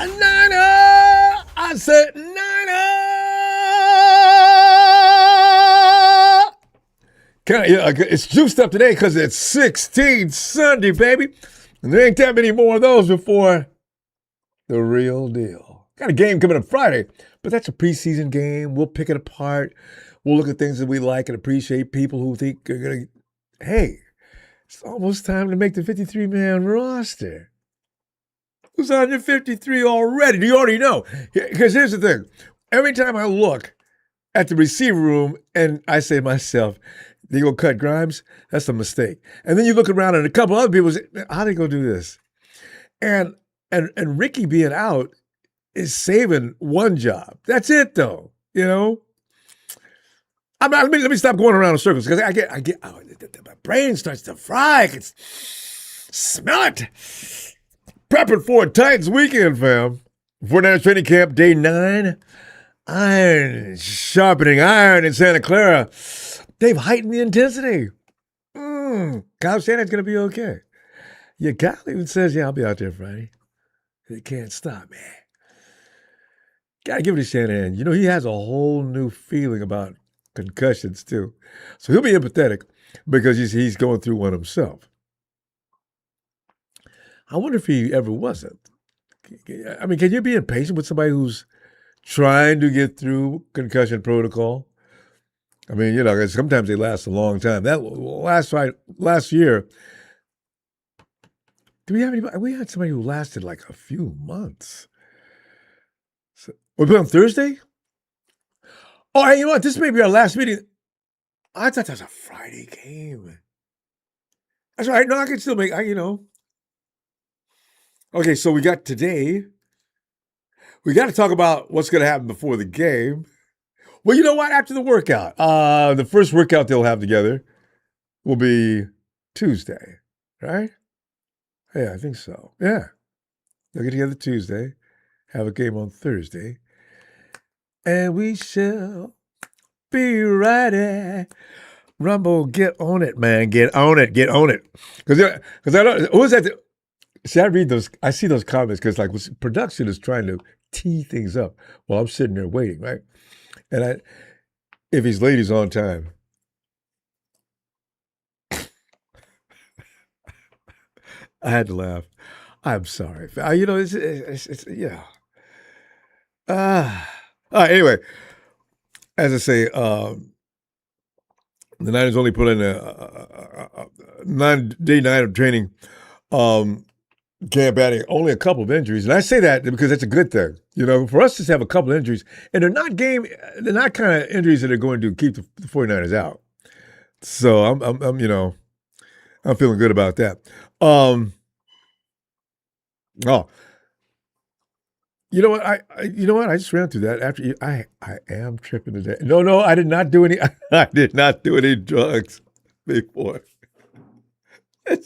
Niner! I said Niner! It's juiced up today because it's 16 Sunday, baby. And there ain't that many more of those before the real deal. Got a game coming up Friday, but that's a preseason game. We'll pick it apart. We'll look at things that we like and appreciate, people who think are going to, hey, it's almost time to make the 53-man roster. Who's on your 53 already? Do you already know? Because here's the thing. Every time I look at the receiver room and I say to myself, they go cut Grimes? That's a mistake. And then you look around and a couple other people say, how they going to do this? And Ricky being out is saving one job. That's it, though. You know? Let me stop going around in circles because my brain starts to fry. I can smell it. Prepping for a Titans weekend, fam. 49ers training camp, day 9. Sharpening iron in Santa Clara. They've heightened the intensity. Kyle Shanahan's going to be okay. Yeah, Kyle even says, yeah, I'll be out there Friday. They can't stop, man. Got to give it to Shanahan. You know, he has a whole new feeling about concussions, too. So he'll be empathetic because he's going through one himself. I wonder if he ever wasn't. I mean, can you be impatient with somebody who's trying to get through concussion protocol? I mean, you know, sometimes they last a long time. That last year, do we have anybody? We had somebody who lasted like a few months. So, we put on Thursday? Oh, hey, you know what? This may be our last meeting. I thought that was a Friday game. That's all right. No, I can still make, Okay, so we got today. We got to talk about what's going to happen before the game. Well, you know what? After the workout, the first workout they'll have together will be Tuesday, right? Yeah, I think so. Yeah. They'll get together Tuesday, have a game on Thursday, and we shall be ready. Ronbo, get on it, man. Get on it. Get on it. Because I don't, who is that? See, I see those comments because like production is trying to tee things up while I'm sitting there waiting, right? And if he's late, he's on time. I had to laugh. I'm sorry. It's yeah. All right, anyway, as I say, the Niners only put in a 9-day night of training camp, adding only a couple of injuries. And I say that because that's a good thing. You know, for us to have a couple of injuries, and they're not kind of injuries that are going to keep the 49ers out. So I'm feeling good about that. You know what? I just ran through that after I am tripping today. No, I did not do any. I did not do any drugs before. I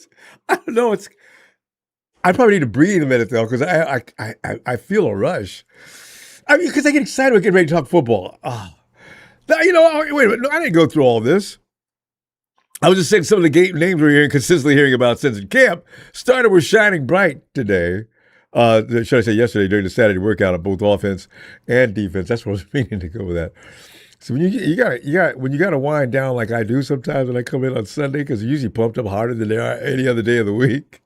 don't know. I probably need to breathe a minute though, because I feel a rush. I mean, because I get excited when I get ready to talk football. Oh. Now, wait a minute. No, I didn't go through all this. I was just saying some of the names we're consistently hearing about since in camp started with shining bright today. Should I say yesterday during the Saturday workout on both offense and defense. That's what I was meaning to go with that. So when you got to wind down like I do sometimes when I come in on Sunday, because they're usually pumped up harder than they are any other day of the week.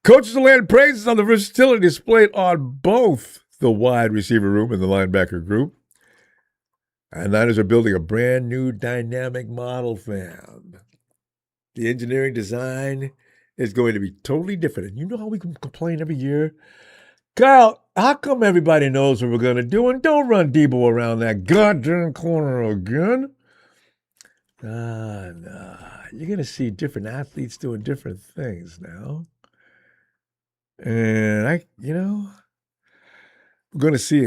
Coaches will land praises on the versatility displayed on both the wide receiver room and the linebacker group. And Niners are building a brand new dynamic model, fam. The engineering design is going to be totally different. And you know how we can complain every year? Kyle, how come everybody knows what we're going to do and don't run Debo around that goddamn corner again? Nah. You're going to see different athletes doing different things now. And we're going to see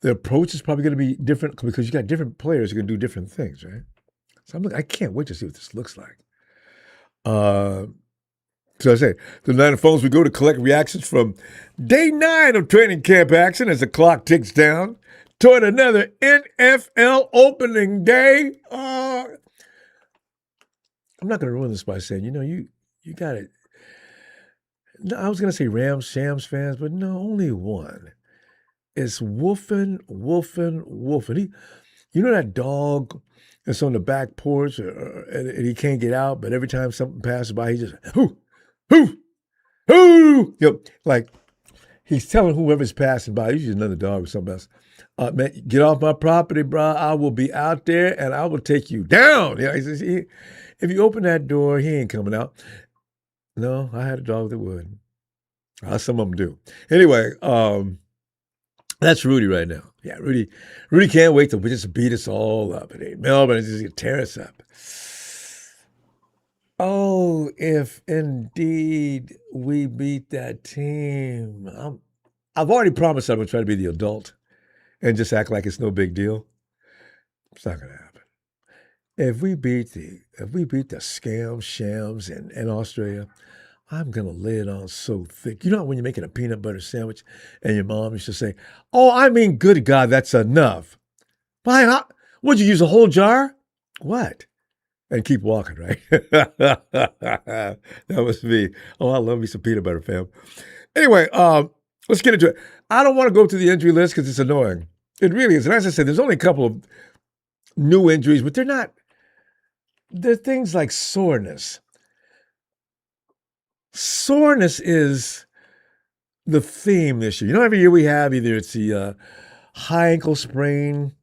the approach is probably going to be different because you got different players who can do different things, right? So I can't wait to see what this looks like. So I say, the Niner phones, we go to collect reactions from day 9 of training camp action as the clock ticks down toward another NFL opening day. I'm not going to ruin this by saying, you got it. No, I was going to say Rams, Shams fans, but no, only one. It's Wolfing. You know that dog that's on the back porch and he can't get out, but every time something passes by, he just, hoo, hoo, hoo. Like he's telling whoever's passing by, usually another dog or something else, man, get off my property, bro. I will be out there and I will take you down. He says, if you open that door, he ain't coming out. No, I had a dog that would. Some of them do. Anyway, that's Rudy right now. Yeah, Rudy can't wait to just beat us all up. And Melbourne is just going to tear us up. Oh, if indeed we beat that team. I've already promised I'm going to try to be the adult and just act like it's no big deal. It's not going to happen. If we beat the scam shams in Australia, I'm going to lay it on so thick. You know when you're making a peanut butter sandwich and your mom used to say, oh, I mean, good God, that's enough. Why? Would you use a whole jar? What? And keep walking, right? That was me. Oh, I love me some peanut butter, fam. Anyway, let's get into it. I don't want to go through the injury list because it's annoying. It really is. And as I said, there's only a couple of new injuries, but they're things like soreness. Soreness is the theme this year. You know, every year we have either it's the high ankle sprain,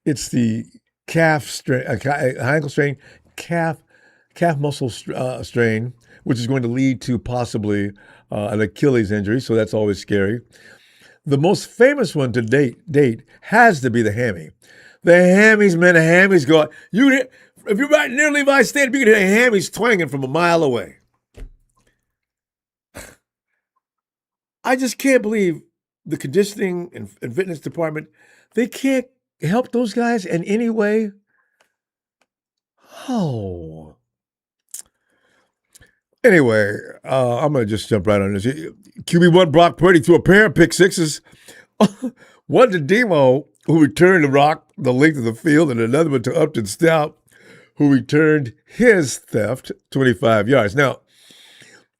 it's the calf strain, high ankle strain, calf muscle strain, which is going to lead to possibly an Achilles injury. So that's always scary. The most famous one to date has to be the hammy. The hammies, man, the hammies go. If you're right near Levi's Stadium, you can hear the hammies twanging from a mile away. I just can't believe the conditioning and fitness department, they can't help those guys in any way. Oh. Anyway, I'm going to just jump right on this. QB1 Brock Purdy threw a pair of pick sixes. One to Demo, who returned to Rock the length of the field, and another one to Upton Stout, who returned his theft 25 yards. Now,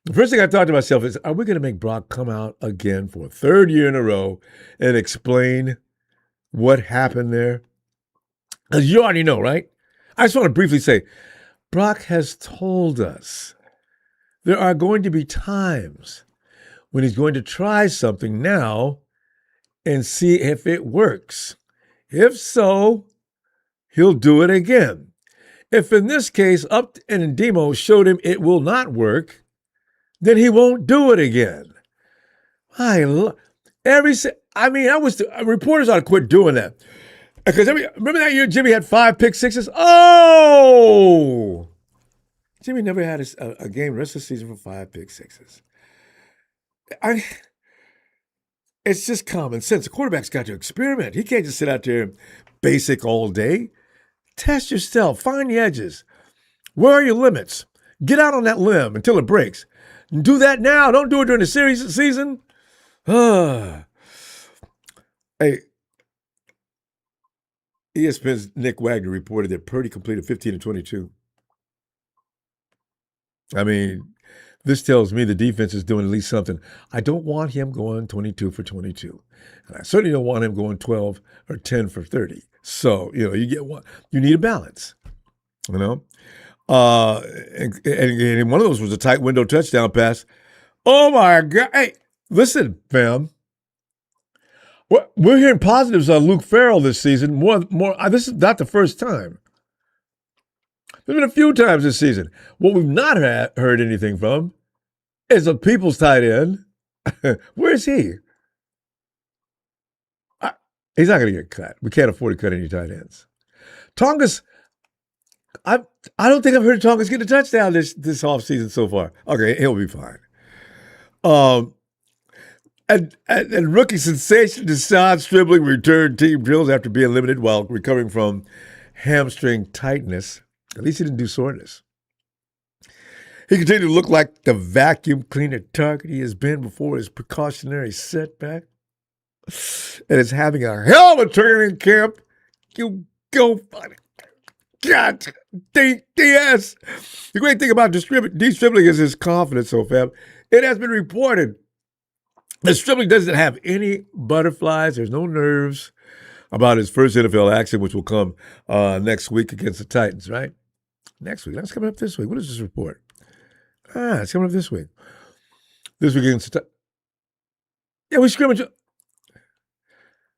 the first thing I thought to myself is, are we going to make Brock come out again for a third year in a row and explain what happened there? Because you already know, right? I just want to briefly say, Brock has told us there are going to be times when he's going to try something now and see if it works. If so, he'll do it again. If in this case, Upton and Demo showed him it will not work, then he won't do it again. Reporters ought to quit doing that. Because remember that year Jimmy had 5 pick sixes? Oh! Jimmy never had a game the rest of the season for 5 pick sixes. It's just common sense. The quarterback's got to experiment. He can't just sit out there basic all day. Test yourself. Find the edges. Where are your limits? Get out on that limb until it breaks. Do that now. Don't do it during the season. Hey, ESPN's Nick Wagner reported that Purdy completed 15 of 22. I mean, this tells me the defense is doing at least something. I don't want him going 22 for 22. And I certainly don't want him going 12 or 10 for 30. So, you get one. You need a balance, And one of those was a tight window touchdown pass. Oh, my God. Hey, listen, fam. We're hearing positives on Luke Farrell this season. More. This is not the first time. There's been a few times this season. What we've not heard anything from is a People's tight end. Where's he? He's not going to get cut. We can't afford to cut any tight ends. Tongas, I don't think I've heard Tongas get a touchdown this offseason so far. Okay, he'll be fine. And rookie sensation De'Zhaun Stribling returned team drills after being limited while recovering from hamstring tightness. At least he didn't do soreness. He continued to look like the vacuum cleaner target he has been before his precautionary setback. And is having a hell of a training camp. You go find it. God, DS. The great thing about Stribling is his confidence, so fam. It has been reported that Stribling doesn't have any butterflies. There's no nerves about his first NFL action, which will come next week against the Titans, right? Next week. That's coming up this week. What is this report? It's coming up this week. This week against the Titans. Yeah, we scrimmage.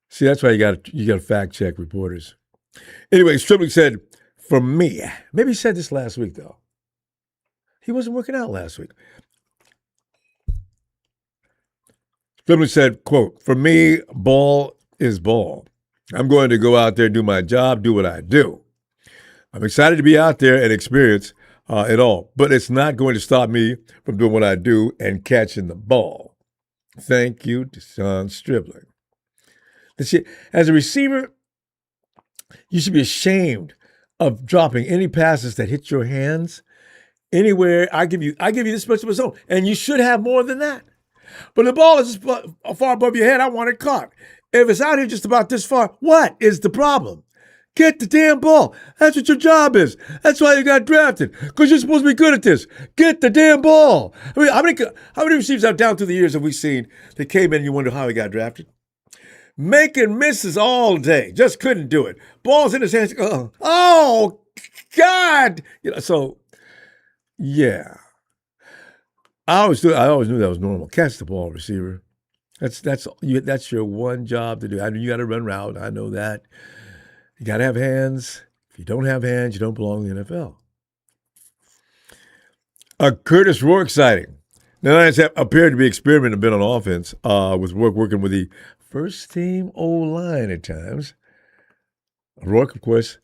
See, that's why you got to fact check reporters. Anyway, Stribling said, "For me," maybe he said this last week though. He wasn't working out last week. Stribling said, "Quote: For me, ball is ball. I'm going to go out there, do my job, do what I do. I'm excited to be out there and experience it all, but it's not going to stop me from doing what I do and catching the ball. Thank you, De'Zhaun Stribling." As a receiver, you should be ashamed of dropping any passes that hit your hands anywhere. I give you this much of a zone, and you should have more than that. But the ball is far above your head. I want it caught. If it's out here just about this far, what is the problem? Get the damn ball. That's what your job is. That's why you got drafted, because you're supposed to be good at this. Get the damn ball. I mean, how many receivers out down through the years have we seen that came in and you wonder how he got drafted? Making misses all day. Just couldn't do it. Balls in his hands. Oh, God. So, yeah. I always knew that was normal. Catch the ball, receiver. That's your one job to do. I mean, you got to run route. I know that. You got to have hands. If you don't have hands, you don't belong in the NFL. A Curtis Rourke sighting. The Lions have appeared to be experimenting a bit on offense with Rourke working with the first-team O-line at times. Rourke, of course,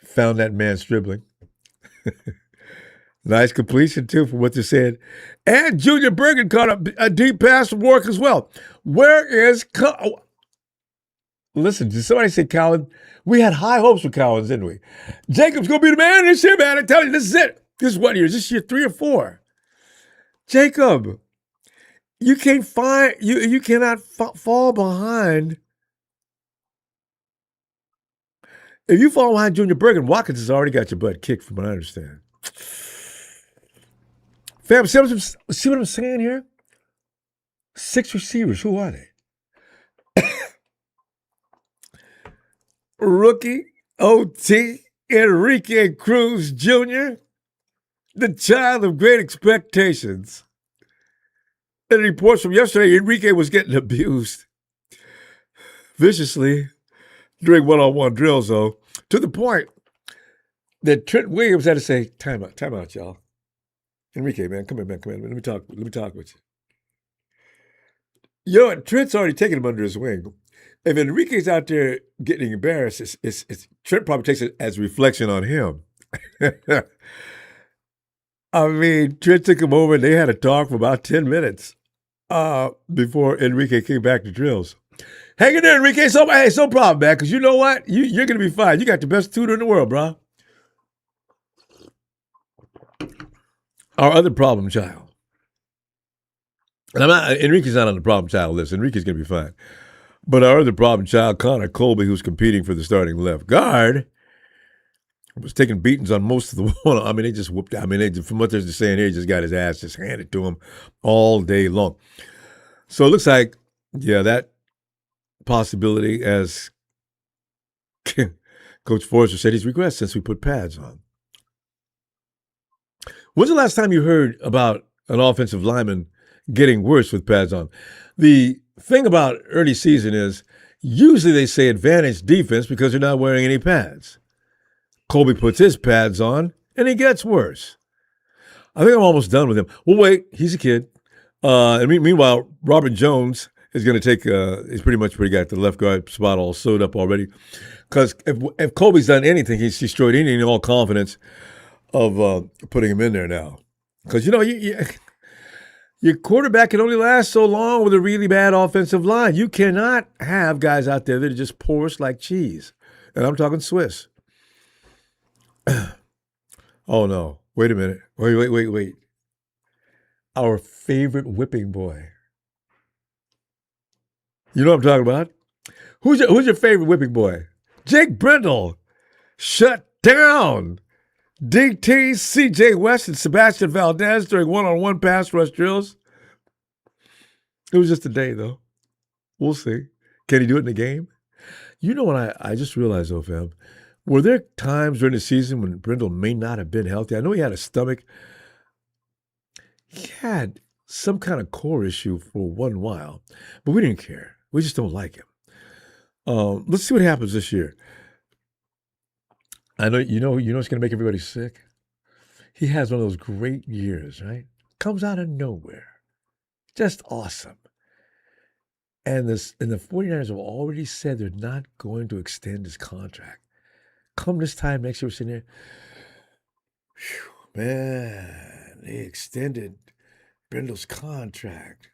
found that man Stribling. Nice completion, too, from what they said. And Junior Bergen caught a deep pass from Rourke as well. Where is Listen, did somebody say Cowan? We had high hopes for Cowans, didn't we? Jacob's going to be the man this year, man. I tell you, this is it. This is what year? Is this year 3 or 4? Jacob, you can't you cannot fall behind. If you fall behind Junior Bergen, Watkins has already got your butt kicked, from what I understand. Fam, see what I'm saying here? 6 receivers. Who are they? Rookie OT Enrique Cruz Jr., the child of great expectations. In reports from yesterday, Enrique was getting abused viciously during one-on-one drills, though, to the point that Trent Williams had to say, time out, y'all. Enrique, man, come here, man, come here. Let me talk with you. Yo, Trent's already taken him under his wing. If Enrique's out there getting embarrassed, Trent probably takes it as a reflection on him. I mean, Trent took him over and they had a talk for about 10 minutes before Enrique came back to drills. Hang in there, Enrique. It's no problem, man, because you know what? You're going to be fine. You got the best tutor in the world, bro. Our other problem child. And Enrique's not on the problem child list. Enrique's going to be fine. But our other problem child, Connor Colby, who's competing for the starting left guard, was taking beatings on most of the one. I mean, they just whooped. I mean, from what they're saying here, he just got his ass just handed to him all day long. So it looks like, yeah, that possibility, as Coach Forrester said, he's regressed since we put pads on. When's the last time you heard about an offensive lineman getting worse with pads on? The thing about early season is usually they say advantage defense because they're not wearing any pads. Colby puts his pads on, and he gets worse. I think I'm almost done with him. Well, wait, he's a kid. And meanwhile, Robert Jones is going to take, he's pretty much got the left guard spot all sewed up already. Because if Colby's done anything, he's destroyed any and all confidence of putting him in there now. Because, you know, your quarterback can only last so long with a really bad offensive line. You cannot have guys out there that are just porous like cheese. And I'm talking Swiss. Oh, no. Wait a minute. Wait. Our favorite whipping boy. You know what I'm talking about? Who's your favorite whipping boy? Jake Brendel. Shut down. DT, CJ West, and Sebastian Valdez during one-on-one pass rush drills. It was just a day, though. We'll see. Can he do it in the game? You know what I just realized, though, fam? Were there times during the season when Brindle may not have been healthy? I know he had a stomach. He had some kind of core issue for one while, but we didn't care. We just don't like him. Let's see what happens this year. I know it's going to make everybody sick. He has one of those great years, right? Comes out of nowhere. Just awesome. And the 49ers have already said they're not going to extend his contract. Come this time next year, we're sitting there, man, they extended Brindle's contract.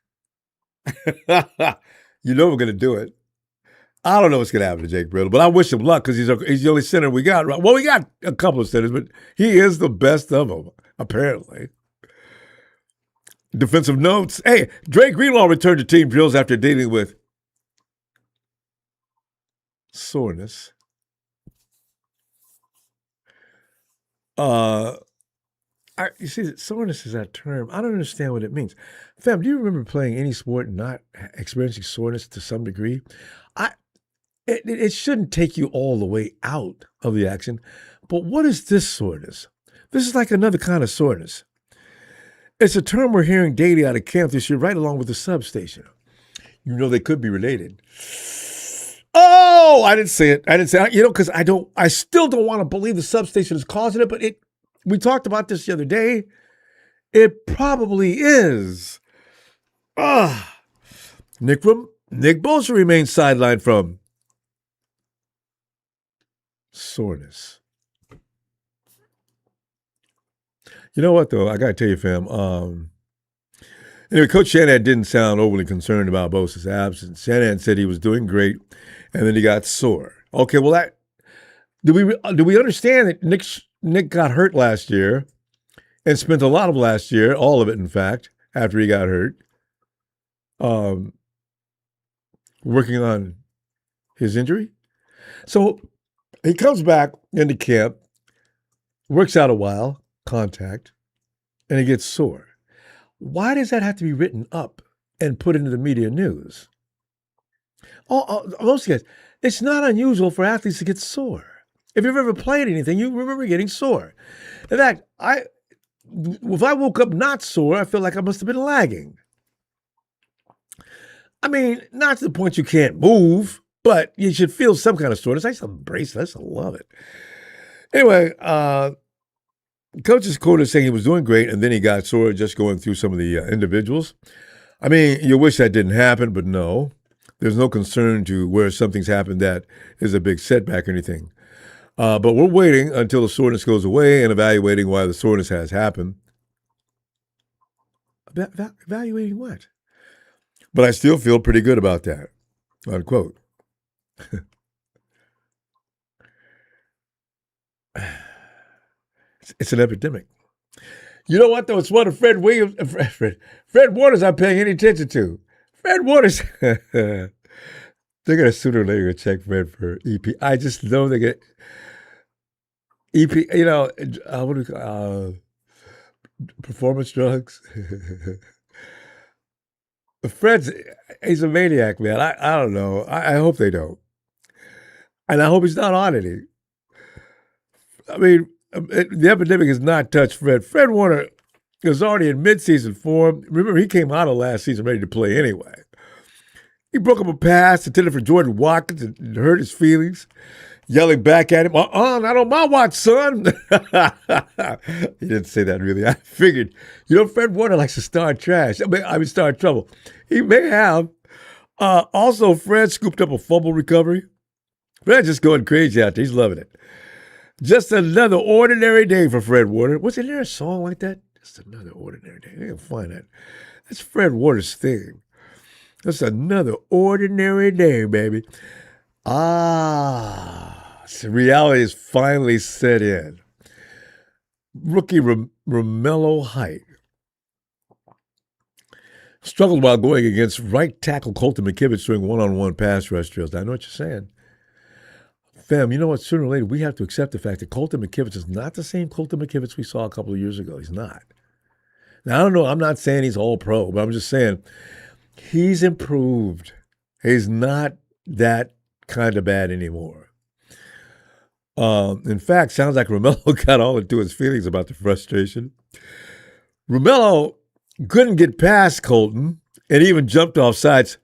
You know we're going to do it. I don't know what's going to happen to Jake Brindle, but I wish him luck because he's the only center we got. Well, we got a couple of centers, but he is the best of them, apparently. Defensive notes. Hey, Dre Greenlaw returned to team drills after dealing with soreness. You see, soreness is that term. I don't understand what it means. Fam, do you remember playing any sport and not experiencing soreness to some degree? It shouldn't take you all the way out of the action. But what is this soreness? This is like another kind of soreness. It's a term we're hearing daily out of camp this year, right along with the substation. You know they could be related. Oh, I didn't say it. Because I still don't want to believe the substation is causing it, but we talked about this the other day. It probably is. Nick Bosa remains sidelined from soreness. You know what, though? I got to tell you, fam. Anyway, Coach Shanahan didn't sound overly concerned about Bosa's absence. Shanahan said he was doing great, and then he got sore. Okay, well, do we understand that Nick got hurt last year and spent a lot of last year, all of it, in fact, after he got hurt, working on his injury? So he comes back into camp, works out a while, contact, and he gets sore. Why does that have to be written up and put into the media news? Most guys, it's not unusual for athletes to get sore. If you've ever played anything, you remember getting sore. In fact, if I woke up not sore, I feel like I must have been lagging. I mean, not to the point you can't move, but you should feel some kind of soreness. I used to embrace it. I used to love it. Anyway, Coach's quote is saying he was doing great, and then he got sore just going through some of the individuals. I mean, you wish that didn't happen, but no. There's no concern to where something's happened that is a big setback or anything. But we're waiting until the soreness goes away and evaluating why the soreness has happened. Evaluating what? But I still feel pretty good about that, unquote. It's an epidemic. You know what, though? It's one of Fred Waters I'm paying any attention to. Fred Waters. They're going to sooner or later check Fred for EP. I just know they get EP, what do we call performance drugs? He's a maniac, man. I don't know. I hope they don't. And I hope he's not on any. I mean, the epidemic has not touched Fred. Fred Warner was already in midseason form. Remember, he came out of last season ready to play anyway. He broke up a pass intended for Jordan Watkins and hurt his feelings, yelling back at him, not on my watch, son. He didn't say that really. I figured, Fred Warner likes to start trash. I mean, start trouble. He may have. Also, Fred scooped up a fumble recovery. Fred's just going crazy out there. He's loving it. Just another ordinary day for Fred Warner. Wasn't there a song like that? Just another ordinary day. I can find that. That's Fred Warner's thing. Just another ordinary day, baby. So reality is finally set in. Rookie Romello Height struggled while going against right tackle Colton McKivitz during one-on-one pass rush drills. I know what you're saying. Fam, you know what? Sooner or later, we have to accept the fact that Colton McKivitz is not the same Colton McKivitz we saw a couple of years ago. He's not. Now, I don't know. I'm not saying he's all pro, but I'm just saying he's improved. He's not that kind of bad anymore. In fact, sounds like Romello got all into his feelings about the frustration. Romello couldn't get past Colton and even jumped off sides,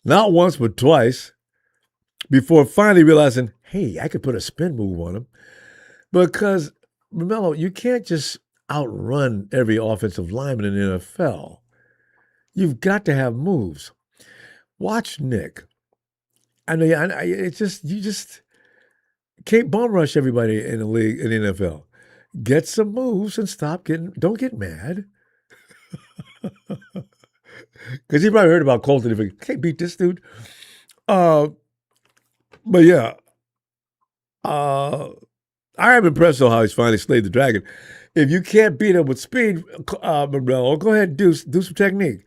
not once but twice, before finally realizing, hey, I could put a spin move on him. Because, Romello, you can't just outrun every offensive lineman in the NFL. You've got to have moves. Watch Nick. I know it's just, you just can't bum rush everybody in the league, in the NFL. Get some moves and don't get mad. Because he probably heard about Colton. If he can't beat this dude. But yeah. I am impressed though how he's finally slayed the dragon. If you can't beat him with speed, Mello, go ahead and do some technique.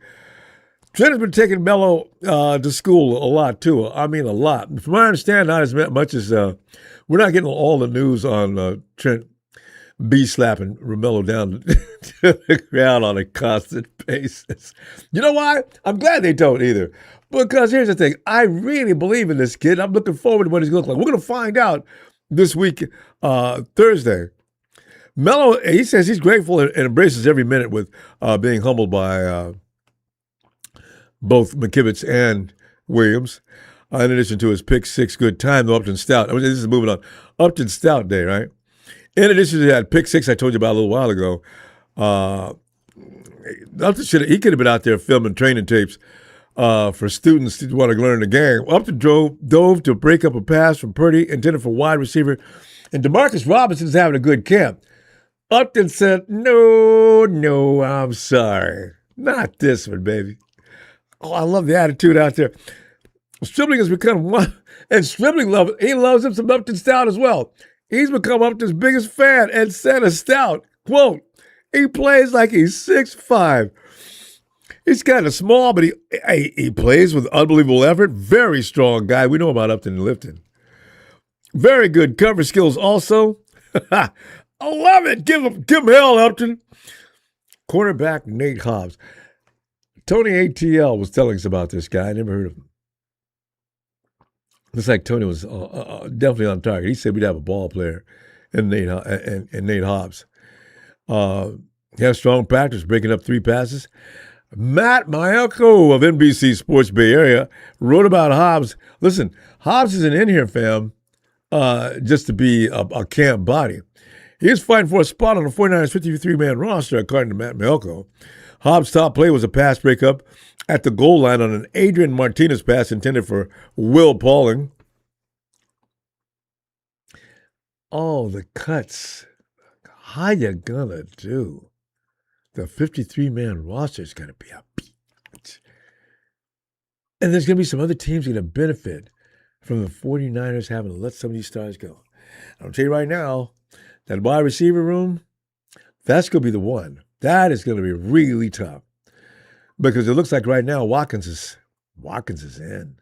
Trent has been taking Mello to school a lot too. I mean, a lot. From what I understand, not as much as we're not getting all the news on Trent slapping Romello down to the ground on a constant basis. You know why? I'm glad they don't either. Because here's the thing. I really believe in this kid. I'm looking forward to what he's going to look like. We're going to find out this week, Thursday. Mello, he says he's grateful and embraces every minute with being humbled by both McKivitz and Williams. In addition to his pick six good time, though Upton Stout. I mean, this is moving on. Upton Stout Day, right? In addition to that pick six I told you about a little while ago, he could have been out there filming training tapes for students who want to learn the game. Upton dove to break up a pass from Purdy intended for wide receiver, and Demarcus Robinson's having a good camp. Upton said, no, I'm sorry. Not this one, baby. Oh, I love the attitude out there. Stribling has become one, and Stribling loves him some Upton Stout as well. He's become Upton's biggest fan and said of Stout, quote, he plays like he's 6'5". He's kind of small, but he plays with unbelievable effort. Very strong guy. We know about Upton and lifting. Very good cover skills also. I love it. Give him hell, Upton. Cornerback Nate Hobbs. Tony ATL was telling us about this guy. I never heard of him. Looks like Tony was definitely on target. He said we'd have a ball player in Nate Hobbs. He has strong practice, breaking up 3 passes. Matt Mielko of NBC Sports Bay Area wrote about Hobbs. Listen, Hobbs isn't in here, fam, just to be a camp body. He is fighting for a spot on the 49ers 53-man roster, according to Matt Mielko. Hobbs' top play was a pass breakup at the goal line on an Adrian Martinez pass intended for Will Pauling. Oh, the cuts. How you gonna do? The 53-man roster is gonna be a beat. And there's gonna be some other teams gonna benefit from the 49ers having to let some of these stars go. I'll tell you right now, that wide receiver room, that's gonna be the one. That is gonna be really tough. Because it looks like right now Watkins is in.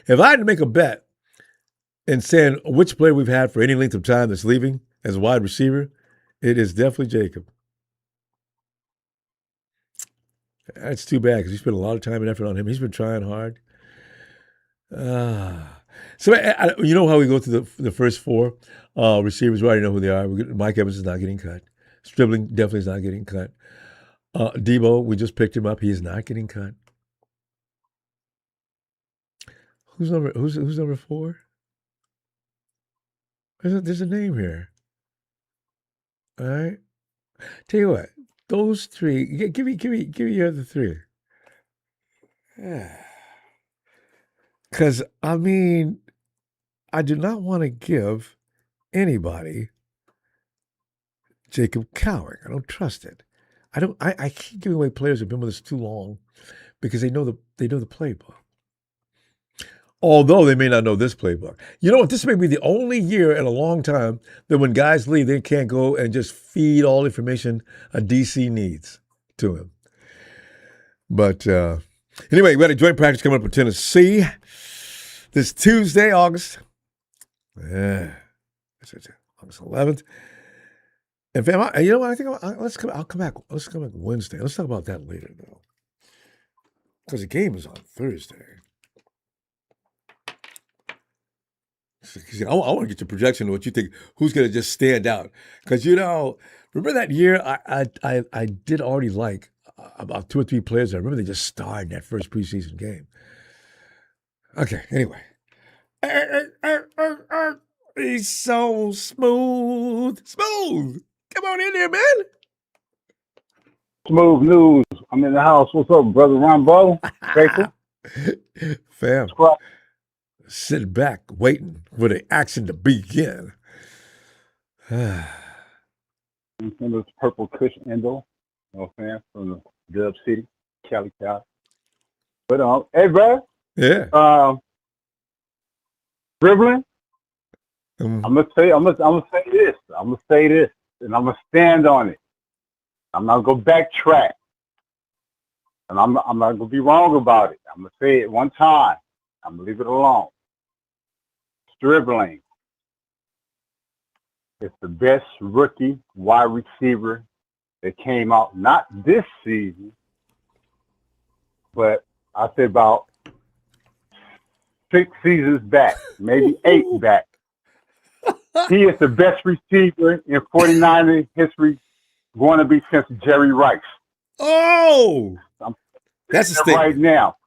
If I had to make a bet in saying which player we've had for any length of time that's leaving as a wide receiver, it is definitely Jacob. That's too bad because we spent a lot of time and effort on him. He's been trying hard. So you know how we go through the first 4 receivers? We already know who they are. Mike Evans is not getting cut. Stribling definitely is not getting cut. Debo, we just picked him up. He is not getting cut. Who's number 4? There's a name here. All right. Tell you what, those 3. Give me your other 3. Yeah. Because I mean, I do not want to give anybody Jacob Cowing. I don't trust it. I can't give away players who've been with us too long because they know the playbook. Although they may not know this playbook. You know what? This may be the only year in a long time that when guys leave, they can't go and just feed all information a DC needs to him. But anyway, we had a joint practice coming up with Tennessee this Tuesday, August Yeah. August 11th. And fam, you know what? I think I'll come back. Let's come back Wednesday. Let's talk about that later, though. Because the game is on Thursday. I want to get your projection of what you think. Who's going to just stand out? Because remember that year I did already like about 2 or 3 players. I remember they just starred in that first preseason game. Okay. Anyway, he's so smooth. Come on in there, man. Smooth news. I'm in the house. What's up, brother Ronbo? Grateful. Fam. Sitting back, waiting for the action to begin. From this purple Kush Endo, fan from the Dub City, Cali. But hey, bro. Yeah. Dribbling. I'm gonna say this. I'm gonna say this, and I'm gonna stand on it. I'm not gonna backtrack, and I'm not gonna be wrong about it. I'm gonna say it one time. I'm gonna leave it alone. Stribling is the best rookie wide receiver that came out, not this season, but I say about 6 seasons back, maybe 8 back. He is the best receiver in 49er history, going to be since Jerry Rice. Oh, that's a statement. Right now.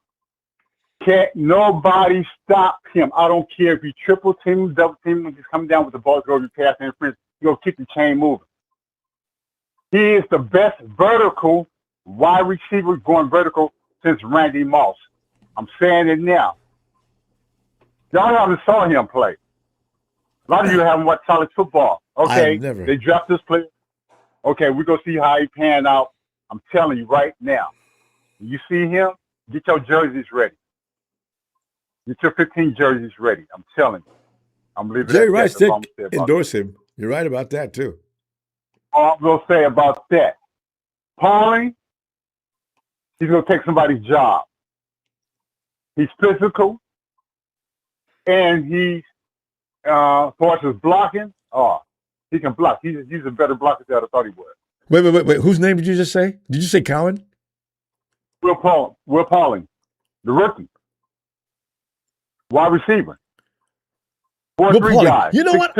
Can't nobody stop him. I don't care if you triple team, double team, just come down with the ball, go to pass interference, you go keep the chain moving. He is the best vertical wide receiver going vertical since Randy Moss. I'm saying it now. Y'all haven't saw him play. A lot of you haven't watched college football. Okay, they draft this player. Okay, we're going to see how he pan out. I'm telling you right now. When you see him, get your jerseys ready. Get your 15 jerseys ready. I'm telling you. I'm leaving Jerry Rice did endorse him. You're right about that, too. All I'm going to say about that, Pauling, he's going to take somebody's job. He's physical, and he's, as far as his blocking, he can block. He's a better blocker than I thought he was. Wait. Whose name did you just say? Did you say Cowan? Will Pauling, the rookie. Wide receiver. 4'3" guy. You know what?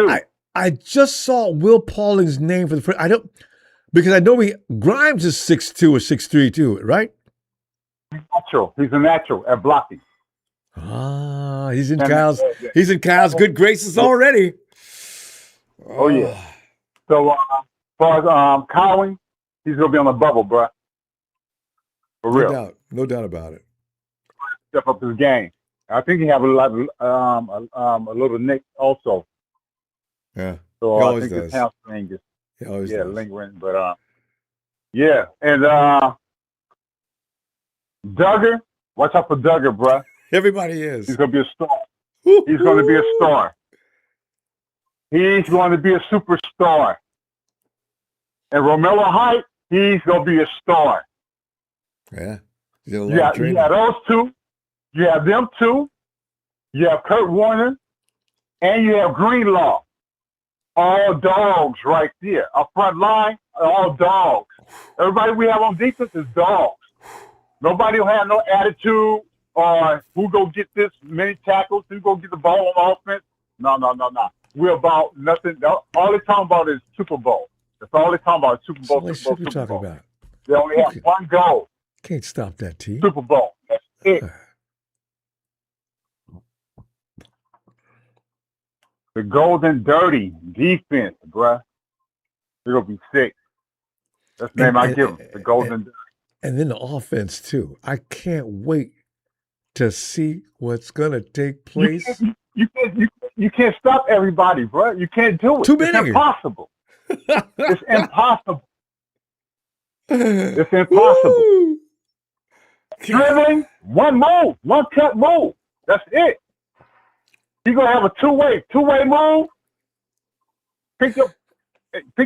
I just saw Will Pauling's name for the first. Because I know Grimes is 6'2" or 6'3" too, right? He's a natural at blocking. He's in Kyle's good graces already. Oh yeah. So as far as Cowan, he's gonna be on the bubble, bro. For real. No doubt about it. Step up his game. I think he have a little nick also. Yeah. So he I always think does. his hamstring is does. lingering. But yeah. And Duggar, watch out for Duggar, bro. Everybody is. He's gonna be a star. He's gonna be a star. He's going to be a superstar. And Romello Height, he's going to be a star. Yeah. You have those two. You have them two. You have Kurt Warner. And you have Greenlaw. All dogs right there. Our front line, all dogs. Everybody we have on defense is dogs. Nobody will have no attitude or who go get this many tackles, who go get the ball on offense. No. We're about nothing. All they're talking about is Super Bowl. That's all they're talking about. Super Bowl. Super Bowl. About? They only have one goal. Can't stop that team. Super Bowl. That's it. The golden dirty defense, bruh. They're gonna be sick. That's the name I give them. The golden dirty. And then the offense too. I can't wait to see what's gonna take place. You can't stop everybody, bro. You can't do it. Too many. It's impossible. It's impossible. It's impossible. Dribbling, one move, one cut move. That's it. You're gonna have a two-way move. Pick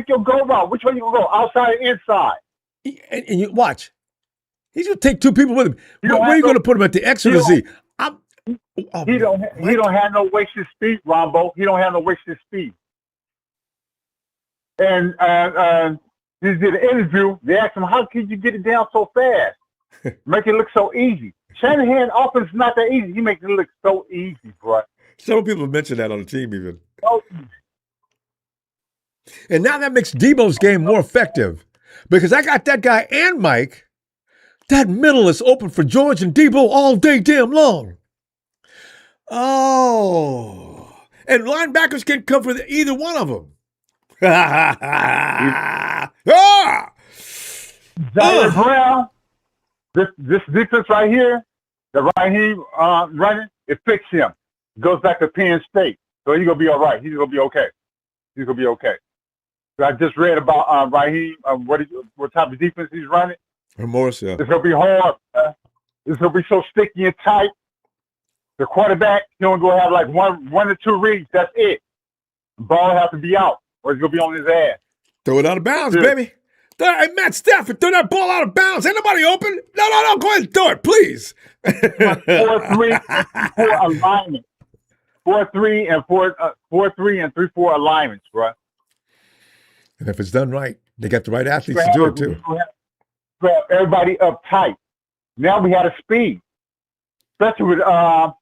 your go route. Which way you gonna go? Outside or inside? And you watch. He's gonna take 2 people with him. Where are you gonna put him at the X or the Z? Oh, He don't have no wasted speed, Ronbo. He don't have no wasted speed. And he did an interview. They asked him, "How could you get it down so fast? Make it look so easy." Shanahan offense is not that easy. He makes it look so easy, bro. Several people have mentioned that on the team, even. So easy. And now that makes Debo's game more effective because I got that guy and Mike. That middle is open for George and Debo all day damn long. Oh. And linebackers can cover either one of them. Ah! Zaire Brown, this defense right here, the Raheem running, it fits him. Goes back to Penn State. So he's going to be all right. He's going to be okay. He's going to be okay. So I just read about Raheem, what type of defense he's running. Morris, yeah. It's going to be hard. It's going to be so sticky and tight. The quarterback, he's only going to have like one or two reads. That's it. The ball has to be out, or it's going to be on his ass. Throw it out of bounds, baby. Hey, Matt Stafford, throw that ball out of bounds. Ain't nobody open. No. Go ahead and throw it, please. 4-3 and 4 alignments. 4-3 and 4-3 and 3-4 alignments, bro. And if it's done right, they got the right athletes to do it too. Grab everybody up tight. Now we had a speed, especially with Duggar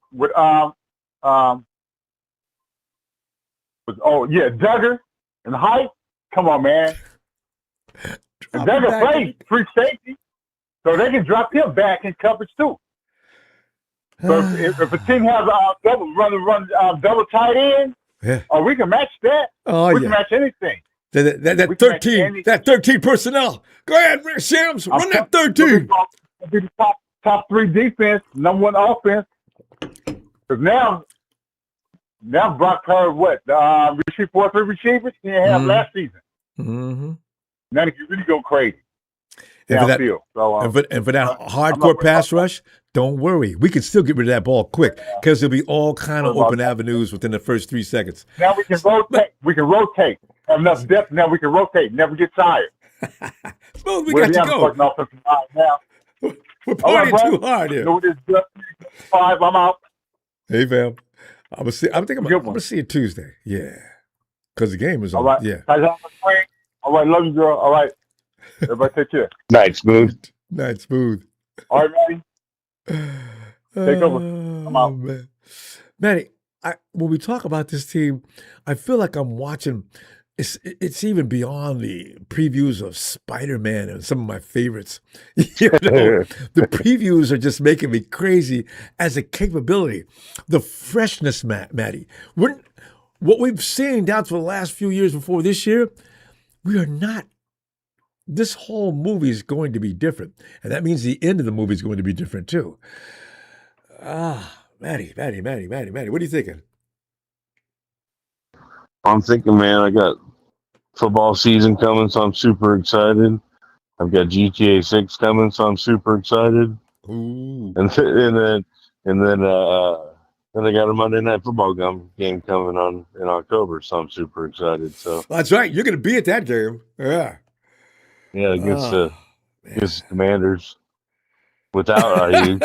and height. Come on, man. And Duggar plays free safety, so they can drop him back in coverage too. So if a team has double tight end, we can match that. We can match anything. That 13 personnel. Go ahead, Shams. Run that 13. Be the top 3 defense, number 1 offense. Because now Brock Purdy, what? 4-3 receivers he didn't have last season. Mm-hmm. Now he can really go crazy. And for that hardcore pass rush, don't worry. We can still get rid of that ball quick because there'll be all kind of open avenues within the first 3 seconds. Now we can rotate. Have enough depth. Now we can rotate. Never get tired. Smooth, we got to go. Now. We're partying too hard here. 5, I'm out. Hey, fam. I'm gonna see it Tuesday. Yeah, because the game is on. All right. Yeah. All right, love you, girl. All right. Everybody take care. Night, Smooth. Night, Smooth. All right, Matty. Take over. I'm out. Man. Matty, when we talk about this team, I feel like I'm watching. It's even beyond the previews of Spider-Man and some of my favorites. The previews are just making me crazy as a capability. The freshness, Matty. What we've seen down for the last few years before this year, we are not. This whole movie is going to be different. And that means the end of the movie is going to be different too. Matty, what are you thinking? I'm thinking, man, I got football season coming, so I'm super excited. I've got GTA 6 coming, so I'm super excited. Ooh. And then I got a Monday Night Football game coming on in October, so I'm super excited. So that's right. You're going to be at that game. Yeah. Yeah, against the Commanders without IU.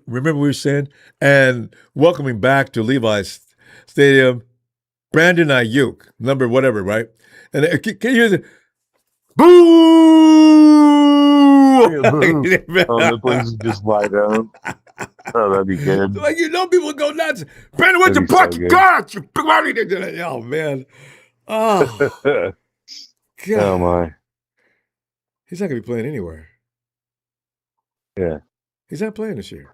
Remember we were saying, and welcoming back to Levi's Stadium, Brandon Ayuk, number whatever, right? And can you hear the boo? The place is just wide down. Oh, that'd be good. Like, people go nuts. Brandon, where's your park your car? Oh, man. Oh, God. Oh, my. He's not going to be playing anywhere. Yeah. He's not playing this year.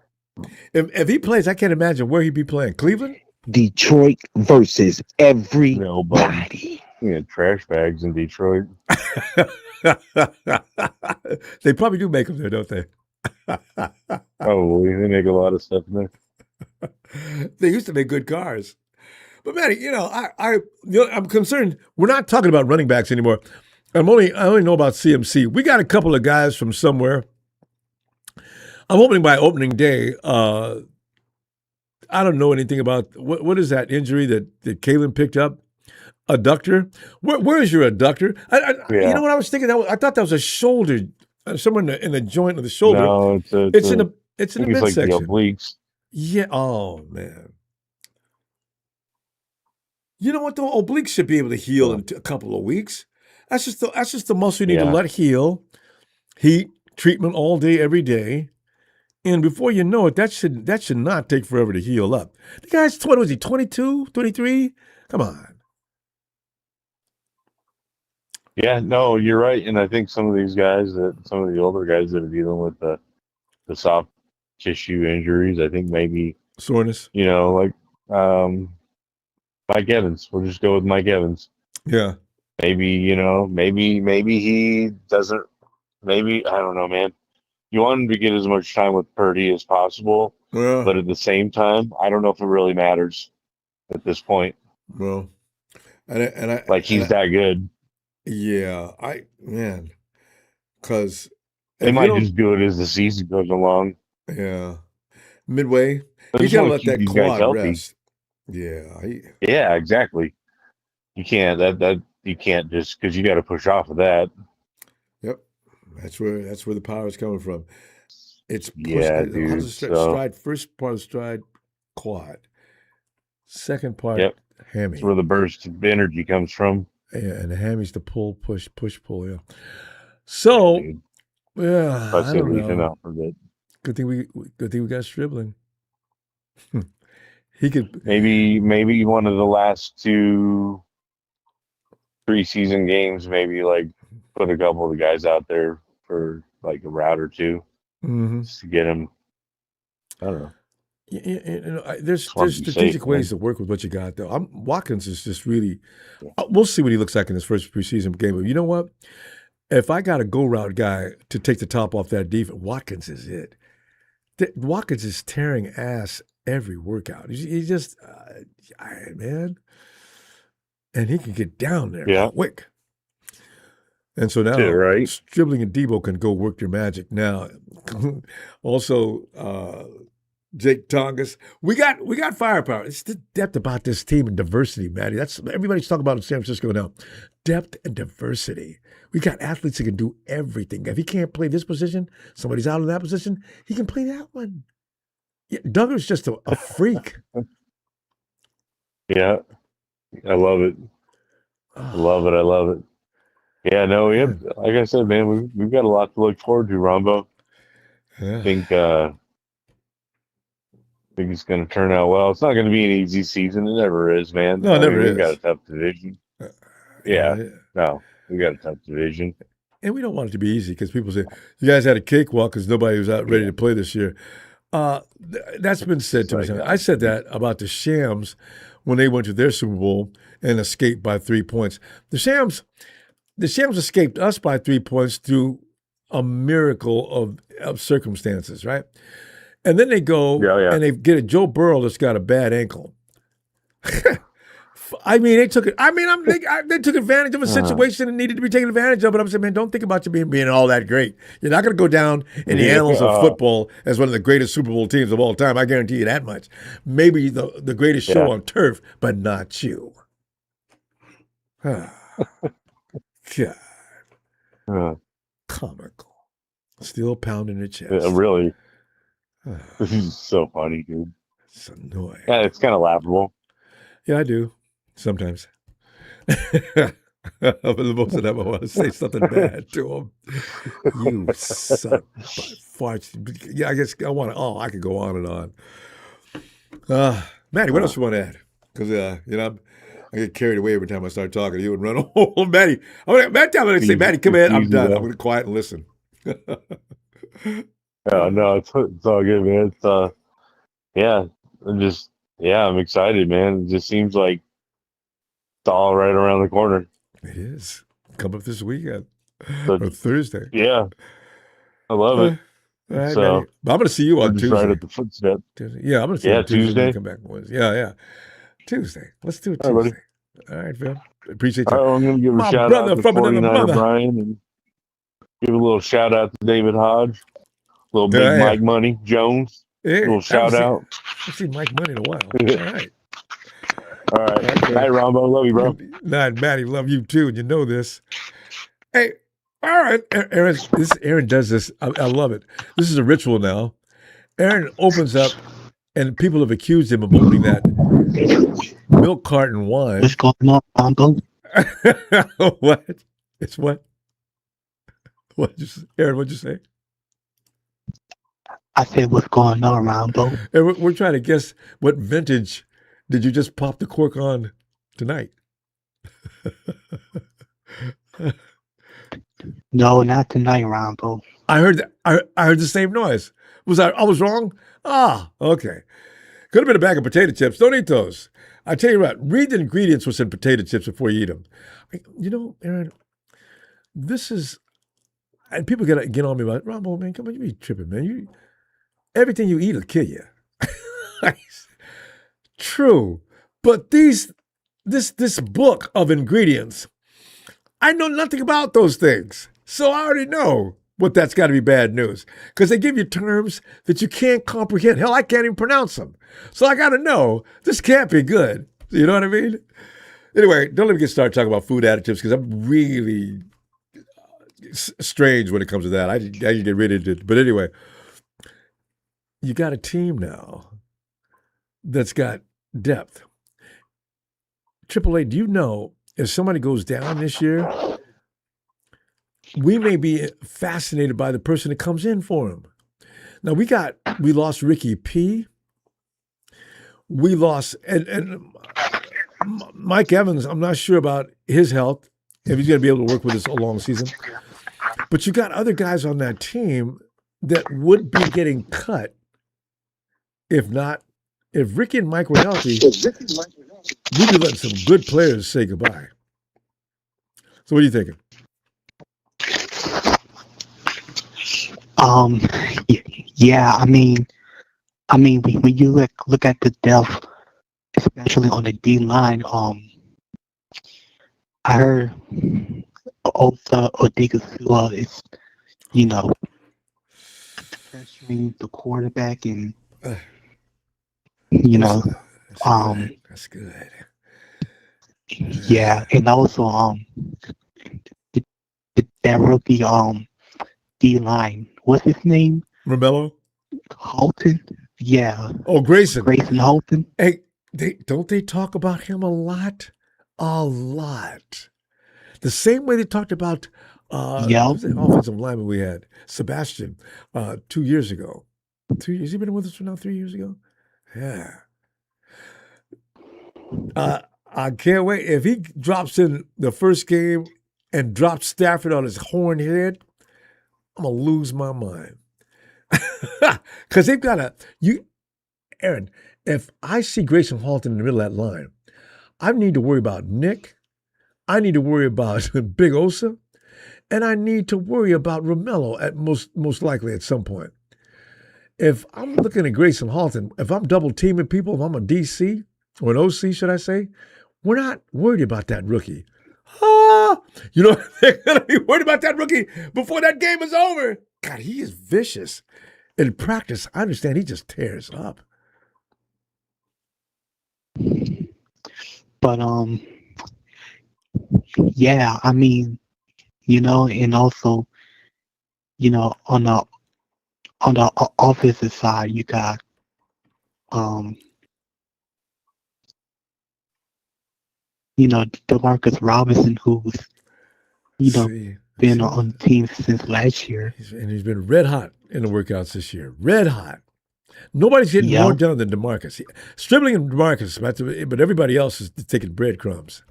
If he plays, I can't imagine where he'd be playing. Cleveland? Detroit versus everybody. Yeah, trash bags in Detroit. They probably do make them there, don't they? Probably. They make a lot of stuff in there. They used to make good cars. But Matty, I'm concerned. We're not talking about running backs anymore. I only know about CMC. We got a couple of guys from somewhere. I'm hoping by opening day. I don't know anything about what is that injury that Kalen picked up? Adductor? Where is your adductor? You know what I was thinking? I thought that was a shoulder, somewhere in the joint of the shoulder. No, it's in the midsection. Like the obliques. Yeah. Oh man. You know what though? Obliques should be able to heal in a couple of weeks. That's just the muscle you need to Yeah. let heal. Heat treatment all day, every day. And before you know it, that should not take forever to heal up. The guy's 20, was he 22, 23? Come on. Yeah, no, you're right. And I think some of these guys some of the older guys that are dealing with the soft tissue injuries, I think maybe, Soreness. like Mike Evans. We'll just go with Mike Evans. Yeah. Maybe, maybe he doesn't, maybe, I don't know, man. You want him to get as much time with Purdy as possible, Well, but at the same time, I don't know if it really matters at this point. well, and I Like, he's that good. yeah, because They might just do it as the season goes along. yeah, midway, I you just gotta want let to keep that these guys quad healthy. rest. Yeah, Yeah, exactly. You can't you can't just, because you got to push off of that. yep. That's where the power is coming from. It's Yeah, how does dude. it start? So, Stride, first part of stride, quad. Second part, yep, hammy. that's where the burst of energy comes from. Yeah, and the hammy's the pull, push, pull. Yeah. So, Dude. yeah, I I say don't leave him know. out for a bit. Good thing we got Stribling. He could Maybe one of the last 2 preseason games, maybe like put a couple of the guys out there for like a route or two, just to get him. I don't know. there's Just want to be strategic safe, ways man. to work with what you got though. Watkins is just really. Yeah. We'll see what he looks like in his first preseason game. But you know what? If I got a go route guy to take the top off that defense, Watkins is it. Watkins is tearing ass every workout. He's just, man, and he can get down there Yeah. quick. And so now, Yeah, right. Stribling and Debo can go work their magic. Now, also, Jake Tongas. We got firepower. It's the depth about this team and diversity, Matty. That's everybody's talking about in San Francisco now. Depth and diversity. We got athletes that can do everything. If he can't play this position, somebody's out of that position, he can play that one. Yeah, Duggar's just a freak. Yeah, I love it. I love it. Yeah, no, we have, like I said, man, we've got a lot to look forward to, Ronbo. Yeah. I think it's going to turn out well. It's not going to be an easy season. It never is, man. No, it never We've is. got a tough division. No, we got a tough division. And we don't want it to be easy because people say, you guys had a cakewalk because nobody was out ready to play this year. That's been said to me. I said that about the Shams when they went to their Super Bowl and escaped by 3 points. The Shams escaped us by 3 points through a miracle of circumstances, right? And then they go and they get a Joe Burrow that's got a bad ankle. I mean, they took it. I mean, they took advantage of a situation that needed to be taken advantage of. But I'm saying, man, don't think about you being all that great. You're not going to go down in the annals of football as one of the greatest Super Bowl teams of all time. I guarantee you that much. Maybe the greatest show on turf, but not you. God. Comical. Still pounding the chest. Really. This is so funny, dude. It's annoying. Yeah, it's kind of laughable. Yeah, I do. Sometimes. But most of them, I want to say something bad to him. You son of a farts. Yeah, I guess I could go on and on. Matty, what else you want to add? Because, I get carried away every time I start talking to you and run over. Matty, that time I say, Matty, come in. I'm done. I'm going to quiet and listen. No, it's all good, man. I'm excited, man. It just seems like it's all right around the corner. It is. Come up this weekend or Thursday. Yeah, I love it. All right, so I'm going to see you on Tuesday. Right at the footstep. Yeah, I'm going to see you on Tuesday. Come back. Yeah. Tuesday. Let's do it Tuesday. All right, Phil. Appreciate you. All right, I'm going to give a shout out to 49er Brian and give a little shout out to David Hodge, little big Mike Money Jones. Hey, little shout out. I've seen Mike Money in a while. All right. All right. Okay. Night, Ronbo. Love you, bro. Night, Matty. Love you too. And you know this. Hey, all right. Aaron does this. I love it. This is a ritual now. Aaron opens up And people have accused him of opening that milk carton wine. What's going on, Ronbo? What? It's what? Aaron, what'd you say? I said, what's going on, Ronbo? And we're trying to guess what vintage did you just pop the cork on tonight? No, not tonight, Ronbo. I heard I heard the same noise. I was wrong? Ah, okay. Could have been a bag of potato chips. Don't eat those. I tell you what, read the ingredients what's in potato chips before you eat them. You know, Aaron, this is, and people get on me about, Ronbo, man, come on, you be tripping, man. Everything you eat will kill you. True. But this book of ingredients, I know nothing about those things. So I already know what that's got to be bad news. Because they give you terms that you can't comprehend. Hell, I can't even pronounce them. So I got to know this can't be good. You know what I mean? Anyway, don't let me get started talking about food additives because I'm really strange when it comes to that. I can get rid of it. But anyway, you got a team now that's got depth. AAA, do you know if somebody goes down this year, we may be fascinated by the person that comes in for him. Now we lost Ricky P. We lost and Mike Evans. I'm not sure about his health, if he's going to be able to work with us a long season. But you got other guys on that team that would be getting cut if Ricky and Mike were healthy. We'd be letting some good players say goodbye. So what are you thinking? Yeah, I mean, when you look at the depth, especially on the D line, I heard Osa Odigizua is, pressuring the quarterback, and That's good. Yeah, and also that rookie D line, what's his name? Romello? Holton? Yeah. Oh, Grayson Holton. Hey, don't they talk about him a lot? A lot. The same way they talked about the offensive lineman we had, Sebastian, 2 years ago. 2 years. Has he been with us for now 3 years ago? Yeah. I can't wait. If he drops in the first game and drops Stafford on his horn head, I'm going to lose my mind. Because they've got Aaron, if I see Grayson Halton in the middle of that line, I need to worry about Nick. I need to worry about Big Osa. And I need to worry about Romello at most likely at some point. If I'm looking at Grayson Halton, if I'm double teaming people, if I'm a DC or an OC, should I say, we're not worried about that rookie. They're going to be worried about that rookie before that game is over. God, he is vicious. In practice, I understand he just tears up. But yeah, I mean, and also, on the offensive side, you got DeMarcus Robinson, who's been on the team since last year. He's been red hot in the workouts this year. Red hot. Nobody's getting more done than DeMarcus. Stribling and DeMarcus, but everybody else is taking breadcrumbs.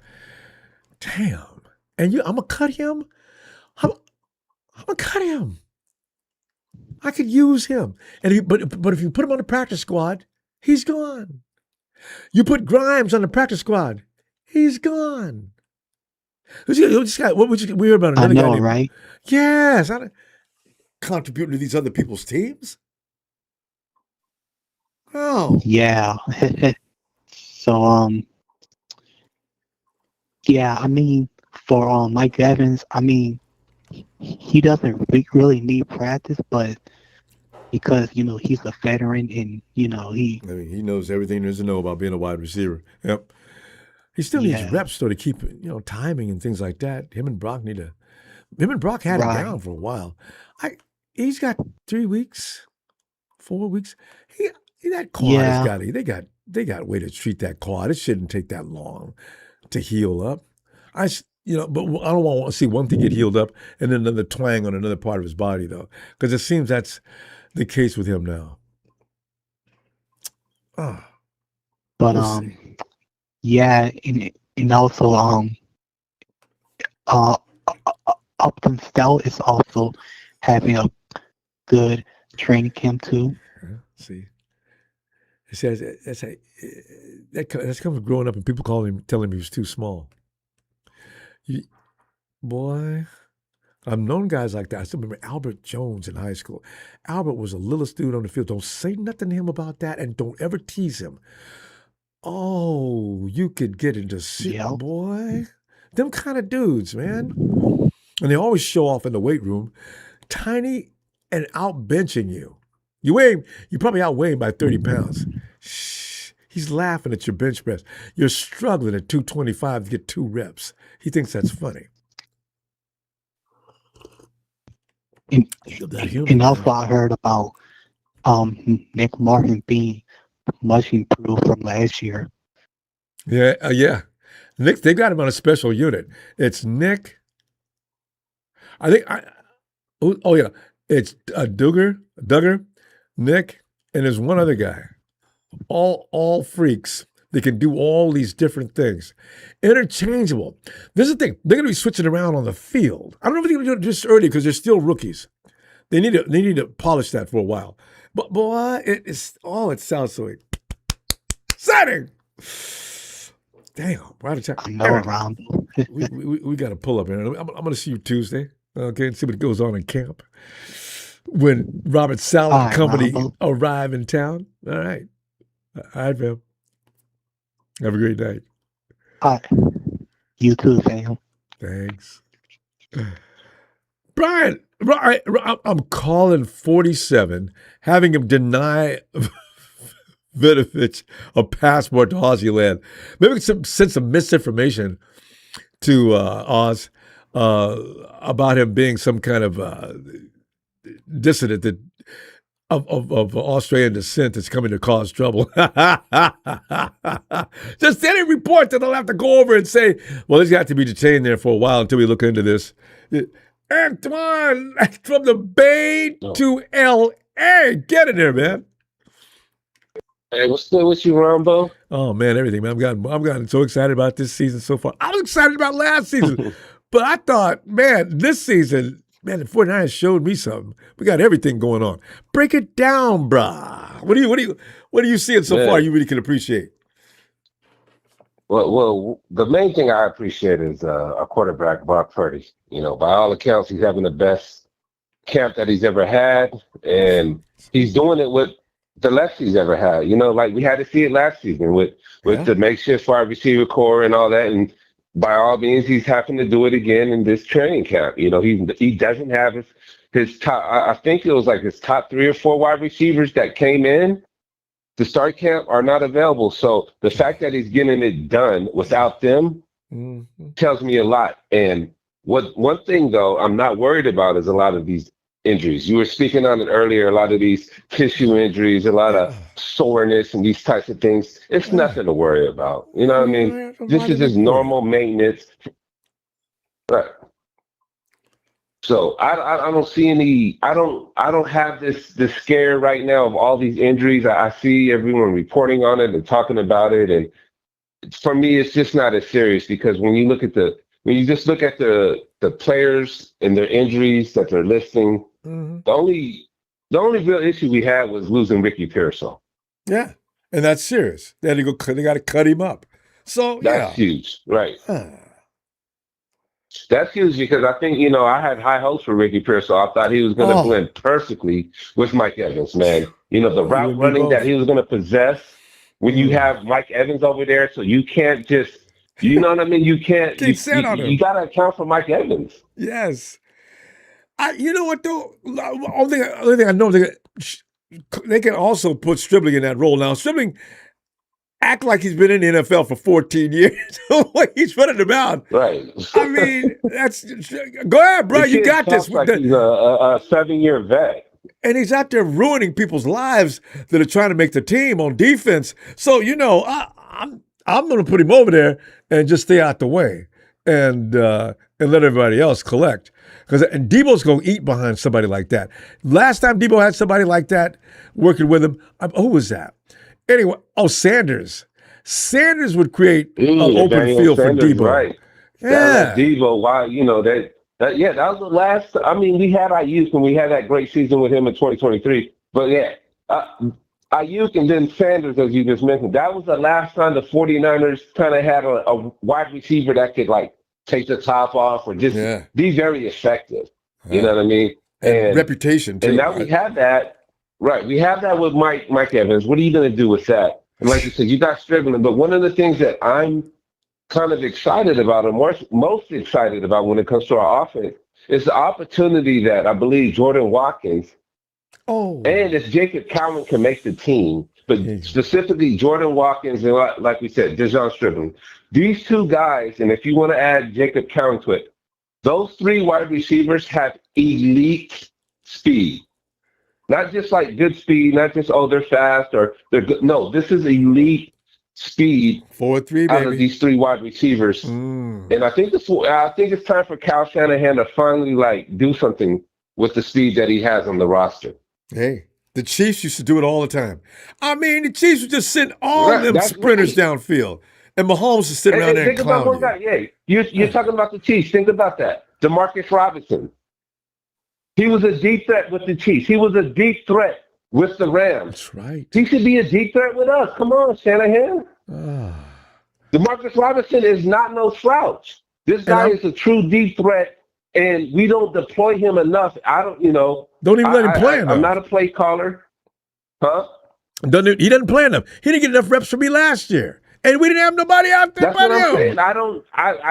Damn. And I'm going to cut him? I'm going to cut him. I could use him. But if you put him on the practice squad, he's gone. You put Grimes on the practice squad, he's gone. Who's this guy? We heard about another guy. I know, right? Yes. I contributing to these other people's teams. Oh. Yeah. So, yeah, I mean, for Mike Evans, I mean, he doesn't really need practice, but because, he's a veteran and, he knows everything there is to know about being a wide receiver. Yep. He still needs reps, though, to keep, timing and things like that. Him and Brock had it down for a while. He's got 3 weeks, 4 weeks. that quad has got to. They got a way to treat that quad. It shouldn't take that long to heal up. But I don't want to see one thing get healed up and then another twang on another part of his body though, because it seems that's the case with him now. But we'll see. yeah, and also Upton Stout is also having a good training camp too. See, it says that comes from growing up and people telling him he was too small. Boy, I've known guys like that. I still remember Albert Jones in high school. Albert was the littlest dude on the field. Don't say nothing to him about that, and don't ever tease him. Oh, you could get into boy. Them kind of dudes, man. And they always show off in the weight room, tiny and out benching you. You probably outweigh him by 30 pounds. Shh, he's laughing at your bench press. You're struggling at 225 to get 2 reps. He thinks that's funny. And also I heard about Nick Martin being much improved from last year. Yeah. Nick, they got him on a special unit. It's Nick. It's Duggar, Nick, and there's one other guy. All freaks. They can do all these different things. Interchangeable. This is the thing. They're going to be switching around on the field. I don't know if they're going to do it just early because they're still rookies. They need to polish that for a while. But boy, it sounds so exciting. Damn, we're out of time. I know, Ronbo. we got to pull up here. I'm going to see you Tuesday. Okay, and see what goes on in camp. When Robert Saleh and company arrive in town. All right. All right, fam. Have a great night. All right. You too, fam. Thanks. Brian, I'm calling 47, having him deny Vinovich a passport to Aussie land. Maybe we can send some misinformation to Oz about him being some kind of dissident of Australian descent that's coming to cause trouble. Just any report that they'll have to go over and say, well, he's got to be detained there for a while until we look into this. Antoine, from the Bay to L.A. Get in there, man. Hey, what's good with you, Ronbo? Oh, man, everything, man. I've gotten so excited about this season so far. I was excited about last season, but I thought, man, this season, man, the 49ers showed me something. We got everything going on. Break it down, brah. What are you seeing so far you really can appreciate? Well, the main thing I appreciate is a quarterback, Brock Purdy. You know, by all accounts, he's having the best camp that he's ever had, and he's doing it with the left he's ever had. You know, like we had to see it last season with the makeshift wide receiver core and all that, and by all means, he's having to do it again in this training camp. You know, he doesn't have his top. I think it was like his top 3 or 4 wide receivers that came in to start camp are not available. So the fact that he's getting it done without them tells me a lot. And one thing though, I'm not worried about is a lot of these injuries. You were speaking on it earlier. A lot of these tissue injuries, a lot of soreness, and these types of things. It's nothing to worry about. You know what I mean? This is just normal maintenance. Right. So I don't see any. I don't have this scare right now of all these injuries. I see everyone reporting on it and talking about it, and for me, it's just not as serious because when you just look at the players and their injuries that they're listing, the only real issue we had was losing Ricky Pearsall. Yeah, and that's serious. They got to cut him up. So that's huge, right? That's huge because I think, you know, I had high hopes for Ricky Pearsall. I thought he was going to blend perfectly with Mike Evans, man. You know, the route running that he was going to possess when you have Mike Evans over there. So you can't just, you know what I mean? You can't, you got to account for Mike Evans. Yes. You know what, though? The only thing I know, they can also put Stribling in that role. Now, Stribling act like he's been in the NFL for 14 years. He's running about. Right. I mean, go ahead, bro. You got this. Like he's a 7-year vet. And he's out there ruining people's lives that are trying to make the team on defense. So, I'm going to put him over there and just stay out the way and let everybody else collect. And Debo's going to eat behind somebody like that. Last time Debo had somebody like that working with him, who was that? Anyway, Sanders. Sanders would create an open field for Debo. Right. Yeah. Debo, why, that was the last. I mean, we had Ayuk and we had that great season with him in 2023. But yeah, Ayuk and then Sanders, as you just mentioned, that was the last time the 49ers kind of had a wide receiver that could take the top off or just be very effective. You know what I mean? And reputation too. And now we have that. Right. We have that with Mike Evans. What are you going to do with that? And like you said, you got Stribling. But one of the things that I'm kind of excited about, or most excited about when it comes to our offense, is the opportunity that I believe Jordan Watkins and if Jacob Cowan can make the team, but specifically Jordan Watkins and like we said, De'Zhaun Stribling. These two guys, and if you want to add Jacob Cowan to it, those three wide receivers have elite speed. Not just good speed, not just, they're fast or they're good. No, this is elite speed 4-3, out of these three wide receivers. And I think it's time for Kyle Shanahan to finally do something with the speed that he has on the roster. Hey, the Chiefs used to do it all the time. I mean, the Chiefs would just send all them sprinters downfield. And Mahomes is sitting around there and clowning. Think about one guy. Yeah, you're talking about the Chiefs. Think about that. Demarcus Robinson. He was a deep threat with the Chiefs. He was a deep threat with the Rams. That's right. He should be a deep threat with us. Come on, Shanahan. Demarcus Robinson is not no slouch. This guy is a true deep threat, and we don't deploy him enough. Don't even let him play enough. I'm not a play caller. Huh? He doesn't play enough. He didn't get enough reps for me last year. And we didn't have nobody out there. That's what I'm saying. I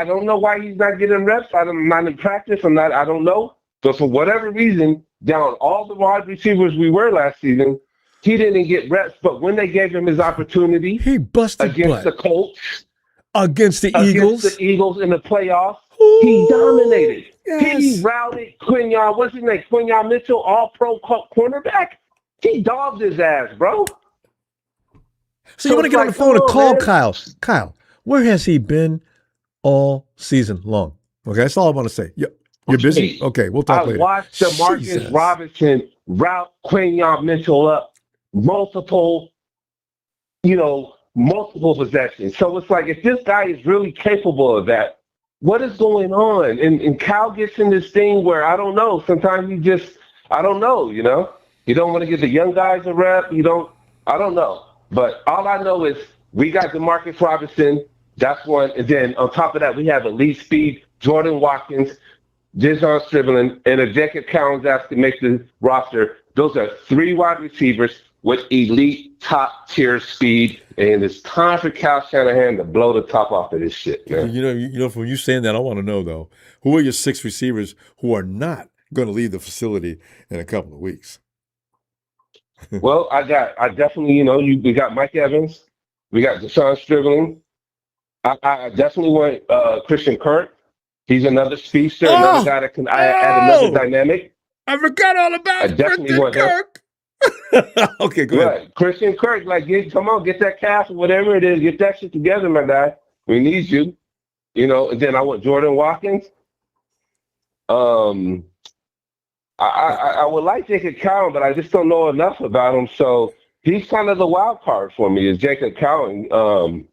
don't know why he's not getting reps. I'm not in practice. I don't know. But for whatever reason, down all the wide receivers we were last season, he didn't get reps. But when they gave him his opportunity, he busted against the Colts, against the Eagles in the playoffs, he dominated. Yes. He routed Quinyon. What's his name? Quinyon Mitchell, all-pro cornerback. He dogged his ass, bro. So you want to get on the phone and call Kyle. Kyle, where has he been all season long? Okay, that's all I want to say. You're busy? Okay, we'll talk later. I watched Demarcus Robinson route Quinyon Mitchell up multiple possessions. So it's if this guy is really capable of that, what is going on? And Cal gets in this thing where I don't know. Sometimes I don't know, You don't want to give the young guys a rep. I don't know. But all I know is we got Demarcus Robinson. That's one. And then on top of that, we have elite speed, Jordan Watkins, De'Zhaun Stribling, and if Jacob Cowan's asked to make the roster, those are three wide receivers with elite top-tier speed, and it's time for Kyle Shanahan to blow the top off of this shit, man. From you saying that, I want to know, though, who are your six receivers who are not going to leave the facility in a couple of weeks? Well, we got Mike Evans, we got De'Zhaun Stribling. I definitely want Christian Kirk. He's another speedster, another guy that can add another dynamic. I forgot all about Christian Kirk. Okay, go ahead. Christian Kirk, come on, get that calf or whatever it is. Get that shit together, my guy. We need you. And then I want Jordan Watkins. I would like Jacob Cowan, but I just don't know enough about him. So he's kind of the wild card for me, is Jacob Cowan.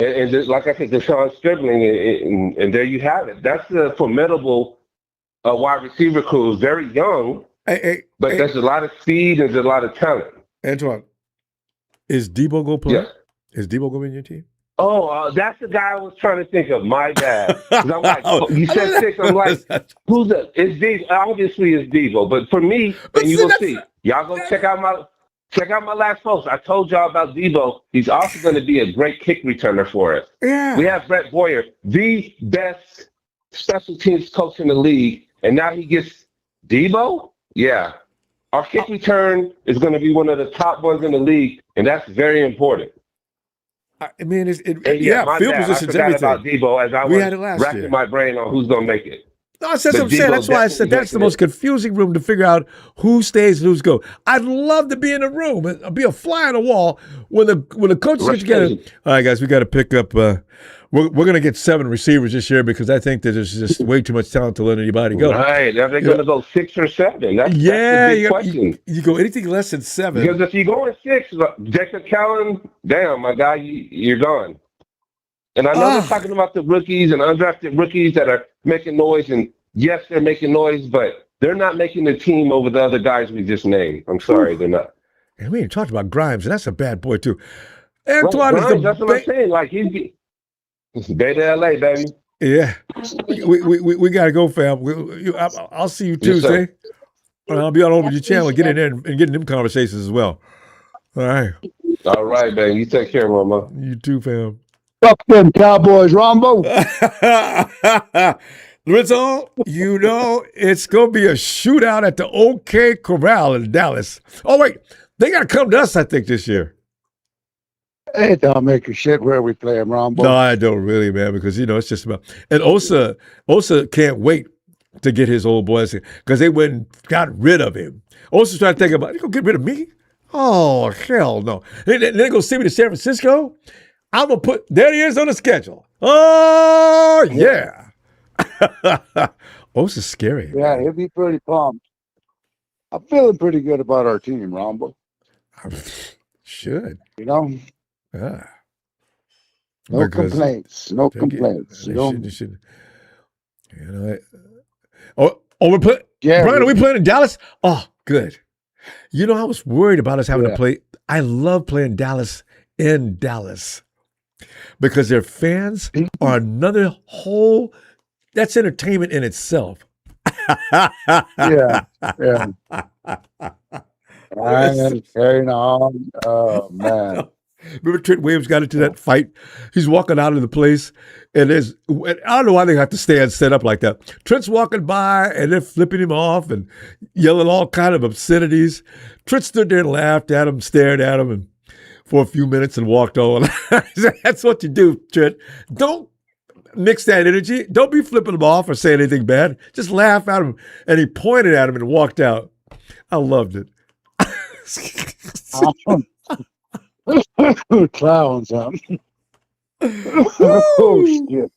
And like I said, De'Zhaun Stribling, and there you have it. That's a formidable wide receiver crew. Very young, but there's a lot of speed and there's a lot of talent. Antoine, is Debo going to play? Yeah. Is Debo going to be in your team? Oh, that's the guy I was trying to think of. My bad. 'Cause I'm like, you said six. I'm like, who's that? It's Debo. Obviously, it's Debo. But for me, and you will see. Y'all go check out my last post. I told y'all about Debo. He's also going to be a great kick returner for us. Yeah. We have Brett Boyer, the best special teams coach in the league, and now he gets Debo? Yeah. Our kick return is going to be one of the top ones in the league, and that's very important. I mean, field bad. position's I forgot everything. about Debo as I was racking my brain on who's going to make it. No, that's what But I'm saying. That's why I said that's the most confusing room to figure out who stays and who's go. I'd love to be in the room and be a fly on the wall when the coaches get together. All right, guys, we got to pick up. We're going to get 7 receivers this year because I think that there's just way too much talent to let anybody go. Right. Now they're going to go 6 or 7. That's the big question. You go anything less than 7. Because if you go at 6, Jacob Callan, damn, my guy, you're gone. And I know they're talking about the rookies and undrafted rookies that are making noise. And yes, they're making noise, but they're not making the team over the other guys we just named. I'm sorry, they're not. And we ain't talked about Grimes, and that's a bad boy, too. Antoine Grimes, is that's what I'm saying. Like, it's Bay to LA, baby. Yeah. We got to go, fam. I'll see you Tuesday. I'll be all over your channel and get in there and get in them conversations as well. All right. All right, man. You take care, mama. You too, fam. Fuck them Cowboys, Ronbo. Rizzo, you know it's going to be a shootout at the OK Corral in Dallas. Oh, wait. They got to come to us, I think, this year. Hey, don't make your shit where we play them, Ronbo. No, I don't really, man, because, it's just about – and Osa can't wait to get his old boys because they went and got rid of him. Osa's trying to think about, you going to get rid of me? Oh, hell no. Then they go see me to San Francisco. I'm going to put – there he is on the schedule. Oh, yeah. Osa's scary. Yeah, he'll be pretty pumped. I'm feeling pretty good about our team, Ronbo. Should. Yeah. No complaints. No complaints. They should. We're playing. Yeah, Brian, are we playing in Dallas? Oh, good. I was worried about us having to play. I love playing Dallas in Dallas because their fans are another whole. That's entertainment in itself. Yeah. Carrying on. Oh man. Remember Trent Williams got into that fight? He's walking out of the place, and I don't know why they have to stand set up like that. Trent's walking by, and they're flipping him off and yelling all kind of obscenities. Trent stood there and laughed at him, stared at him, and for a few minutes and walked on. That's what you do, Trent. Don't mix that energy. Don't be flipping him off or saying anything bad. Just laugh at him. And he pointed at him and walked out. I loved it. Clowns, huh? Oh, shit.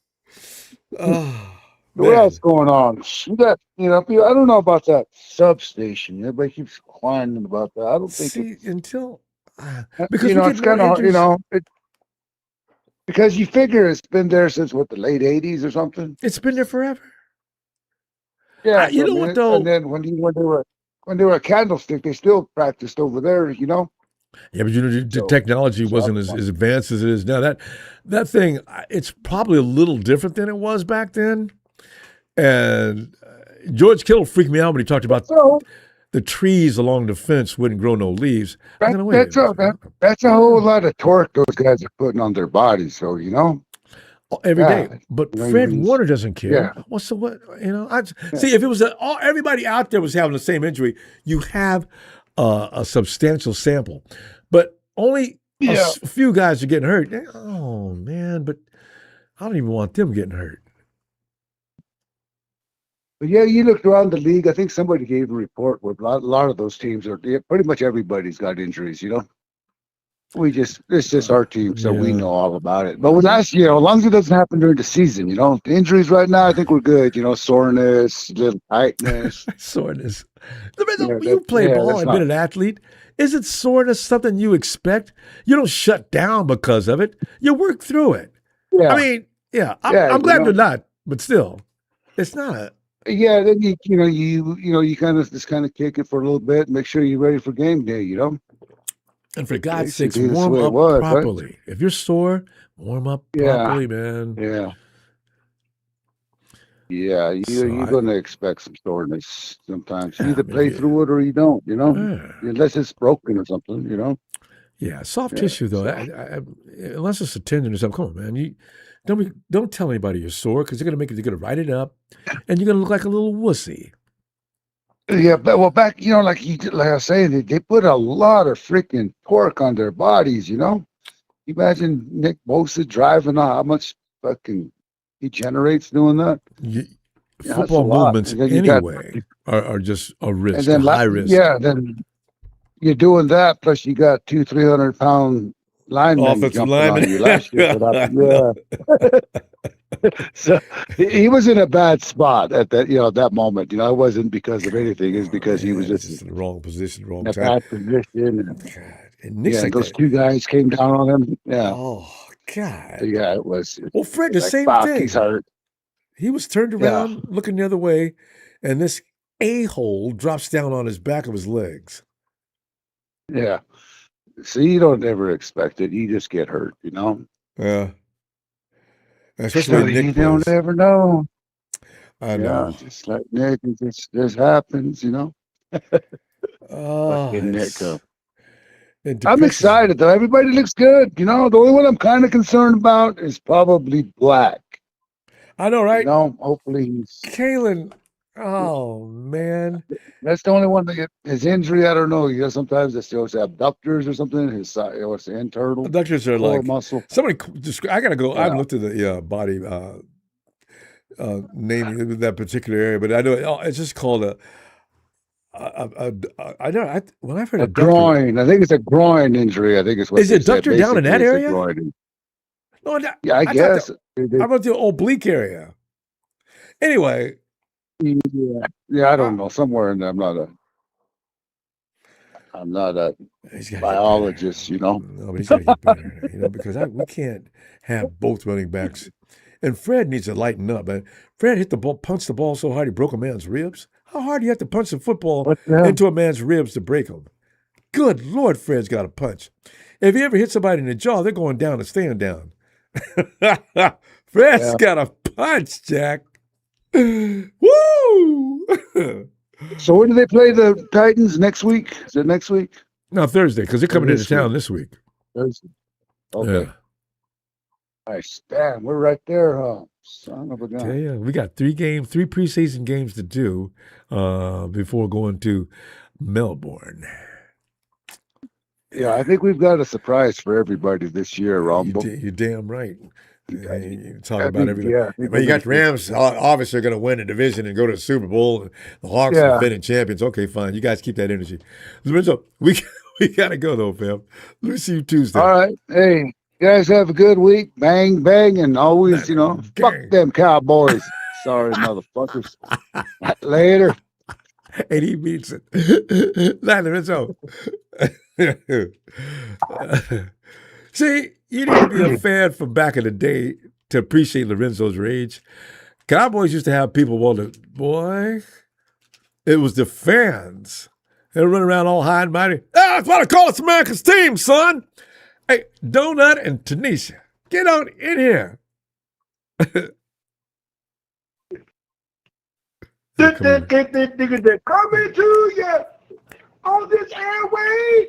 What else going on? You got, I don't know about that substation. Everybody keeps whining about that. I don't think because it's kind of, because you figure it's been there since the late 80s or something. It's been there forever. Yeah, what though? And then when they were a candlestick, they still practiced over there. Yeah, but the technology wasn't as advanced as it is now. That thing, it's probably a little different than it was back then. And George Kittle freaked me out when he talked about the trees along the fence wouldn't grow no leaves. That's a whole lot of torque those guys are putting on their bodies. So every day. But Fred Warner doesn't care. Yeah. What's the what? See, if it was everybody out there was having the same injury, you have a substantial sample, but only a few guys are getting hurt. Oh man, but I don't even want them getting hurt. But yeah, you looked around the league. I think somebody gave a report where a lot of those teams are pretty much everybody's got injuries. It's just our team, so we know all about it. But with last year, as long as it doesn't happen during the season, the injuries right now, I think we're good. Soreness, little tightness, soreness. You play ball and been an athlete. Isn't soreness something you expect? You don't shut down because of it. You work through it. Yeah. I mean, I'm glad they're not, but still, it's not a. Yeah, then you kind of kick it for a little bit, make sure you're ready for game day. And for God's sakes, warm up properly. Right? If you're sore, warm up properly, man. Yeah. Yeah, you're going to expect some soreness sometimes. You either play through it or you don't, unless it's broken or something, Yeah, soft tissue, though, unless it's a tendon or something. Come on, man. Don't tell anybody you're sore because they're going to write it up and you're going to look like a little wussy. Yeah, but back, like I was saying, they put a lot of freaking torque on their bodies. Imagine Nick Bosa driving on how much fucking he generates doing that. that's a football lot. movements And then you got, anyway are just a and risk, a then high risk. yeah, then you're doing that. Plus, you got 300-pound linemen Offensive jumping on lineman. you last year. I know. So he was in a bad spot at that, that moment. It wasn't because of anything. It's because he was it's just just in the wrong position, wrong in a time. bad position. And, God. And Nick's like those that. two guys came down on him. Yeah. Oh, God. Yeah, it was. Well, Fred, the Like, same fuck, thing. he's hurt. He was turned Yeah. around, looking the other way, and this a-hole drops down on his back of his legs. Yeah. So you don't ever expect it. You just get hurt, Yeah. Especially So when you Nick don't plays. ever know. I know. Just like Nick, it just happens, Oh, Fucking Nick. it I'm depresses excited though. Everybody looks good. The only one I'm kind of concerned about is probably Black. I know, right? Hopefully he's. Kalen, oh, man. That's the only one that his injury. I don't know. Sometimes it's abductors or something. His it's the internal Abductors are core like, muscle. somebody, I got to go. I haven't Yeah. looked at the body naming of that particular area, but I know it's just called I know, when I've heard A abductor. groin. I think it's a groin injury. I think it's what Is they it said. abductor down in that Basically, it's a area? groin. No, Yeah, I thought guess. How about the oblique area? Anyway. Yeah, I don't know. Somewhere in there. I'm not a biologist, No, but he's got to get better, because we can't have both running backs. And Fred needs to lighten up. But Fred hit the ball, punched the ball so hard he broke a man's ribs. How hard do you have to punch the football into a man's ribs to break them? Good Lord, Fred's got a punch. If he ever hits somebody in the jaw, they're going down and staying down. Fred's got a punch, Jack. Woo! So when do they play the Titans next week? Is it next week? No, Thursday, because they're coming into town this week. Thursday. Okay. Yeah. Nice. Damn, we're right there, huh? Son of a gun. Yeah, we got 3 preseason games to do before going to Melbourne. Yeah, I think we've got a surprise for everybody this year, Ronbo. You're damn right. You talk about everything. Yeah, but you got the Rams, obviously, are going to win the division and go to the Super Bowl. The Hawks are defending champions. Okay, fine. You guys keep that energy. Lorenzo, we got to go, though, fam. Let me see you Tuesday. All right. Hey, you guys have a good week. Bang, bang, and always, fuck them Cowboys. Sorry, motherfuckers. Later. And he means it. Not Lorenzo. See, you need to be a fan from back in the day to appreciate Lorenzo's rage. Cowboys used to have people it was the fans. They run around all high and mighty. That's what I call it's America's team, son. Hey, Donut and Tanisha, get on in here. Coming to you on this airway,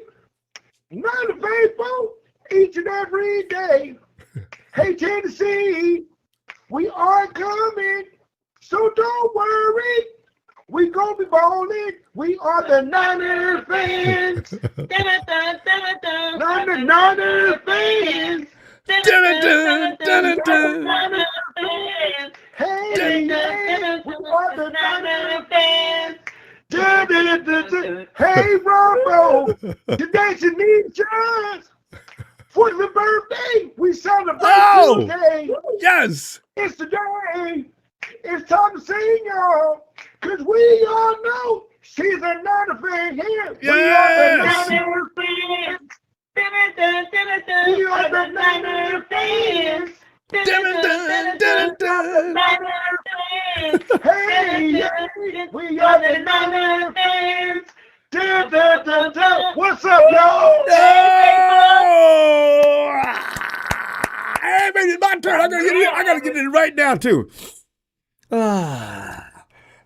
not faithful each and every day. Hey, Tennessee, we are coming, so don't worry. We gonna be bowling. We are the Niner fans. Niner fans. Hey, we are the Niner fans. Hey, Ronbo, today's Tanisha's 40th birthday. We celebrate Tuesday. Yes. It's the day. It's time to sing, y'all, because we all know she's a Niner fan here. Yes. We are the Niner fans. We are the Niner fans. Hey, we are the Niner fans. What's up, y'all? Hey, baby, it's my turn. I gotta get it right now too.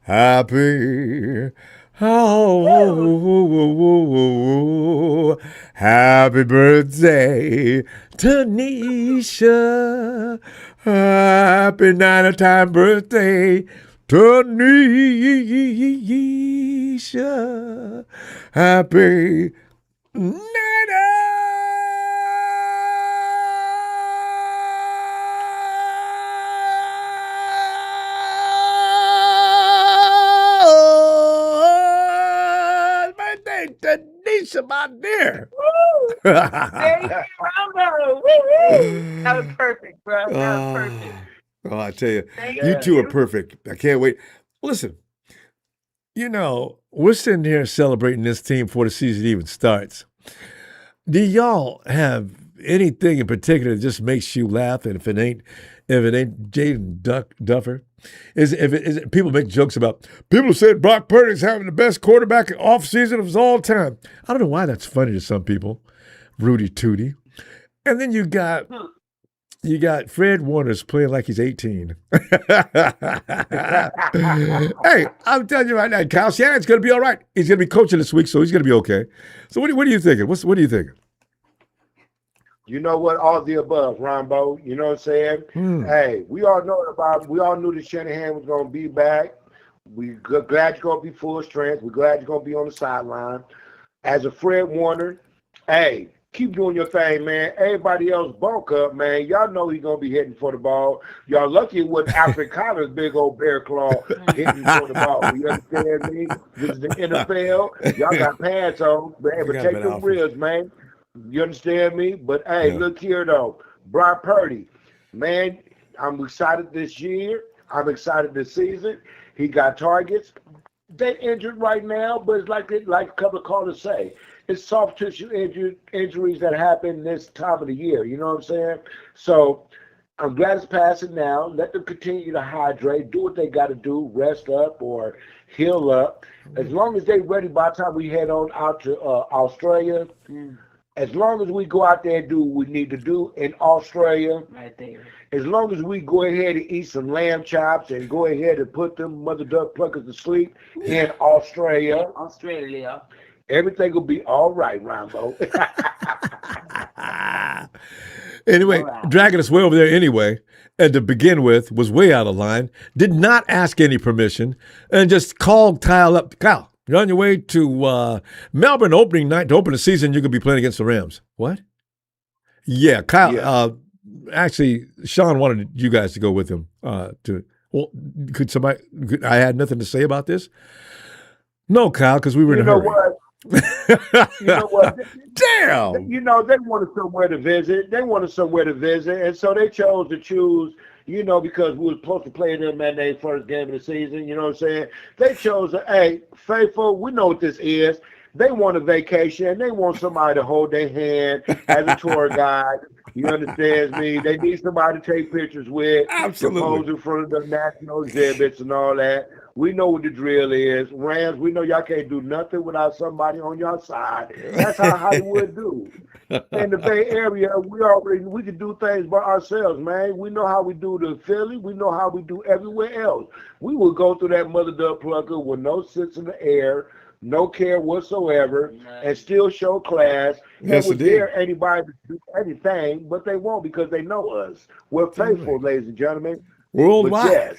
Happy, happy birthday, Tanisha. Happy 9-time birthday, Tanisha. Happy 9. about there. Woo! There you go, Ronbo. Woo-woo. That was perfect, bro. That was perfect. Oh, I tell you, Thank you two are you. perfect. I can't wait. Listen, we're sitting here celebrating this team before the season even starts. Do y'all have anything in particular that just makes you laugh? And if it ain't Jaden Duffer, is it people make jokes about people said Brock Purdy is having the best quarterback off season of his all time. I don't know why that's funny to some people. Rudy Tooty. And then you got Fred Warner's playing like he's 18. Hey, I'm telling you right now, Kyle Shanahan's going to be all right. He's going to be coaching this week, so he's going to be okay. So what are you thinking? What are you thinking? You know what? All the above, Ronbo. You know what I'm saying? Hey, we all knew that Shanahan was going to be back. We're glad you're going to be full strength. We're glad you're going to be on the sideline. As a Fred Warner, hey, keep doing your thing, man. Everybody else bulk up, man. Y'all know he's going to be hitting for the ball. Y'all lucky with Alfred Collins' big old bear claw hitting for the ball. You understand me? This is the NFL. Y'all got pads on. Man, but take them ribs, man. You understand me? But, hey, look here, though. Brock Purdy, man, I'm excited this year. I'm excited this season. He got targets. They're injured right now, but it's like a couple of callers say. It's soft tissue injuries that happen this time of the year. You know what I'm saying? So I'm glad it's passing now. Let them continue to hydrate, do what they got to do, rest up or heal up. As long as they're ready by the time we head on out to Australia, as long as we go out there and do what we need to do in Australia, Right there. as long as we go ahead and eat some lamb chops and go ahead and put them mother duck pluckers to sleep in Australia, everything will be all right, Ronbo. Anyway, dragging us way over there anyway, and to begin with, was way out of line, did not ask any permission, and just called Kyle up. Kyle, you're on your way to Melbourne opening night to open the season. You're going to be playing against the Rams. What? Yeah, Kyle. Yeah. Actually, Sean wanted you guys to go with him. Could somebody? I had nothing to say about this. No, Kyle, because we were in a hurry. You know what? Damn. You know, they wanted somewhere to visit. And so they chose to choose, because we were supposed to play them at their first game of the season. You know what I'm saying? They chose, hey, faithful, we know what this is. They want a vacation. They want somebody to hold their hand as a tour guide. You understand me? They need somebody to take pictures with. Absolutely. Pose in front of the national exhibits and all that. We know what the drill is. Rams, we know y'all can't do nothing without somebody on your side. That's how Hollywood do. In the Bay Area, we can do things by ourselves, man. We know how we do to Philly. We know how we do everywhere else. We will go through that mother duck plucker with no sense in the air, no care whatsoever, and still show class. Yes, and would indeed. dare anybody to do anything, but they won't because they know us. We're faithful, ladies and gentlemen. Worldwide. But yes,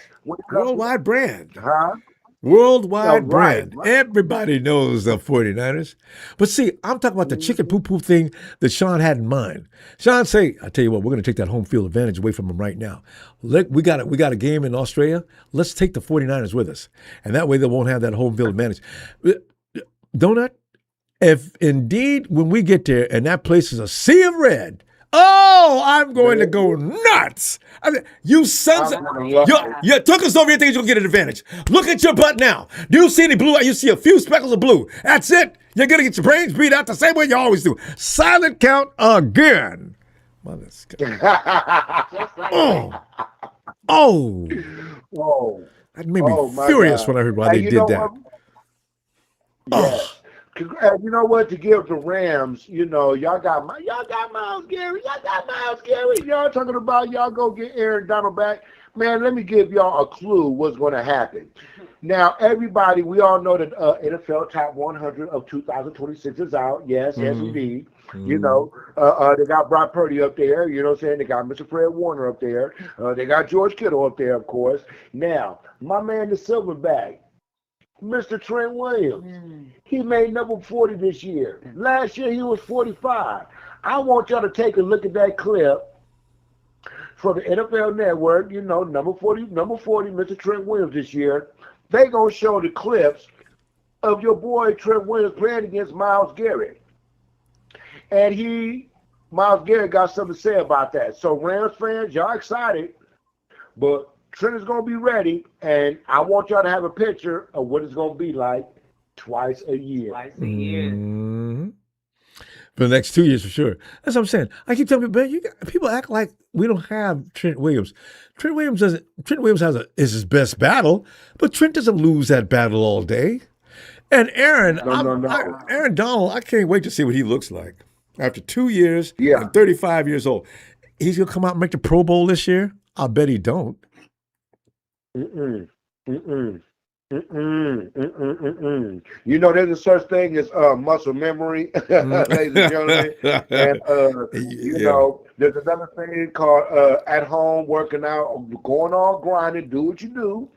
Worldwide brand. Huh? Worldwide Right, brand. right. Everybody knows the 49ers. But see, I'm talking about the chicken poo-poo thing that Sean had in mind. Sean say, I tell you what, we're going to take that home field advantage away from him right now. We got a game in Australia. Let's take the 49ers with us. And that way they won't have that home field advantage. Donut, if indeed when we get there and that place is a sea of red, I'm going to go nuts. I mean, you sons of... You took us over here thinking you're going to get an advantage. Look at your butt now. Do you see any blue? You see a few speckles of blue. That's it. You're going to get your brains beat out the same way you always do. Silent count again. Oh. That made me furious when I heard why they did that. Yes. You know what? To give the Rams, y'all got Myles Garrett. Y'all talking about y'all go get Aaron Donald back. Man, let me give y'all a clue what's going to happen. Now, everybody, we all know that NFL Top 100 of 2026 is out. Yes, indeed. They got Brock Purdy up there. You know what I'm saying? They got Mr. Fred Warner up there. They got George Kittle up there, of course. Now, my man, the Silverback, Mr. Trent Williams, he made number 40 this year. Last year, he was 45. I want y'all to take a look at that clip from the NFL Network, number 40, Mr. Trent Williams this year. They going to show the clips of your boy Trent Williams playing against Myles Garrett. And Miles Garrett got something to say about that. So Rams fans, y'all excited, but Trent is going to be ready, and I want y'all to have a picture of what it's going to be like twice a year. Mm-hmm. For the next 2 years, for sure. That's what I'm saying. I keep telling people, man, people act like we don't have Trent Williams. Trent Williams is his best battle, but Trent doesn't lose that battle all day. And Aaron, Aaron Donald, I can't wait to see what he looks like after 2 years and 35 years old. He's gonna come out and make the Pro Bowl this year. I'll bet he don't. You know, there's a such thing as muscle memory, ladies and gentlemen. And you know, there's another thing called at home working out, going on grinding, do what you do.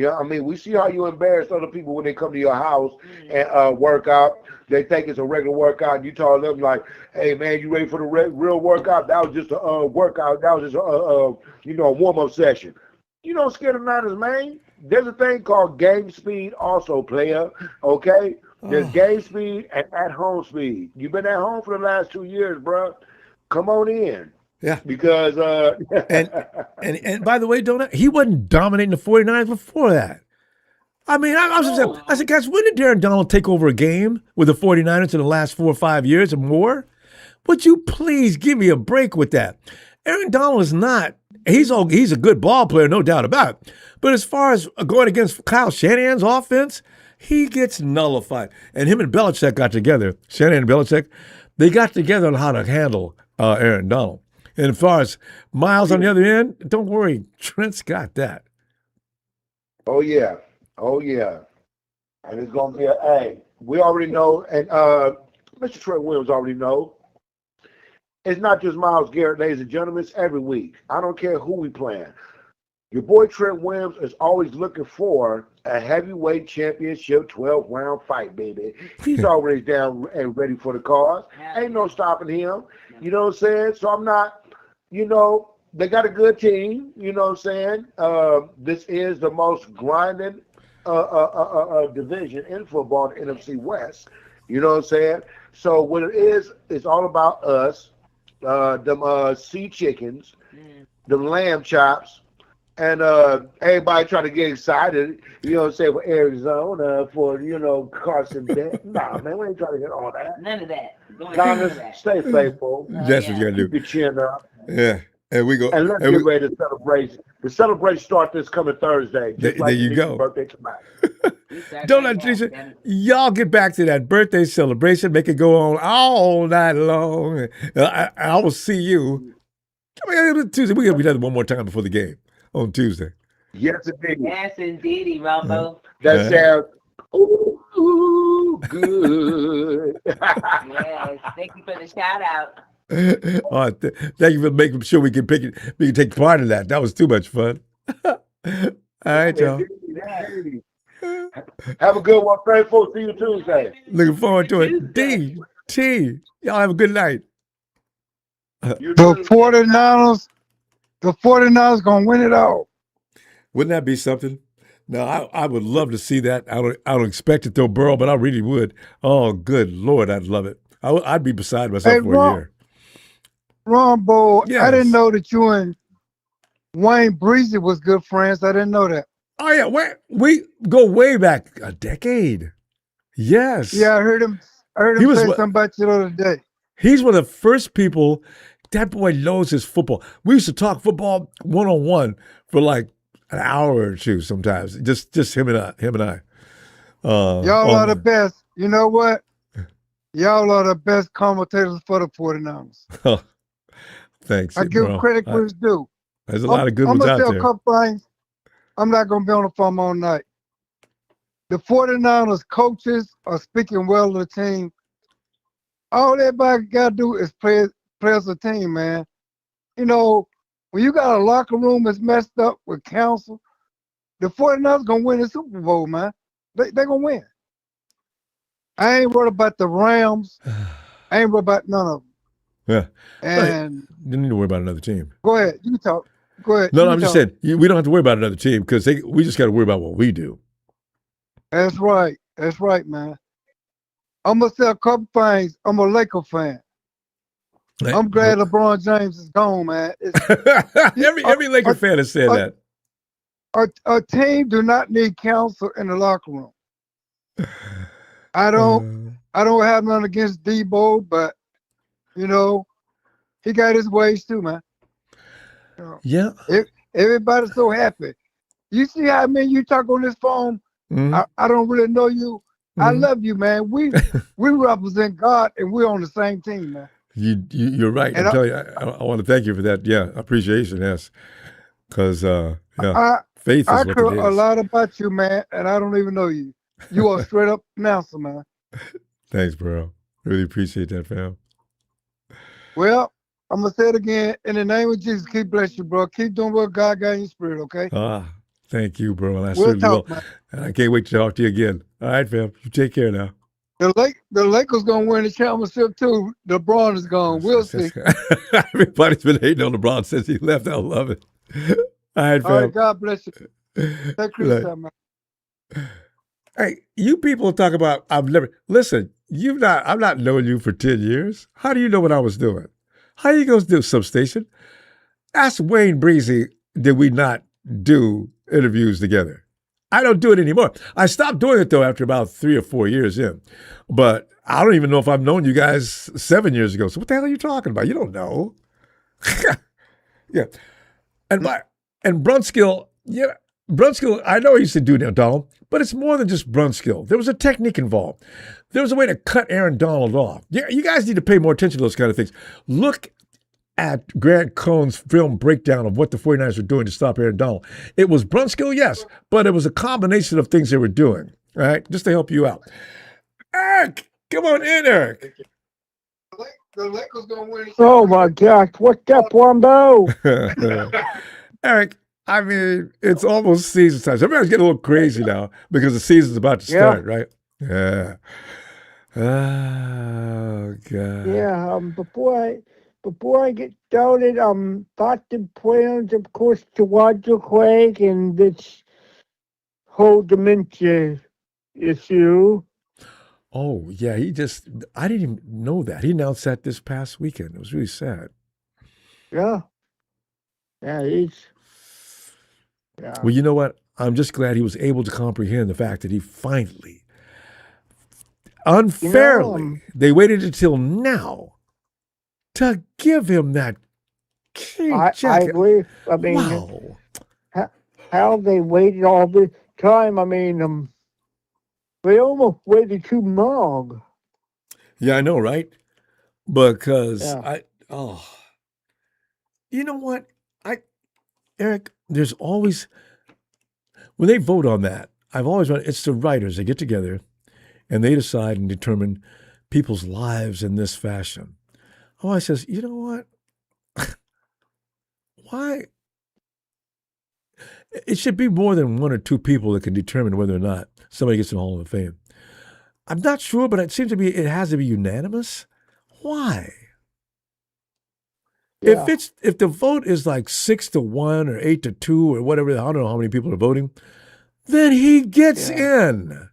I mean, we see how you embarrass other people when they come to your house and work out. They think it's a regular workout. You tell them like, "Hey man, you ready for the real workout? That was just a workout. That was just a warm-up session." You don't scare the Niners, man. There's a thing called game speed also, player, okay? There's game speed and at-home speed. You've been at home for the last 2 years, bro. Come on in. Yeah. Because and by the way, he wasn't dominating the 49ers before that. I mean, I said, guys, when did Aaron Donald take over a game with the 49ers in the last 4 or 5 years or more? Would you please give me a break with that? Aaron Donald is not. He's a good ball player, no doubt about it. But as far as going against Kyle Shanahan's offense, he gets nullified. And him and Belichick got together. Shanahan and Belichick, they got together on how to handle Aaron Donald. And as far as Miles on the other end, don't worry, Trent's got that. Oh yeah. And it's gonna be we already know, and Mr. Trent Williams already know. It's not just Miles Garrett, ladies and gentlemen. It's every week. I don't care who we playing. Your boy Trent Williams is always looking for a heavyweight championship 12-round fight, baby. He's always down and ready for the cause. Ain't no stopping him. You know what I'm saying? So I'm not, they got a good team. You know what I'm saying? This is the most grinding division in football, the NFC West. You know what I'm saying? So what it is, it's all about us. Them sea chickens, them lamb chops, and everybody trying to get excited, for Arizona, for, Carson Bent. Nah, man, we ain't trying to get all that. None of that. Stay faithful. That's what you got to do. Keep your chin up. Yeah. And we go. And let's get ready to celebrate. The celebration start this coming Thursday. There you go. Birthday tonight. Don't let y'all get back to that birthday celebration. Make it go on all night long. I will see you. Tuesday. We're gonna be together one more time before the game on Tuesday. Yes, indeed. Yes, indeedy, Ronbo. That sounds good. Yes, thank you for the shout out. All right, thank you for making sure we can take part in that. That was too much fun. All right, y'all. Have a good one, faithful. See you Tuesday. Looking forward to it. DT, y'all have a good night. The 49ers gonna win it all. Wouldn't that be something? No, I would love to see that. I don't expect it though, Burrow, but I really would. Oh, good Lord, I'd love it. I'd be beside myself for a year. Ronbo, yes. I didn't know that you and Wayne Breezy was good friends. I didn't know that. Oh yeah, we go way back a decade. Yes. Yeah, I heard him say something about you the other day. He's one of the first people. That boy knows his football. We used to talk football one-on-one for like an hour or two sometimes. Just him and I. Y'all are the best. You know what? Y'all are the best commentators for the 49ers. Thanks. I give credit where it's due. There's a lot of good ones out there. I'm going to say a couple things. I'm not going to be on the phone all night. The 49ers coaches are speaking well of the team. All everybody got to do is play as a team, man. When you got a locker room that's messed up with counsel, the 49ers going to win the Super Bowl, man. They're going to win. I ain't worried about the Rams. I ain't worried about none of them. Yeah. And you don't need to worry about another team. Go ahead. You talk. Go ahead. No, I'm just saying, we don't have to worry about another team because we just got to worry about what we do. That's right. That's right, man. I'm going to say a couple things. I'm a Laker fan. I'm glad LeBron James is gone, man. Every Laker fan has said that. A team do not need counsel in the locker room. I don't have nothing against Debo, but you know, he got his ways too, man. You know, Yeah. Everybody's so happy. You see how you talk on this phone? Mm-hmm. I don't really know you. I love you, man. We represent God, and we're on the same team, man. You're right. And I'm telling you, I want to thank you for that. Yeah, appreciation. Yes, because faith is I what care it is. a lot about you, man, and I don't even know you. You are a straight up announcer, man. Thanks, bro. Really appreciate that, fam. Well, I'm gonna say it again. In the name of Jesus, keep bless you, bro. Keep doing what God got in your spirit, okay? Thank you, bro. And I We'll certainly will. talk, man. And I can't wait to talk to you again. All right, fam. You take care now. The Lakers gonna win the championship too. LeBron is gone. We'll see. Everybody's been hating on LeBron since he left. I love it. All right, fam. All right, God bless you. Take Chris out, man. Hey, you people talk about I've not known you for 10 years. How do you know what I was doing? How you gonna do Substation? Ask Wayne Breezy, did we not do interviews together? I don't do it anymore. I stopped doing it though after about 3 or 4 years in. But I don't even know if I've known you guys 7 years ago. So what the hell are you talking about? You don't know. Yeah. And Brunskill, I know he used to do that, Donald, but it's more than just Brunskill. There was a technique involved. There was a way to cut Aaron Donald off. Yeah, you guys need to pay more attention to those kind of things. Look at Grant Cohn's film breakdown of what the 49ers were doing to stop Aaron Donald. It was Brunskill, yes, but it was a combination of things they were doing, all right, just to help you out. Eric, come on in, Eric. The Lakers gonna win. Oh my gosh, what's up, Ronbo? Eric, I mean, it's almost season time. So everybody's getting a little crazy now because the season's about to start, right? Yeah. Oh God. Yeah. Before I get started, thoughts and plans, of course, to Roger Craig and this whole dementia issue. Oh yeah, I didn't even know that. He announced that this past weekend. It was really sad. Yeah. Yeah, Well, you know what? I'm just glad he was able to comprehend the fact that he finally, unfairly, they waited until now to give him that key jacket. I agree. I mean, wow. How they waited all this time. I mean, they almost waited too long. Yeah, I know, right? Because you know what? Eric, there's always, when they vote on that, it's the writers, they get together and they decide and determine people's lives in this fashion. Oh, I says, you know what? Why? It should be more than 1 or 2 people that can determine whether or not somebody gets in the Hall of Fame. I'm not sure, but it seems to be, it has to be unanimous. Why? Yeah. If the vote is like 6-1 or 8-2 or whatever, I don't know how many people are voting, then he gets in.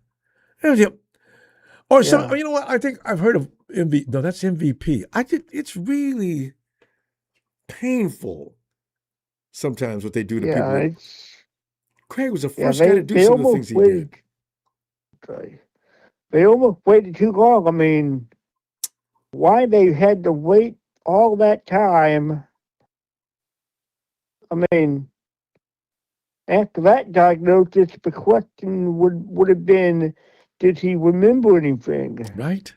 Or some, you know what? I think I've heard of MVP. No, that's MVP. It's really painful sometimes what they do to people. Craig was the first guy to do some of the things he did. They almost waited too long. I mean, why they had to wait all that time? I mean, after that diagnosis, the question would have been, did he remember anything? Right.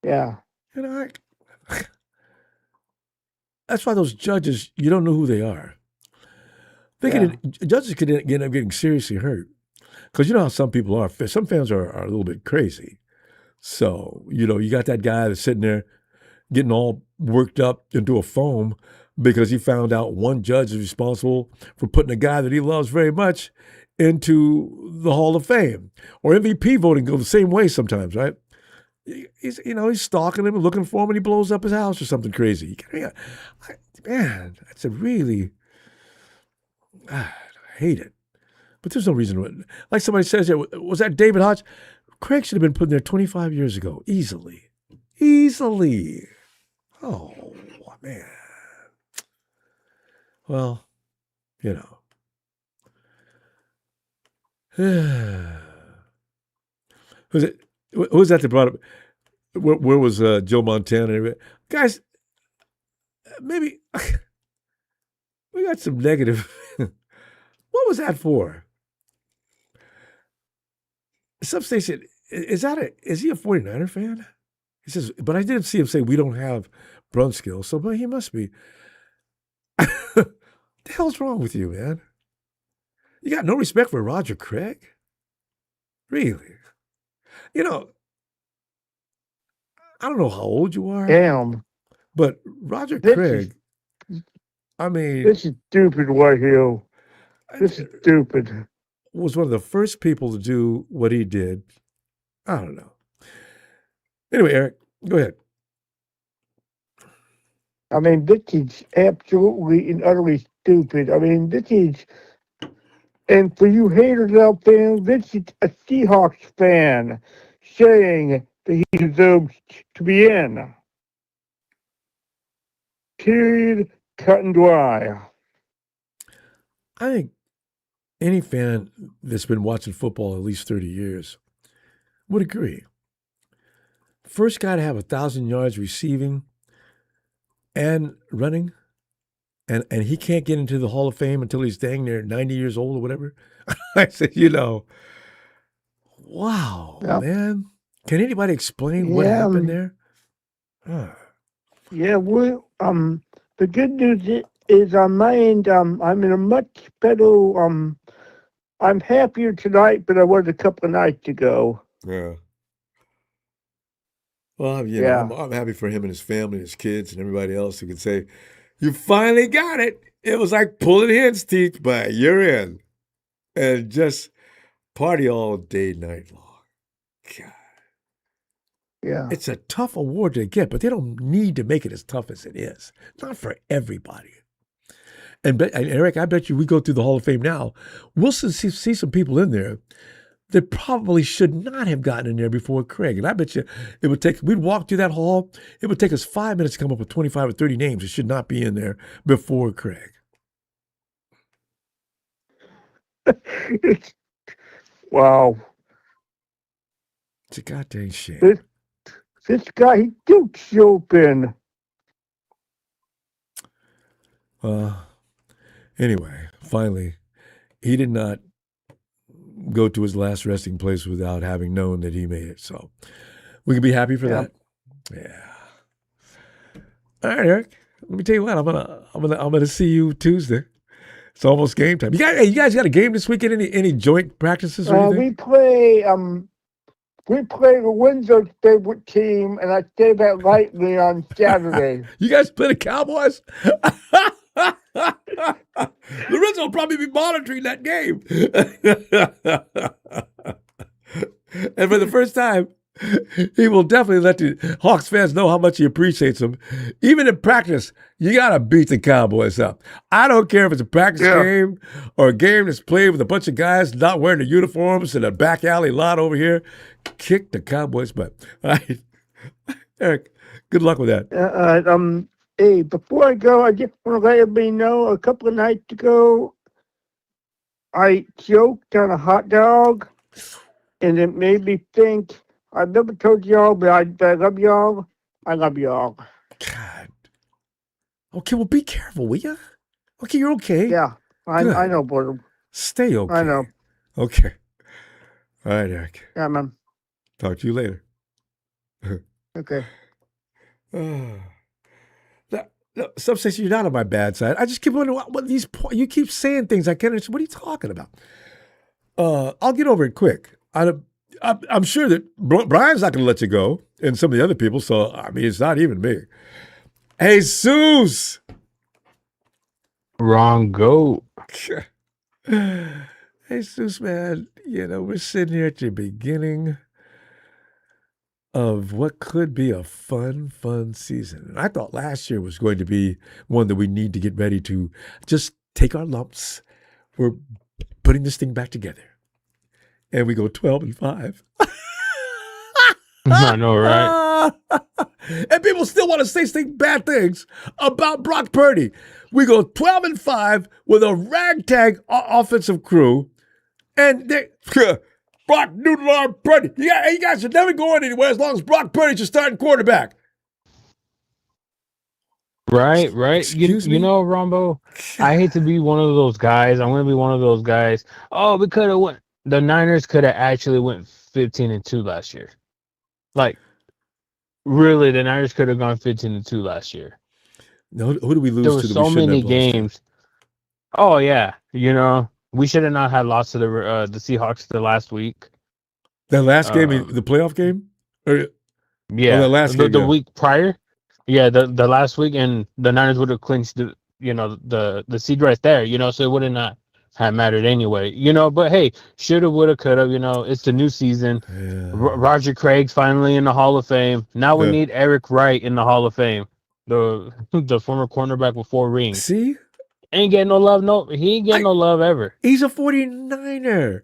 Yeah. You know, that's why those judges, you don't know who they are. Judges could end up getting seriously hurt. Because you know how some people are. Some fans are a little bit crazy. So, you know, you got that guy that's sitting there getting all worked up into a foam because he found out one judge is responsible for putting a guy that he loves very much into the Hall of Fame. Or MVP voting goes the same way sometimes, right? He's stalking him and looking for him and he blows up his house or something crazy. Man, that's a really, I hate it. But there's no reason. Like somebody says, was that David Hodge? Craig should have been put in there 25 years ago, easily. Oh, man. Well, you know. Who's it? Who's that brought up? Where was Joe Montana? Guys, maybe we got some negative. What was that for? Substation, is he a 49er fan? He says, but I didn't see him say we don't have Brunskill, so but he must be. The hell's wrong with you, man? You got no respect for Roger Craig? Really? You know, I don't know how old you are. Damn. But Roger This Craig, I mean, This is stupid, Whitehill. This is stupid. was one of the first people to do what he did. I don't know. Anyway, Eric, go ahead. I mean, this is absolutely and utterly stupid. I mean, this is, and for you haters out there, this is a Seahawks fan saying that he deserves to be in. Period, cut and dry. I think any fan that's been watching football at least 30 years would agree. First guy to have 1,000 yards receiving and running, and he can't get into the Hall of Fame until he's dang near 90 years old or whatever. I said, wow, man. Can anybody explain what happened there? Yeah, the good news is on my end, I'm in a much better, I'm happier tonight than I was a couple of nights ago. Yeah. Well, I'm happy for him and his family, his kids, and everybody else who can say, you finally got it. It was like pulling hen's teeth, but you're in. And just party all day, night long. God. Yeah. It's a tough award to get, but they don't need to make it as tough as it is. Not for everybody. And Eric, I bet you we go through the Hall of Fame now, we'll see some people in there that probably should not have gotten in there before Craig. And I bet you we'd walk through that hall, it would take us 5 minutes to come up with 25 or 30 names that should not be in there before Craig. Wow. It's a goddamn shame. This guy, he dukes open. Anyway, finally, he did not go to his last resting place without having known that he made it. So we can be happy for that. Yeah. All right, Eric. Let me tell you what. I'm gonna see you Tuesday. It's almost game time. You guys got a game this weekend? Any joint practices or anything? We play the Windsor's favorite team, and I say that lightly on Saturday. You guys play the Cowboys? Lorenzo will probably be monitoring that game. And for the first time, he will definitely let the Hawks fans know how much he appreciates them. Even in practice, you got to beat the Cowboys up. I don't care if it's a practice game or a game that's played with a bunch of guys not wearing the uniforms in a back alley lot over here. Kick the Cowboys' butt. All right. Eric, good luck with that. Hey, before I go, I just want to let everybody know, a couple of nights ago, I choked on a hot dog, and it made me think, I never told y'all, but I love y'all. I love y'all. God. Okay, well, be careful, will ya? Okay, you're okay. Yeah, I know, brother. Stay okay. I know. Okay. All right, Eric. Yeah, man. Talk to you later. Okay. Some say you're not on my bad side. I just keep wondering what these you keep saying things I can't understand. What are you talking about? I'll get over it quick. I'm sure that Brian's not going to let you go, and some of the other people. So I mean, it's not even me. Hey, Jesus. Wrong goat. Hey, Jesus, man. We're sitting here at the beginning of what could be a fun season. And I thought last year was going to be one that we need to get ready to just take our lumps. We're putting this thing back together. And we go 12-5. I know, right? And people still want to say bad things about Brock Purdy. We go 12-5 with a ragtag offensive crew, and they Brock Noodle Arm Purdy. You guys are never going anywhere as long as Brock Purdy's your starting quarterback. Right. Excuse me? You know, Ronbo, I hate to be one of those guys. I'm going to be one of those guys. Oh, we could have went. The Niners could have actually went 15-2 last year. Like, really, the Niners could have gone 15-2 last year. No, who did we lose There to were that we so shouldn't many have lost to? games. Oh yeah, you know, we should have not had lost to the Seahawks the last week. That last game, the playoff game? Or, Yeah, the last game, the yeah. week prior. Yeah, the last week, and the Niners would have clinched the seed right there. You know, so it would have not have mattered anyway. You know, but hey, shoulda, woulda, coulda. You know, it's the new season. Yeah. Roger Craig's finally in the Hall of Fame. Now we Yeah. need Eric Wright in the Hall of Fame. The former cornerback with 4 rings. See? Ain't getting no love. No, he ain't getting no love ever. He's a 49er.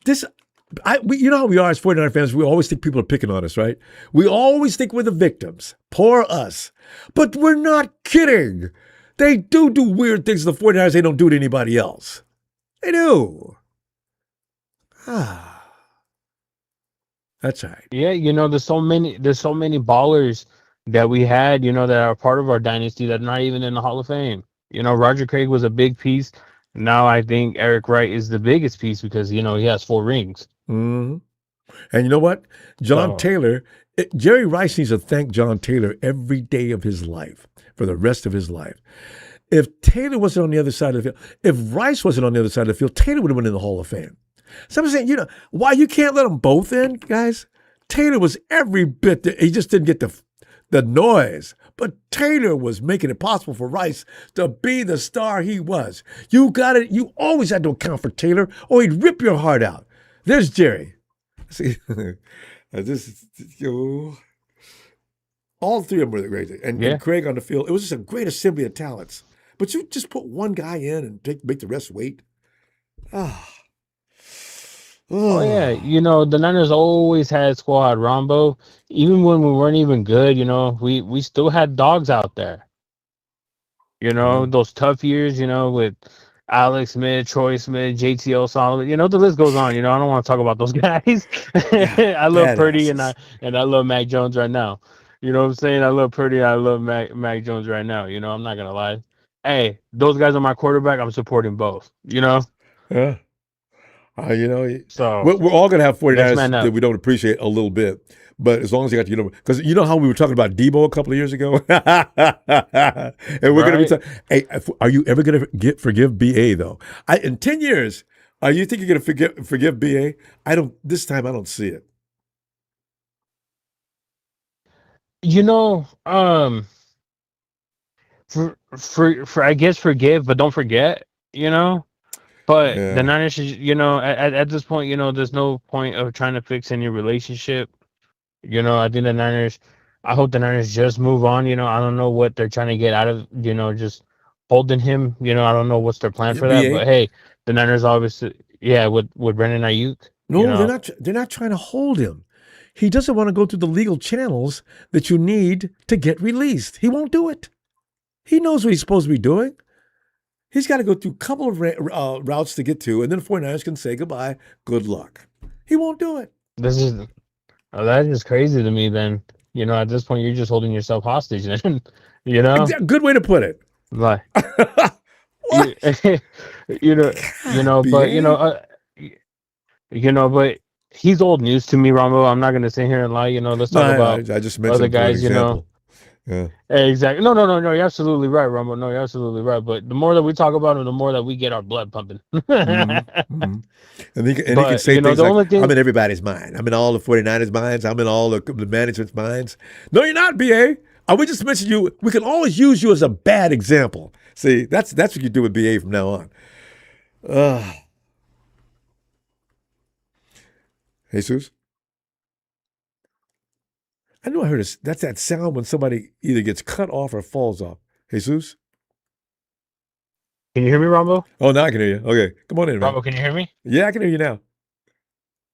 You know how we are as 49er fans? We always think people are picking on us, right? We always think we're the victims. Poor us. But we're not kidding. They do weird things to the 49ers they don't do to anybody else. They do. That's right. Yeah, you know, there's so many ballers that we had, you know, that are part of our dynasty that are not even in the Hall of Fame. You know, Roger Craig was a big piece. Now I think Eric Wright is the biggest piece because, you know, he has 4 rings. Mm-hmm. And you know what? Jerry Rice needs to thank John Taylor every day of his life for the rest of his life. If Taylor wasn't on the other side of the field, if Rice wasn't on the other side of the field, Taylor would have been in the Hall of Fame. So I'm saying, you know, why you can't let them both in, guys? Taylor was every bit he just didn't get the noise. But Taylor was making it possible for Rice to be the star he was. You always had to account for Taylor, or he'd rip your heart out. There's Jerry. See, all 3 of them were great. And Craig on the field, it was just a great assembly of talents. But you just put one guy in and make the rest wait. Oh yeah, you know, the Niners always had squad Ronbo. Even when we weren't even good, you know, we still had dogs out there. You know, those tough years, you know, with Alex Smith, Troy Smith, JTO Solomon, you know, the list goes on. You know, I don't want to talk about those guys. I love Purdy and I love Mac Jones right now. You know what I'm saying? I love Purdy, I love Mac Jones right now. You know, I'm not gonna lie. Hey, those guys are my quarterback. I'm supporting both. You know? Yeah. You know, so we're all going to have 49ers that we don't appreciate a little bit. But as long as you got to, you know, because you know how we were talking about Debo a couple of years ago? And we're going to be hey, are you ever going to forgive BA, though? In 10 years, you think you're going to forgive BA? This time I don't see it. You know, for I guess forgive, but don't forget, you know? But the Niners should, you know, at this point, you know, there's no point of trying to fix any relationship. You know, I think I hope the Niners just move on. You know, I don't know what they're trying to get out of, you know, just holding him. You know, I don't know what's their plan for that. But hey, the Niners obviously, with Brandon Ayuk. No, you know, they're not trying to hold him. He doesn't want to go through the legal channels that you need to get released. He won't do it. He knows what he's supposed to be doing. He's got to go through a couple of routes to get to, and then 49ers can say goodbye. Good luck. He won't do it. That is crazy to me. Then, you know, at this point, you're just holding yourself hostage. Then, you know, good way to put it. Like, you know, but he's old news to me, Ronbo. I'm not gonna sit here and lie. You know, let's talk about I just mentioned other guys. You know. Yeah. Exactly. No. You're absolutely right, Ronbo. No, you're absolutely right. But the more that we talk about him, the more that we get our blood pumping. And he can say things like, I'm in everybody's mind. I'm in all the 49ers' minds. I'm in all the management's minds. No, you're not, BA. We just mentioned you. We can always use you as a bad example. See, that's what you do with BA from now on. Jesus? I know I heard that's that sound when somebody either gets cut off or falls off. Jesus? Can you hear me, Ronbo? Oh, now I can hear you. Okay, come on in, man. Ronbo, can you hear me? Yeah, I can hear you now.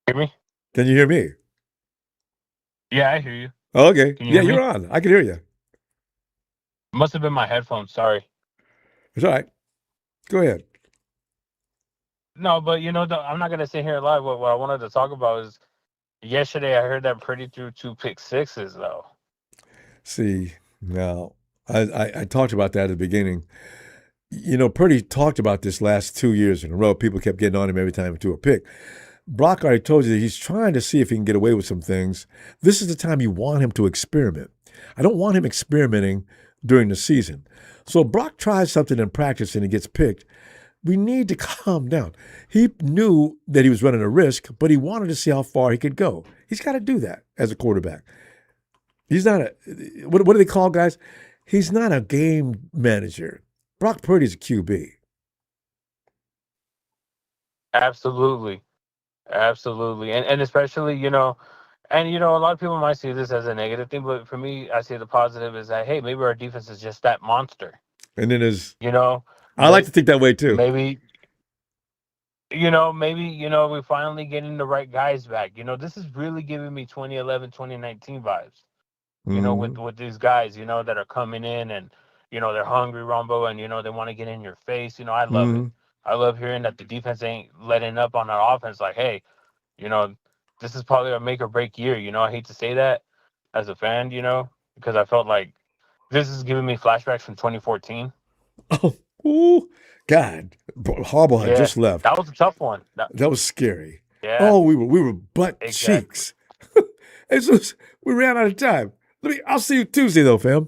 Hear me? Can you hear me? Yeah, I hear you. Okay. Can you Yeah, hear me? you're on. I can hear you. Must have been my headphones. Sorry. It's all right. Go ahead. No, but I'm not gonna sit here live. What I wanted to talk about is yesterday. I heard that Purdy threw 2 pick-sixes though. See, now, I talked about that at the beginning. Purdy talked about this last 2 years in a row. People kept getting on him every time he threw a pick. Brock already told you that he's trying to see if he can get away with some things. This is the time you want him to experiment. I don't want him experimenting during the season. So Brock tries something in practice and he gets picked. We need to calm down. He knew that he was running a risk, but he wanted to see how far he could go. He's got to do that as a quarterback. He's not what do they call guys? He's not a game manager. Brock Purdy's a QB. Absolutely, and especially a lot of people might see this as a negative thing, but for me, I see the positive is that hey, maybe our defense is just that monster. And then I like to think that way too. Maybe we're finally getting the right guys back. This is really giving me 2011, 2019 vibes. With these guys, that are coming in and, they're hungry, Ronbo, and, they want to get in your face. I love it. I love hearing that the defense ain't letting up on our offense. Like, hey, this is probably a make or break year. I hate to say that as a fan, because I felt like this is giving me flashbacks from 2014. Oh, God. Harbaugh had just left. That was a tough one. That was scary. Yeah. Oh, we were butt cheeks. We ran out of time. I'll see you Tuesday, though, fam.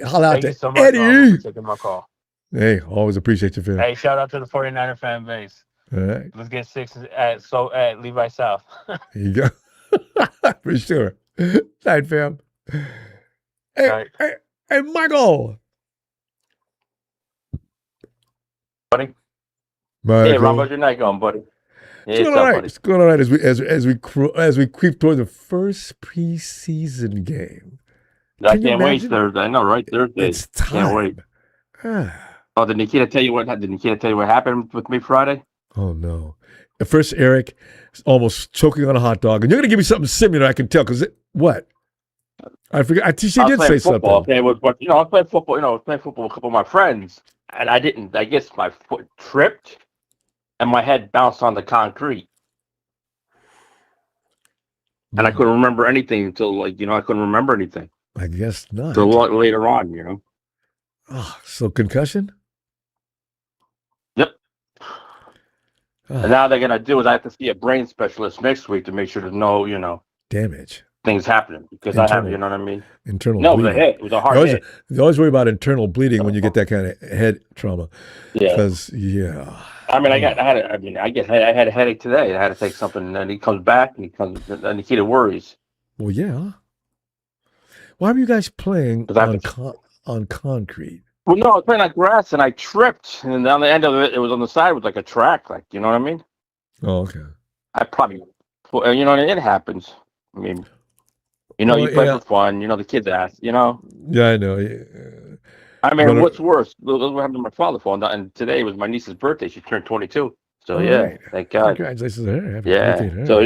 Holla out Thank you to so much, Eddie. Ronbo, for taking my call. Hey, always appreciate you, fam. Hey, shout out to the 49er fan base. All right. Let's get 6 at Levi South. There you go. For sure. Night, fam. Hey, hey, Michael. Buddy. Michael. Hey, Ron, how's your night going, buddy? It's going all right. Buddy? It's going all right as we creep toward the first preseason game. I can't wait Thursday. I know, right? Thursday. It's time. Can't wait. Oh, did Nikita tell you what happened with me Friday? Oh no! At first, Eric is almost choking on a hot dog, and you're going to give me something similar. I can tell because what? I forget. She did say something. Okay, I was playing football. I was playing football with a couple of my friends, and I didn't. I guess my foot tripped, and my head bounced on the concrete, and I couldn't remember anything until I couldn't remember anything. I guess not. So later on, Oh, so concussion? Yep. And now they're gonna do is I have to see a brain specialist next week to make sure there's no, damage. Things happening because I have, you know what I mean? Internal bleeding. bleeding. It was a hit. It was a hard hit. You always worry about internal bleeding when you get that kind of head trauma. Yeah. Because I mean, I had a headache today. I had to take something, and then he comes back, and Nikita worries. Well, yeah. Why were you guys playing on concrete? Well, no, I was playing on grass, and I tripped, and on the end of it, it was on the side with like a track, you know what I mean? Oh, okay. I probably, it happens. I mean, you play for fun. The kids ask, Yeah, I know. I mean, what's worse? What happened to my father? And today was my niece's birthday. She turned 22. So right. Thank God. Congratulations to her. Happy birthday to her. So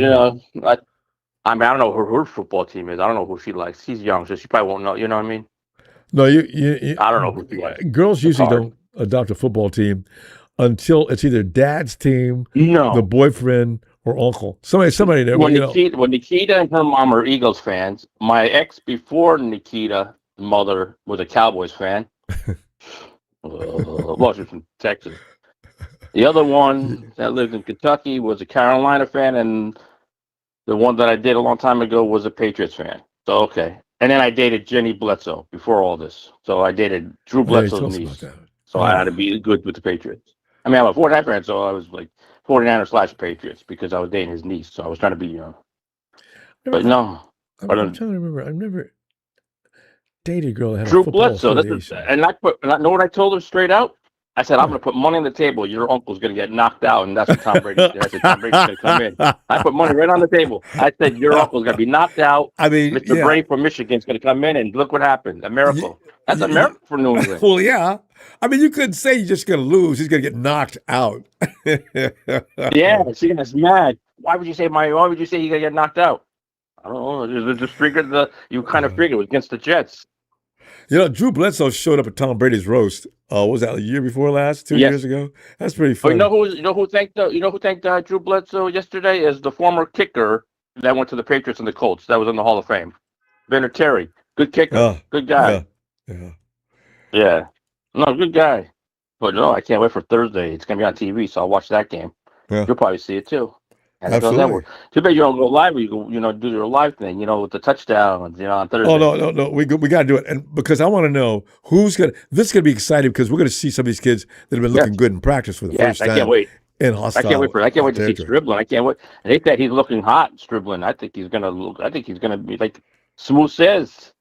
I don't know who her football team is. I don't know who she likes. She's young, so she probably won't know. You know what I mean? No, you I don't know who she likes. Girls usually don't adopt a football team until it's either dad's team, the boyfriend, or uncle. Somebody there. When Nikita and her mom are Eagles fans, my ex before Nikita mother was a Cowboys fan. Well, she's from Texas. The other one that lived in Kentucky was a Carolina fan, and the one that I did a long time ago was a Patriots fan. So, okay. And then I dated Jenny Bledsoe before all this. So I dated Drew Bledsoe's niece. So I had to be good with the Patriots. I mean, I'm a 49 fan, so I was like 49er/Patriots because I was dating his niece. So I was trying to be, But no. I'm trying to remember. I've never dated a girl that had Drew a football Bledsoe. And I know what I told her straight out? I said, I'm going to put money on the table. Your uncle's going to get knocked out, and that's what Tom Brady said. I said, Tom Brady's going to come in. I put money right on the table. I said, your uncle's going to be knocked out. I mean, Mr. Brady from Michigan's going to come in, and look what happened. A miracle. That's a miracle for New England. Well, yeah. I mean, you couldn't say he's just going to lose. He's going to get knocked out. Yeah, she gets mad. Why would you say he's going to get knocked out? I don't know. Just figured you kind of figured it was against the Jets. You know, Drew Bledsoe showed up at Tom Brady's roast. What was that, a year before last? 2 Yes. years ago? That's pretty But funny. you know who thanked Drew Bledsoe yesterday is the former kicker that went to the Patriots and the Colts. That was in the Hall of Fame. Vinatieri, good kicker, good guy. Yeah. No, good guy. But no, I can't wait for Thursday. It's gonna be on TV, so I'll watch that game. Yeah. You'll probably see it too. Absolutely. Too bad you don't go live. Or you go, do your live thing. With the touchdowns. On Thursday. Oh no. We got to do it, and because I want to know who's gonna. This is gonna be exciting because we're gonna see some of these kids that have been looking good in practice for the first time. I can't wait. In hostile. I can't wait to see Stribling. I can't wait. I think that he's looking hot, Stribling. I think he's gonna be like Smooth says.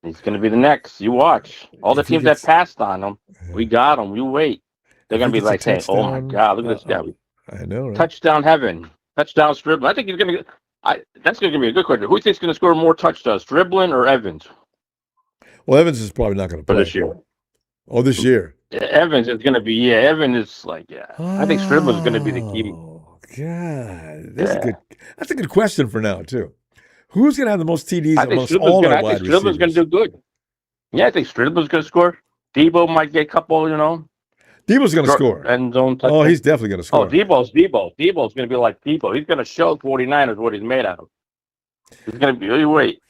He's gonna be the next. You watch. All the teams that passed on him, we got him. You wait. They're gonna be like saying, "Oh my God, look at this guy." I know. Right? Touchdown heaven. Touchdown Stribling. I think he's gonna. That's gonna be a good question. Who do you think's gonna score more touchdowns, Stribling or Evans? Well, Evans is probably not gonna play for this year. Oh, this year. Yeah, Evans is gonna be. Yeah, Evans is like. Yeah, I think Stribling is gonna be the key. Oh God, that's a good question for now too. Who's going to have the most TDs amongst all our wide receivers? I think Stribling's going to do good. Yeah, I think Stribling's going to score. Debo might get a couple, Debo's going to score. End zone touchdown. Oh, he's definitely going to score. Oh, Debo's going to be like Debo. He's going to show 49ers what he's made out of. He's going to be, you wait.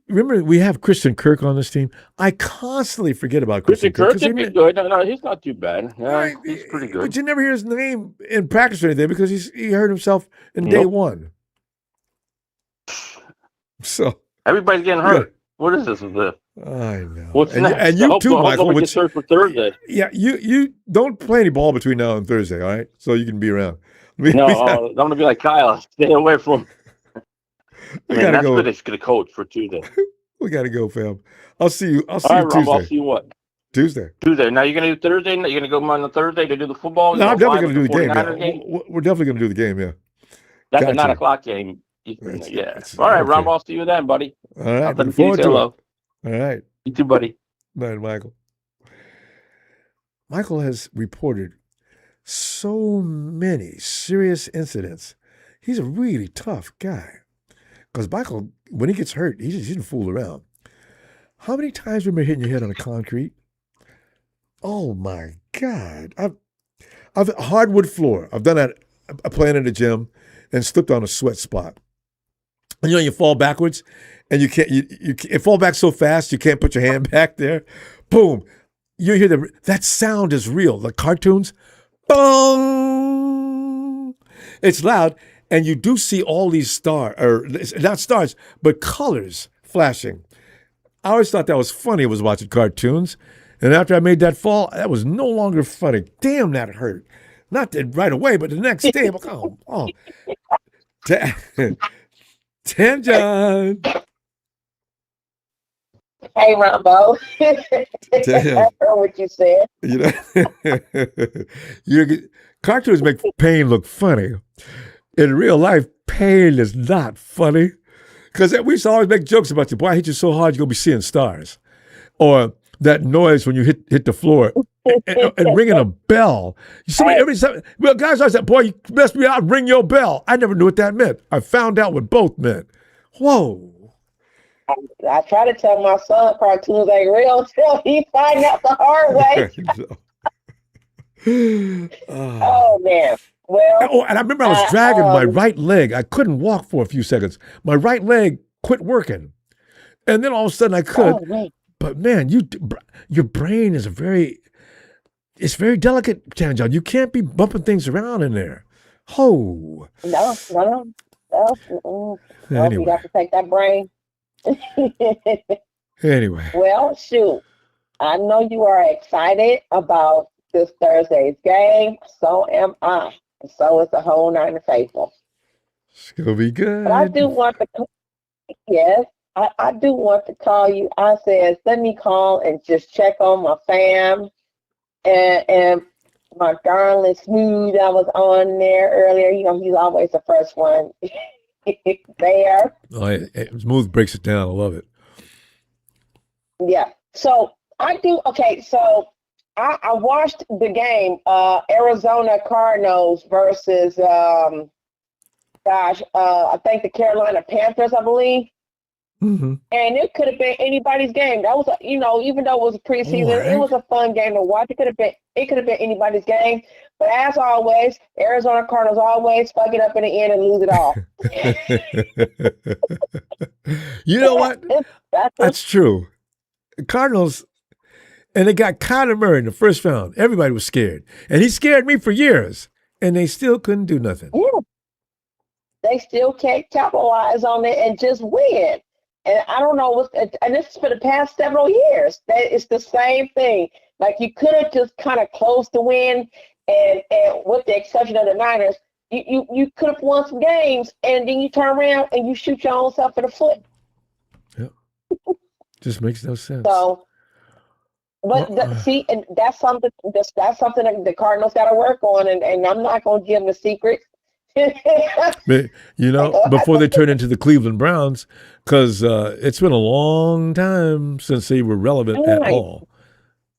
Remember, we have Christian Kirk on this team. I constantly forget about Christian Kirk. Christian Kirk could be good. No, he's not too bad. Yeah, he's pretty good. But you never hear his name in practice or anything because he hurt himself in day one. So everybody's getting hurt. Yeah. What is this? I know. What's next? And you too, Michael. Which for Thursday. Yeah, you don't play any ball between now and Thursday, all right? So you can be around. I'm going to be like Kyle. Stay away from. That's good. They should get a coach for Tuesday. We got to go, fam. I'll see you. I'll see all you right, Tuesday. I'll see you what? Tuesday. Now you're going to do Thursday. You're going to go on the Thursday to do the football. No, I'm definitely going to do the game. Yeah. We're definitely going to do the game. Yeah. That's a 9 o'clock game. Yeah. All right, Ronbo. I'll see you then, buddy. All right. Looking forward to it. All right. You too, buddy. Night, Michael. Michael has reported so many serious incidents. He's a really tough guy. Because Michael, when he gets hurt, he doesn't fool around. How many times have you been hitting your head on the concrete? Oh my God. I've hardwood floor. I've done that. I playing in the gym and slipped on a sweat spot. And you fall backwards and you can't, you fall back so fast you can't put your hand back there. Boom. You hear that sound is real. The cartoons, boom. It's loud. And you do see all these not stars, but colors flashing. I always thought that was funny, was watching cartoons. And after I made that fall, that was no longer funny. Damn, that hurt. Not that right away, but the next day, I'm like, oh. Tangent. Hey, Ronbo. I heard what you said. Cartoons make pain look funny. In real life, pain is not funny. Because we used to always make jokes about you. Boy, I hit you so hard, you're going to be seeing stars. Or that noise when you hit the floor and ringing a bell. Guys always said, boy, you messed me out, ring your bell. I never knew what that meant. I found out what both meant. Whoa. I try to tell my son cartoons ain't real until he find out the hard way. Oh, man. Well, and I remember I was dragging my right leg. I couldn't walk for a few seconds. My right leg quit working. And then all of a sudden I could. Oh, but man, your brain is very delicate, Tangent. You can't be bumping things around in there. No. Anyway. You got to take that brain. Anyway. Well, shoot. I know you are excited about this Thursday's game. So am I. And so is the whole Niner faithful. It's going to be good. But I do want to, I do want to call you. I said, let me call and just check on my fam and my darling Smooth that was on there earlier. He's always the first one there. Oh, yeah. Smooth breaks it down. I love it. Yeah. So I do. Okay. So I watched the game, Arizona Cardinals versus gosh, I think the Carolina Panthers, I believe. Mm-hmm. And it could have been anybody's game. That was, even though it was preseason, Right. it was a fun game to watch. It could have been anybody's game. But as always, Arizona Cardinals always fuck it up in the end and lose it all. You know what? That's true. The Cardinals, and they got Kyler Murray in the first round. Everybody was scared. And he scared me for years. And they still couldn't do nothing. Yeah. They still can't capitalize on it and just win. And I don't know and this is for the past several years. It's the same thing. Like you could have just kind of closed the win, and with the exception of the Niners, you could have won some games, and then you turn around and you shoot your own self in the foot. Yep. Just makes no sense. So, but and that's something that the Cardinals got to work on, and I'm not going to give them the secret. But, before they turn into the Cleveland Browns, because it's been a long time since they were relevant at all.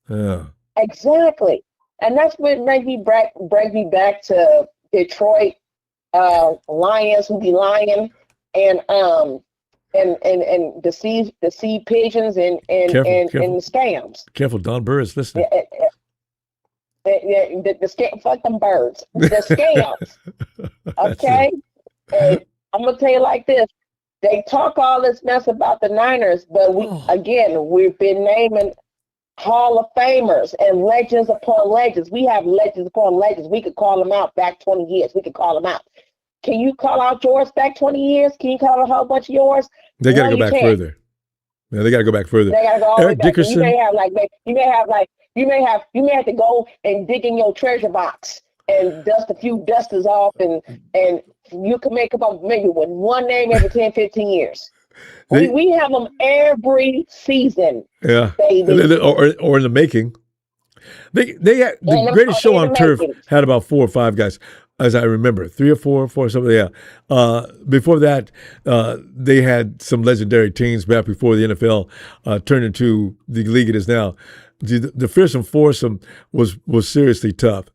Yeah. Exactly. And that's what made me bring me back to Detroit Lions who be lying and the sea pigeons and the scams. Careful, Don Burr is listening. The scam, fuck them birds. The scams. Okay? And I'm gonna tell you like this. They talk all this mess about the Niners, but we've been naming Hall of Famers and legends upon legends. We have legends upon legends. We could call them out back 20 years. We could call them out. Can you call out yours back 20 years? Can you call out a whole bunch of yours? They got to go back further. Yeah, they got to go back further. They got to go all Eric the way back. Dickerson. You may have to go and dig in your treasure box and dust a few dusters off, and you can make up maybe with one name every 10, 15 years. We have them every season. Yeah, baby. or in the making. They had the greatest show on turf had about 4 or 5 guys, as I remember, 3 or 4 something. Yeah. Before that, they had some legendary teams back before the NFL turned into the league it is now. The fearsome foursome was seriously tough.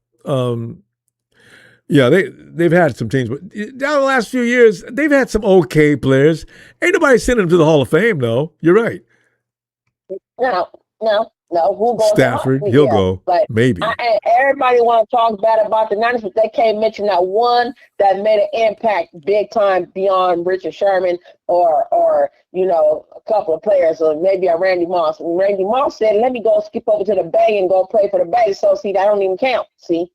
Yeah, they've had some teams, but down the last few years, they've had some okay players. Ain't nobody sending them to the Hall of Fame, though. You're right. No. Who goes? Stafford, he'll go. But maybe. Everybody want to talk bad about the Niners, but they can't mention that one that made an impact big time beyond Richard Sherman or a couple of players, or maybe a Randy Moss. And Randy Moss said, "Let me go skip over to the Bay and go play for the Bay." So see, that don't even count. See.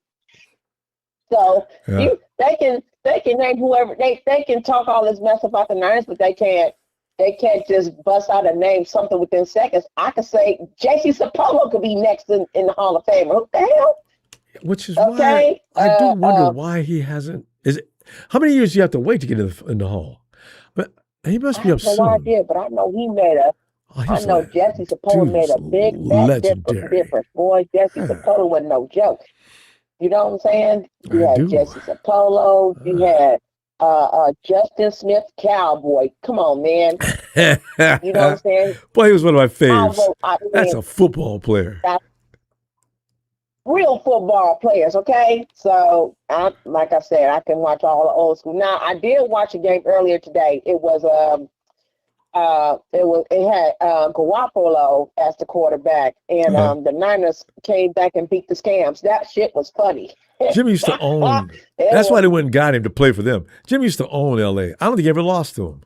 So they can name whoever they can talk all this mess about the Niners, but they can't just bust out a name something within seconds. I could say J.C. Sapolo could be next in the Hall of Fame. What the hell? Which is why I do wonder why he hasn't. How many years do you have to wait to get in the Hall? But he must be up soon. I have no idea, but I know he made Jesse Sapolo made a big difference. Boy, Jesse Sapolo wasn't no joke. You know what I'm saying? You had Jesse Sapolo. You had Justin Smith, Cowboy. Come on, man. You know what I'm saying? Boy, he was one of my faves. That's a football player. Real football players, okay? So, like I said, I can watch all the old school. Now, I did watch a game earlier today. It had Garoppolo as the quarterback, and the Niners came back and beat the Scams. That shit was funny. Jim used to own. That's why they went and got him to play for them. Jim used to own L.A. I don't think he ever lost to him,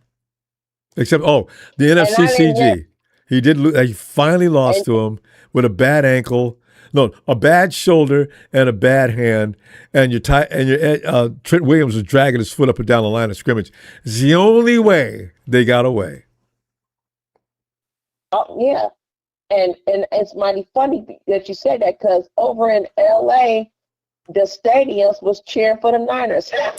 except the NFCCG. He did. He finally lost to him with a bad ankle. No, a bad shoulder and a bad hand, and Trent Williams was dragging his foot up and down the line of scrimmage. It's the only way they got away. Oh yeah, and it's mighty funny that you said that, because over in L.A., the stadiums was cheering for the Niners. I've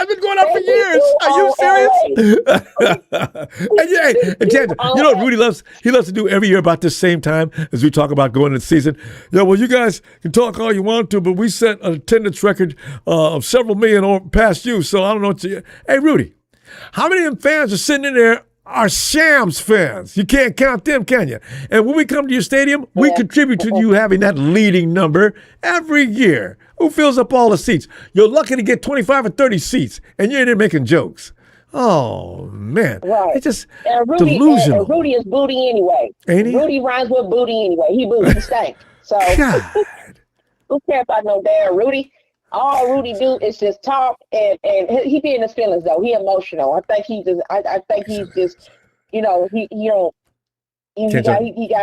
been going on for years. Are you serious? and Ted, you know what Rudy loves? He loves to do every year about this same time as we talk about going into the season. Yeah, well, you guys can talk all you want to, but we set an attendance record of several million past you, so I don't know what to. Hey, Rudy, how many of them fans are sitting in there are Shams fans. You can't count them, can you? And when we come to your stadium, we contribute to you having that leading number every year. Who fills up all the seats? You're lucky to get 25 or 30 seats, and you're in there making jokes. Oh, man. Right. It's just Rudy, delusional. And Rudy is booty anyway. Ain't he? Rudy rhymes with booty anyway. He booty. He stank. So who cares about no damn Rudy? All Rudy do is just talk, and he be in his feelings though. He emotional. I think he's just he got a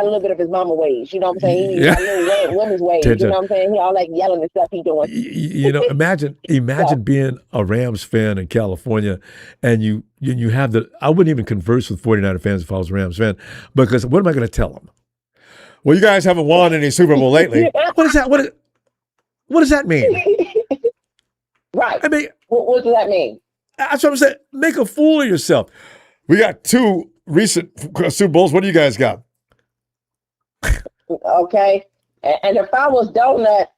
little bit of his mama ways. You know what I'm saying? He got a little women's ways. You know what I'm saying? He all like yelling and stuff he doing. Imagine being a Rams fan in California, and you have I wouldn't even converse with 49er fans if I was a Rams fan, because what am I going to tell them? Well, you guys haven't won any Super Bowl lately. What is that? What does that mean? Right. I mean, what does that mean? That's what I'm saying. Make a fool of yourself. We got 2 recent Super Bowls. What do you guys got? Okay. And if I was Donut,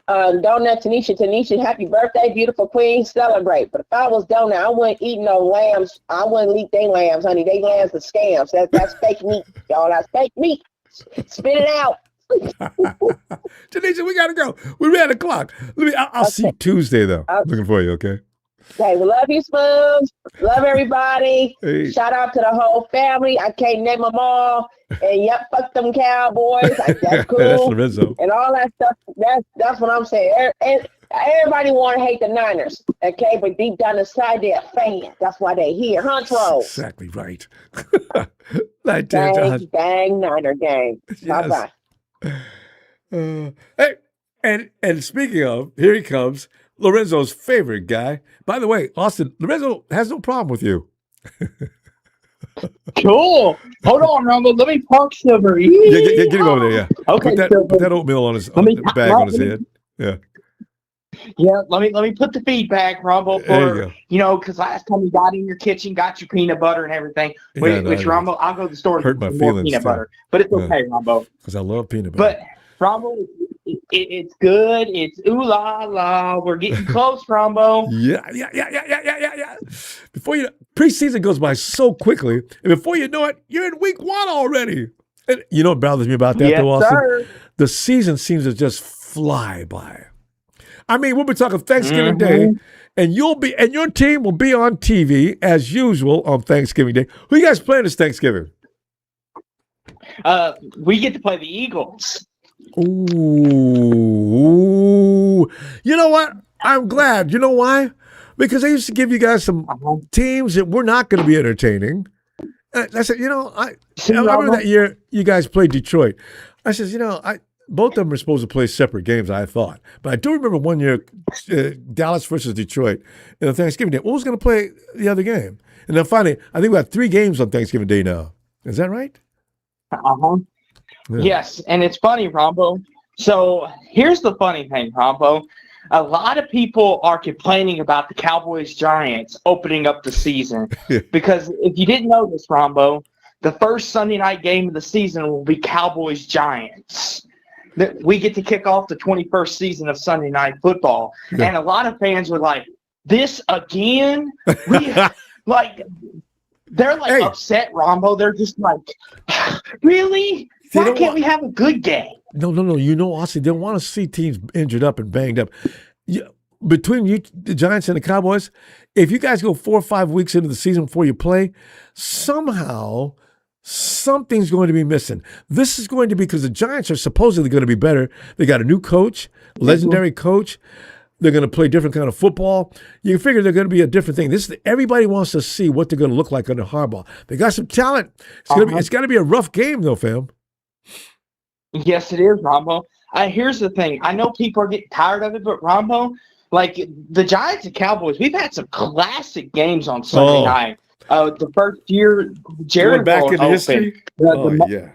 Tanisha, happy birthday, beautiful queen, celebrate. But if I was Donut, I wouldn't eat no lambs. I wouldn't eat they lambs, honey. They lambs are scams. That's fake meat, y'all. That's fake meat. Spit it out. Tanisha, we got to go. We ran the clock. I'll see you Tuesday, though. Looking for you, okay? Okay, we love you, Spoons. Love everybody. Hey. Shout out to the whole family. I can't name them all. And fuck them Cowboys. That's cool. That's Lorenzo. And all that stuff. That's what I'm saying. And everybody want to hate the Niners, okay? But deep down inside, they're fans. That's why they're here. Huntrolls. Exactly right. Bang, Niner gang. Yes. Bye-bye. Hey, and speaking of, here he comes, Lorenzo's favorite guy. By the way, Austin, Lorenzo has no problem with you. Cool. Hold on, Ronbo. Let me park Silver. Get him over there, yeah. Okay, put that oatmeal on his bag on his head. Yeah. Yeah, let me put the feedback, Ronbo, for because last time you got in your kitchen, got your peanut butter and everything. Which Ronbo, I'll go to the store hurt my and get more feelings peanut too. butter. But it's okay, Ronbo. Because I love peanut butter. But Ronbo, it's good. It's ooh la la. We're getting close, Ronbo. Yeah. Preseason goes by so quickly, and before you know it, you're in week 1 already. And you know what bothers me about that, though, Austin? Sir. The season seems to just fly by. I mean, we'll be talking Thanksgiving Day, and your team will be on TV as usual on Thanksgiving Day. Who you guys playing this Thanksgiving? We get to play the Eagles. Ooh. You know what? I'm glad. You know why? Because I used to give you guys some teams that were not going to be entertaining. I said, I remember that year you guys played Detroit. I said, both of them were supposed to play separate games, I thought. But I do remember one year, Dallas versus Detroit, on Thanksgiving Day. What was going to play the other game? And then finally, I think we got 3 games on Thanksgiving Day now. Is that right? Yeah. Yes, and it's funny, Ronbo. So here's the funny thing, Ronbo. A lot of people are complaining about the Cowboys-Giants opening up the season. Because if you didn't know this, Ronbo, the first Sunday night game of the season will be Cowboys-Giants. We get to kick off the 21st season of Sunday Night Football. Yeah. And a lot of fans were like, this again? They're upset, Ronbo. They're just like, really? Why can't we have a good game? No. Austin, they want to see teams injured up and banged up. Between you, the Giants and the Cowboys, if you guys go 4 or 5 weeks into the season before you play, somehow something's going to be missing. This is going to be because the Giants are supposedly going to be better. They got a new coach, legendary coach. They're going to play different kind of football. You figure they're going to be a different thing. Everybody wants to see what they're going to look like under Harbaugh. They got some talent. It's got to be a rough game, though, fam. Yes, it is, Ronbo. Here's the thing. I know people are getting tired of it, but Ronbo, the Giants and Cowboys, we've had some classic games on Sunday night. The first year Jerry back World in opened. history? Yeah.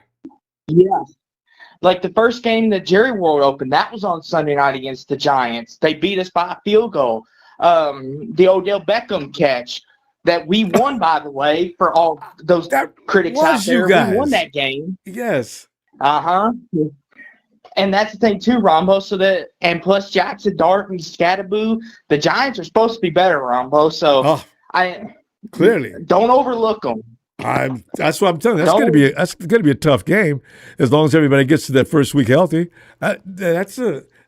The first game that Jerry World opened, that was on Sunday night against the Giants. They beat us by a field goal. The Odell Beckham catch that we won, by the way, for all those critics out there. We won that game. Yes. And that's the thing too, Ronbo. And plus Jackson Dart and Scatterboo, the Giants are supposed to be better, Ronbo. So clearly don't overlook them. That's what I'm telling you. That's gonna be a tough game as long as everybody gets to that first week healthy.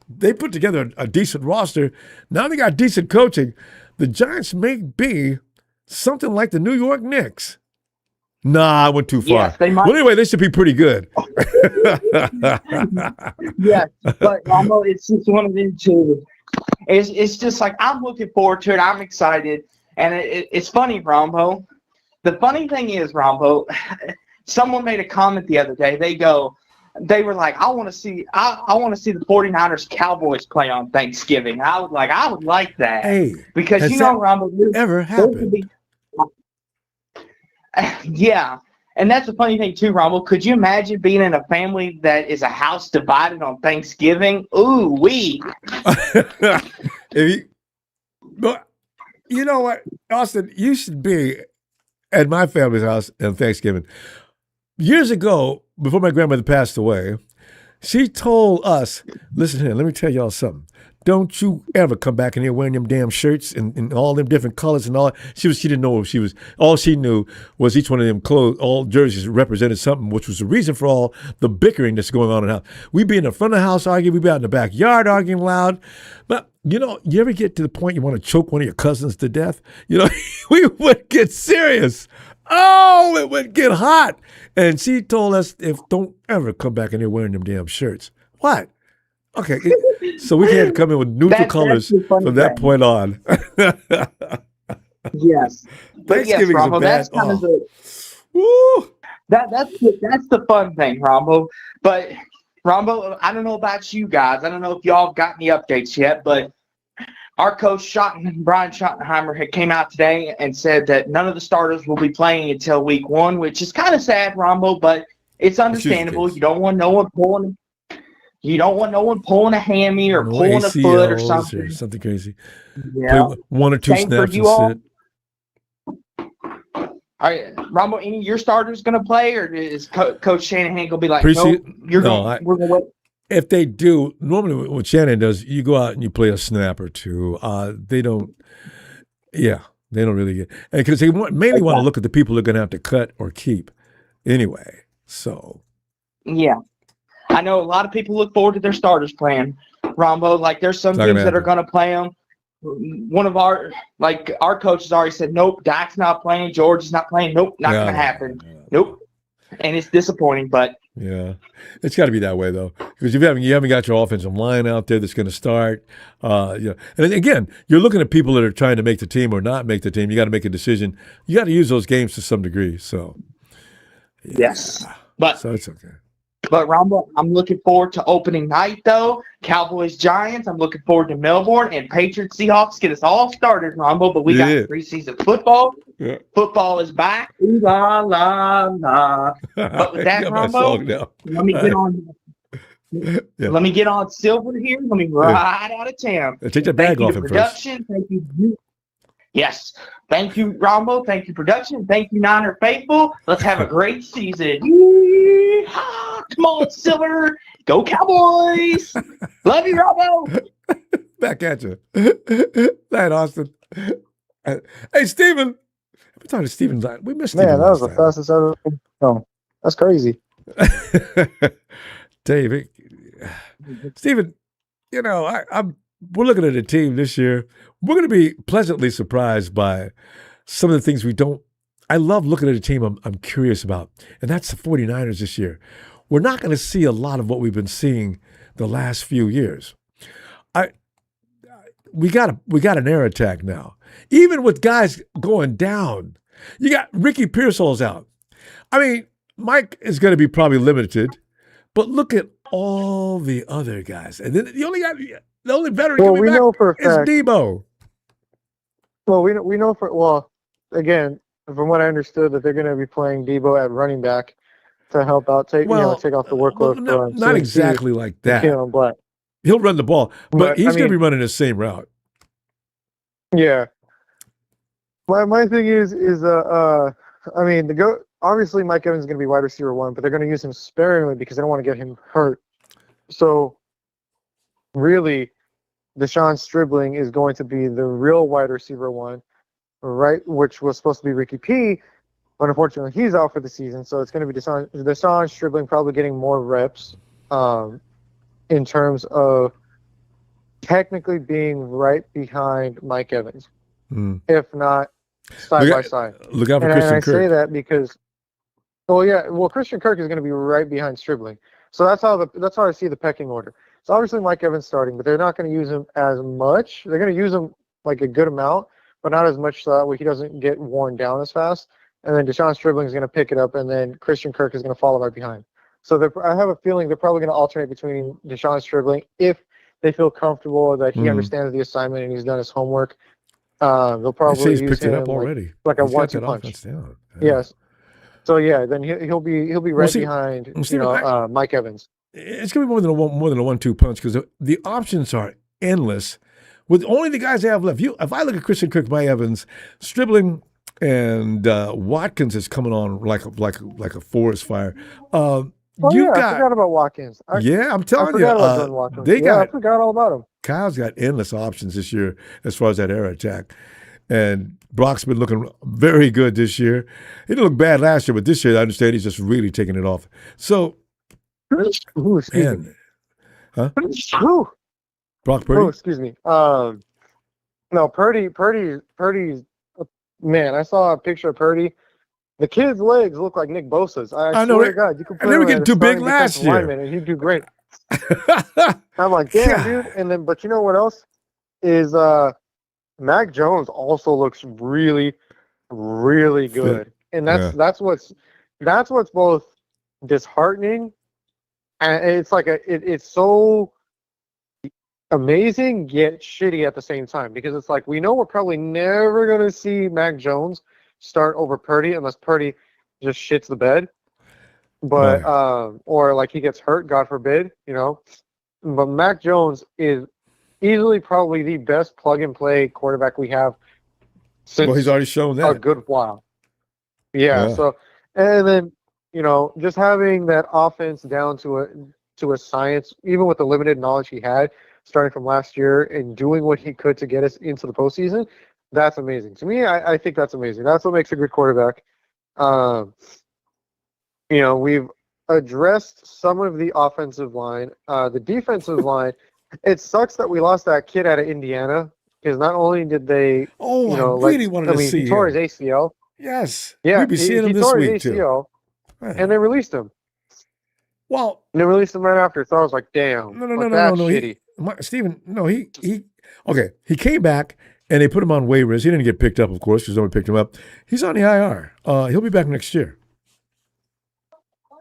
They put together a decent roster. Now they got decent coaching. The Giants may be something like the New York Knicks. Nah, I went too far. Yes, they might. Well, anyway, they should be pretty good. Yes, but it's just one of them two. It's just like I'm looking forward to it. I'm excited, and it's funny, Rombo. The funny thing is, Rombo, someone made a comment the other day. They were like, I want to see the 49ers Cowboys play on Thanksgiving. I would like that. Hey, because Rombo, ever happened? Yeah. And that's the funny thing too, Rombo. Could you imagine being in a family that is a house divided on Thanksgiving? Ooh, wee. But you know what, Austin, you should be at my family's house on Thanksgiving. Years ago, before my grandmother passed away, she told us, listen here, let me tell y'all something. Don't you ever come back in here wearing them damn shirts and all them different colors and all that. She didn't know if she was, all she knew was each one of them clothes, all jerseys represented something, which was the reason for all the bickering that's going on in the house. We'd be in the front of the house arguing, we'd be out in the backyard arguing loud. But, you ever get to the point you want to choke one of your cousins to death? We would get serious. Oh, it would get hot. And she told us, don't ever come back in here wearing them damn shirts. What? Okay, so we can't come in with neutral colors from that point on. Yes. Thanksgiving is a bad. That's kind of that's the fun thing, Rombo. But Rombo, I don't know about you guys. I don't know if y'all have got any updates yet, but our coach Brian Schottenheimer had came out today and said that none of the starters will be playing until week 1, which is kind of sad, Rombo, but it's understandable. You don't want no one pulling a hammy or pulling a foot or something. Or something crazy. Yeah. Play 1 or 2 Same snaps for you and all. sit. All right, Rombo, any of your starters going to play, or is Coach Shanahan going to be like, we're going to wait? If they do, normally what Shannon does, you go out and you play a snap or two. They don't really get, because they mainly want to look at the people they're going to have to cut or keep anyway. So. Yeah. I know a lot of people look forward to their starters playing, Rombo. Like, there's some teams that are going to play them. One of our coaches already said, nope, Dak's not playing, George is not playing. Nope, not going to happen. Nope. And it's disappointing, but. Yeah, it's got to be that way though, because you haven't got your offensive line out there that's going to start. And again, you're looking at people that are trying to make the team or not make the team. You got to make a decision. You got to use those games to some degree. So. Yeah. Yes, so it's okay. But Rombo, I'm looking forward to opening night though. Cowboys Giants. I'm looking forward to Melbourne and Patriots Seahawks. Get us all started, Rombo. But we got preseason football. Yeah. Football is back. Ooh, la la la. But with that, Rombo, let me get on. Yeah. Let me get on silver here. Let me ride out of town. Take that bag off him production. first. Thank you. Yes. Thank you, Rombo. Thank you, production. Thank you, Niner faithful. Let's have a great season. Come on, Silver. Go Cowboys. Love you, Rombo. Back at you. Night, Austin. Hey, Steven. I'm talking to Steven. We missed Steven. Man, that was the fastest I've ever been. Oh, that's crazy. Dave, Steven, we're looking at a team this year. We're going to be pleasantly surprised by some of the things we don't. I love looking at a team I'm curious about, and that's the 49ers this year. We're not going to see a lot of what we've been seeing the last few years. We got an air attack now. Even with guys going down, you got Ricky Pearsall's out. I mean, Mike is going to be probably limited, but look at all the other guys. And then the only veteran coming back is Debo. Well, we know again, from what I understood, that they're going to be playing Debo at running back to help out, take off the workload. Not exactly like that. Black. He'll run the ball, but he's going to be running the same route. Yeah. My thing is obviously Mike Evans is going to be wide receiver 1, but they're going to use him sparingly because they don't want to get him hurt. So really, De'Zhaun Stribling is going to be the real wide receiver 1, right? Which was supposed to be Ricky P. But unfortunately, he's out for the season, so it's going to be De'Zhaun Stribling probably getting more reps in terms of technically being right behind Mike Evans, if not side by side. Look out for and Christian I Kirk. say that because, Christian Kirk is going to be right behind Stribling. So that's how I see the pecking order. So obviously Mike Evans starting, but they're not going to use him as much. They're going to use him like a good amount, but not as much so that way he doesn't get worn down as fast. And then De'Zhaun Stribling is going to pick it up, and then Christian Kirk is going to follow right behind. So I have a feeling they're probably going to alternate between De'Zhaun Stribling if they feel comfortable that he understands the assignment and he's done his homework. They'll probably he's use picked it him up already. like a He's got one-two that punch. offense down. Yes. So then he'll be right behind Mike Evans. It's gonna be more than a 1-2 punch because the options are endless. With only the guys they have left, if I look at Christian Kirk, Mike Evans, Stribling, and Watkins is coming on like a forest fire. I forgot about Watkins. I'm telling you, I forgot all about him. Kyle's got endless options this year as far as that air attack. And Brock's been looking very good this year. He didn't look bad last year, but this year I understand he's just really taking it off. So, excuse me. Huh? Ooh. Brock Purdy? Oh, excuse me. No, Purdy's, man, I saw a picture of Purdy. The kid's legs look like Nick Bosa's. I know, swear to God, you could put they were him getting as too a big starting last defensive year. lineman, and he'd do great. I'm like, damn, dude. And then, but you know what else is? Mac Jones also looks really, really good, and that's what's both disheartening, and it's like it's so amazing yet shitty at the same time, because it's like we know we're probably never gonna see Mac Jones start over Purdy unless Purdy just shits the bed, but or like he gets hurt, God forbid, But Mac Jones is easily probably the best plug and play quarterback we have since he's already shown that a good while. Yeah. So, and then just having that offense down to a science, even with the limited knowledge he had starting from last year and doing what he could to get us into the postseason, that's amazing. To me, I think that's amazing. That's what makes a good quarterback. We've addressed some of the offensive line. The defensive line, it sucks that we lost that kid out of Indiana, because not only did they, I really wanted to see he tore him. his ACL. Yes. Yeah, we'd be seeing him he this tore week his ACL, too. and they released him. Well, and they released him right after. So I was like, damn. No. Shitty. Steven, no, he came back and they put him on waivers. He didn't get picked up, of course, because nobody picked him up. He's on the IR. He'll be back next year.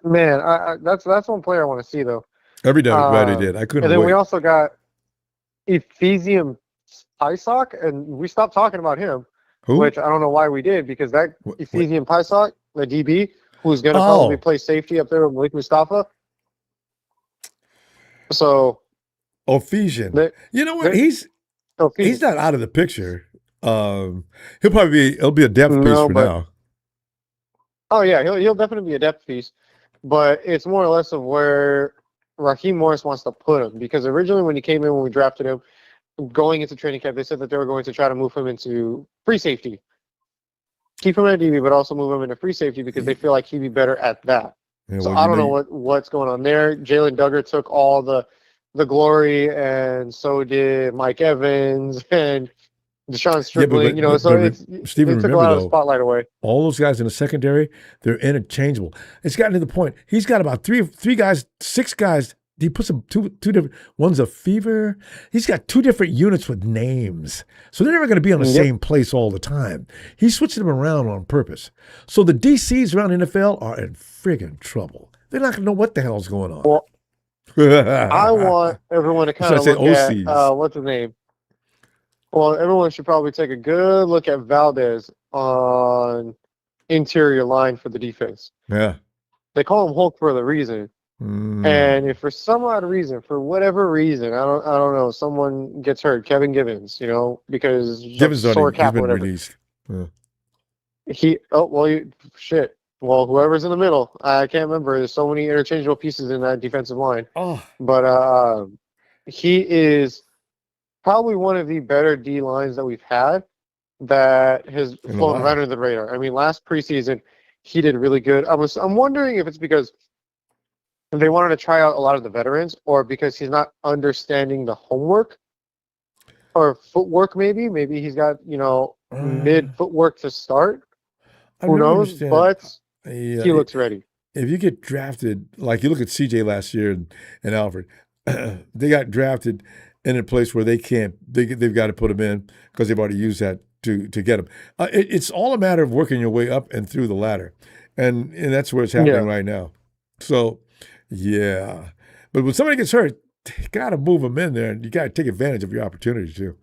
Man, that's one player I want to see though. Everybody did. I couldn't. And then wait. we also got Ephesium Pysock, and we stopped talking about him. Who? Which I don't know why we did, because that Ephesium Pysock, the DB, who's going to probably play safety up there with Malik Mustafa. So, Ephesian. You know what? He's not out of the picture. He'll be a depth piece for now. Oh yeah, he'll definitely be a depth piece, but it's more or less of where Raheem Morris wants to put him, because originally when he came in, when we drafted him, going into training camp, they said that they were going to try to move him into free safety. Keep him at DB, but also move him into free safety because they feel like he'd be better at that. Yeah, so I don't know what's going on there. Jalen Duggar took all the glory, and so did Mike Evans and De'Zhaun Stribling. They took a lot of the spotlight away. All those guys in the secondary, they're interchangeable. It's gotten to the point. He's got about six guys. He puts them two different. One's a fever. He's got two different units with names, so they're never going to be on the same place all the time. He's switching them around on purpose. So the DCs around the NFL are in friggin' trouble. They're not going to know what the hell's going on. Well, I want everyone to kind of look at what's his name. Well, everyone should probably take a good look at Valdez on interior line for the defense. Yeah, they call him Hulk for a reason. And if for some odd reason, for whatever reason, I don't know, someone gets hurt, Kevin Givens, because Givens sore cap been or whatever. released. Yeah. Well, whoever's in the middle, I can't remember. There's so many interchangeable pieces in that defensive line. But he is probably one of the better D lines that we've had that has flown right under the radar. I mean, last preseason, he did really good. I'm wondering if it's because they wanted to try out a lot of the veterans, or because he's not understanding the homework or footwork. Maybe he's got mid footwork to start. Who knows? Understand. But Yeah, he looks ready. If you get drafted, like you look at CJ last year and Alfred, they got drafted in a place where they've got to put them in because they've already used that to get them. It's all a matter of working your way up and through the ladder, and that's where it's happening right now. So, yeah, but when somebody gets hurt, you got to move them in there, and you got to take advantage of your opportunity too.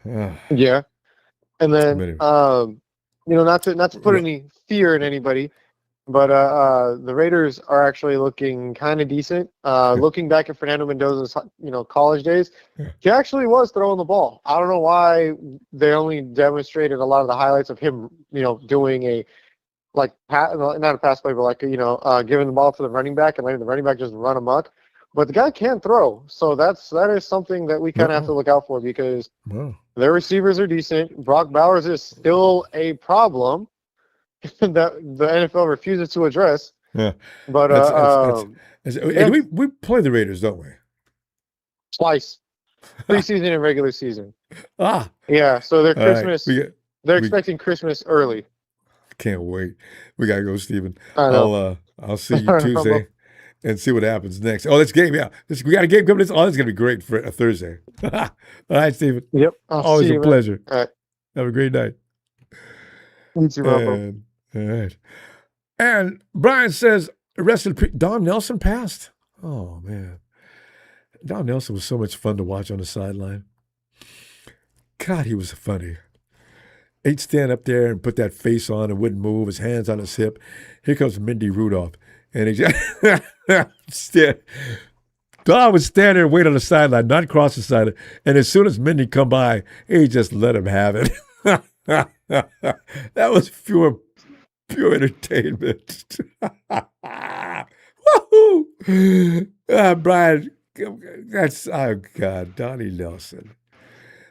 Yeah, and then not to put any fear in anybody, but the Raiders are actually looking kind of decent. Looking back at Fernando Mendoza's college days, he actually was throwing the ball. I don't know why they only demonstrated a lot of the highlights of him doing a not a pass play, but giving the ball to the running back and letting the running back just run amok. But the guy can throw, so that is something that we kind of have to look out for, because their receivers are decent. Brock Bowers is still a problem that the NFL refuses to address. Yeah, but we play the Raiders, don't we? Twice, preseason and regular season. Yeah. So they're Christmas. They're expecting Christmas early. Can't wait. We gotta go, Steven. I'll see you Tuesday and see what happens next. Oh, this game, yeah. We got a game coming. Oh, this is gonna be great for a Thursday. All right, Steven. Yep. Always a pleasure. All right. Have a great night. You too, Ronbo. All right. And Brian says, Don Nelson passed. Oh, man. Don Nelson was so much fun to watch on the sideline. God, he was funny. He'd stand up there and put that face on and wouldn't move, his hands on his hip. Here comes Mindy Rudolph. And he Don would stand there and wait on the sideline, not cross the sideline. And as soon as Mindy come by, he just let him have it. That was pure entertainment. Woohoo! Brian, that's, oh God, Donnie Nelson.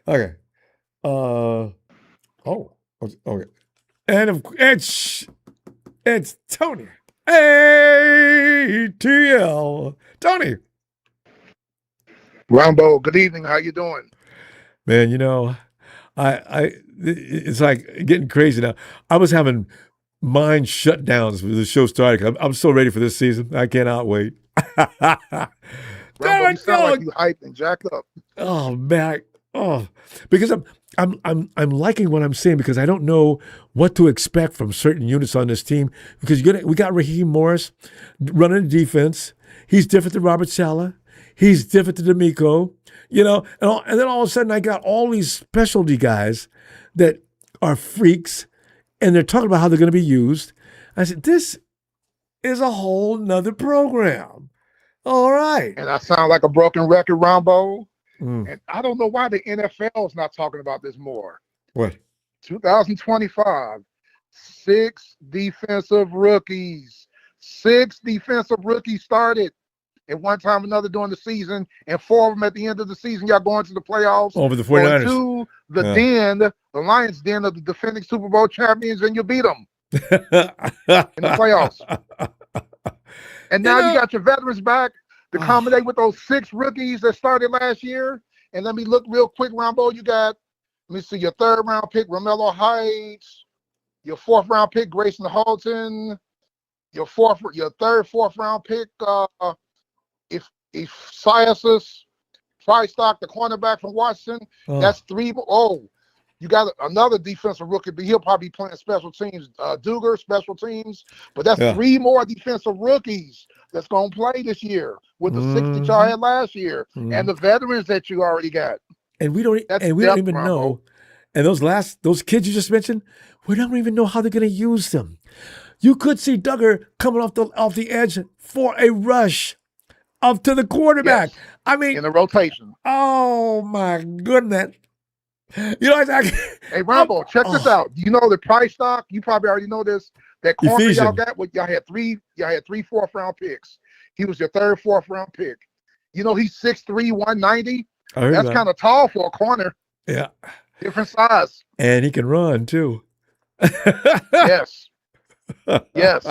Okay. Okay. And it's Tony. ATL. Tony. Ronbo, good evening. How you doing? Man, it's like getting crazy now. I was having mind shutdowns when the show started. I'm so ready for this season. I cannot wait. Ronbo, you sound like you hyped and jacked up. Oh man. Oh, because I'm liking what I'm seeing, because I don't know what to expect from certain units on this team, because we got Raheem Morris running the defense. He's different than Robert Saleh. He's different than D'Amico, and then all of a sudden I got all these specialty guys that are freaks, and they're talking about how they're going to be used. I said, this is a whole nother program. All right. And I sound like a broken record, Ronbo. And I don't know why the NFL is not talking about this more. What? 2025, 6 defensive rookies. 6 defensive rookies started at one time or another during the season, and 4 of them at the end of the season. Y'all going to the playoffs. Over the 49ers. To the the Lions den of the defending Super Bowl champions, and you beat them in the playoffs. And now you got your veterans back to accommodate with those 6 rookies that started last year. And let me look real quick, Ronbo. You got, let me see, your 3rd round pick, Romello Heights, your 4th round pick, Grayson Halton, your 3rd, 4th round pick, if Siasis, Stock, the cornerback from Washington. That's 3. You got another defensive rookie, but he'll probably be playing special teams. Duger, special teams. But that's 3 more defensive rookies that's going to play this year with the 6 that y'all had last year and the veterans that you already got. And we don't even know. And those kids you just mentioned, we don't even know how they're going to use them. You could see Duggar coming off the edge for a rush up to the quarterback. Yes. I mean, in the rotation. Oh my goodness. Hey, Ronbo, check this out. You know the price stock? You probably already know this. That corner y'all got, y'all had 3 4th round picks. He was your 3rd, 4th round pick. He's 6'3", 190. That's kind of tall for a corner. Yeah. Different size. And he can run too. Yes. Yes,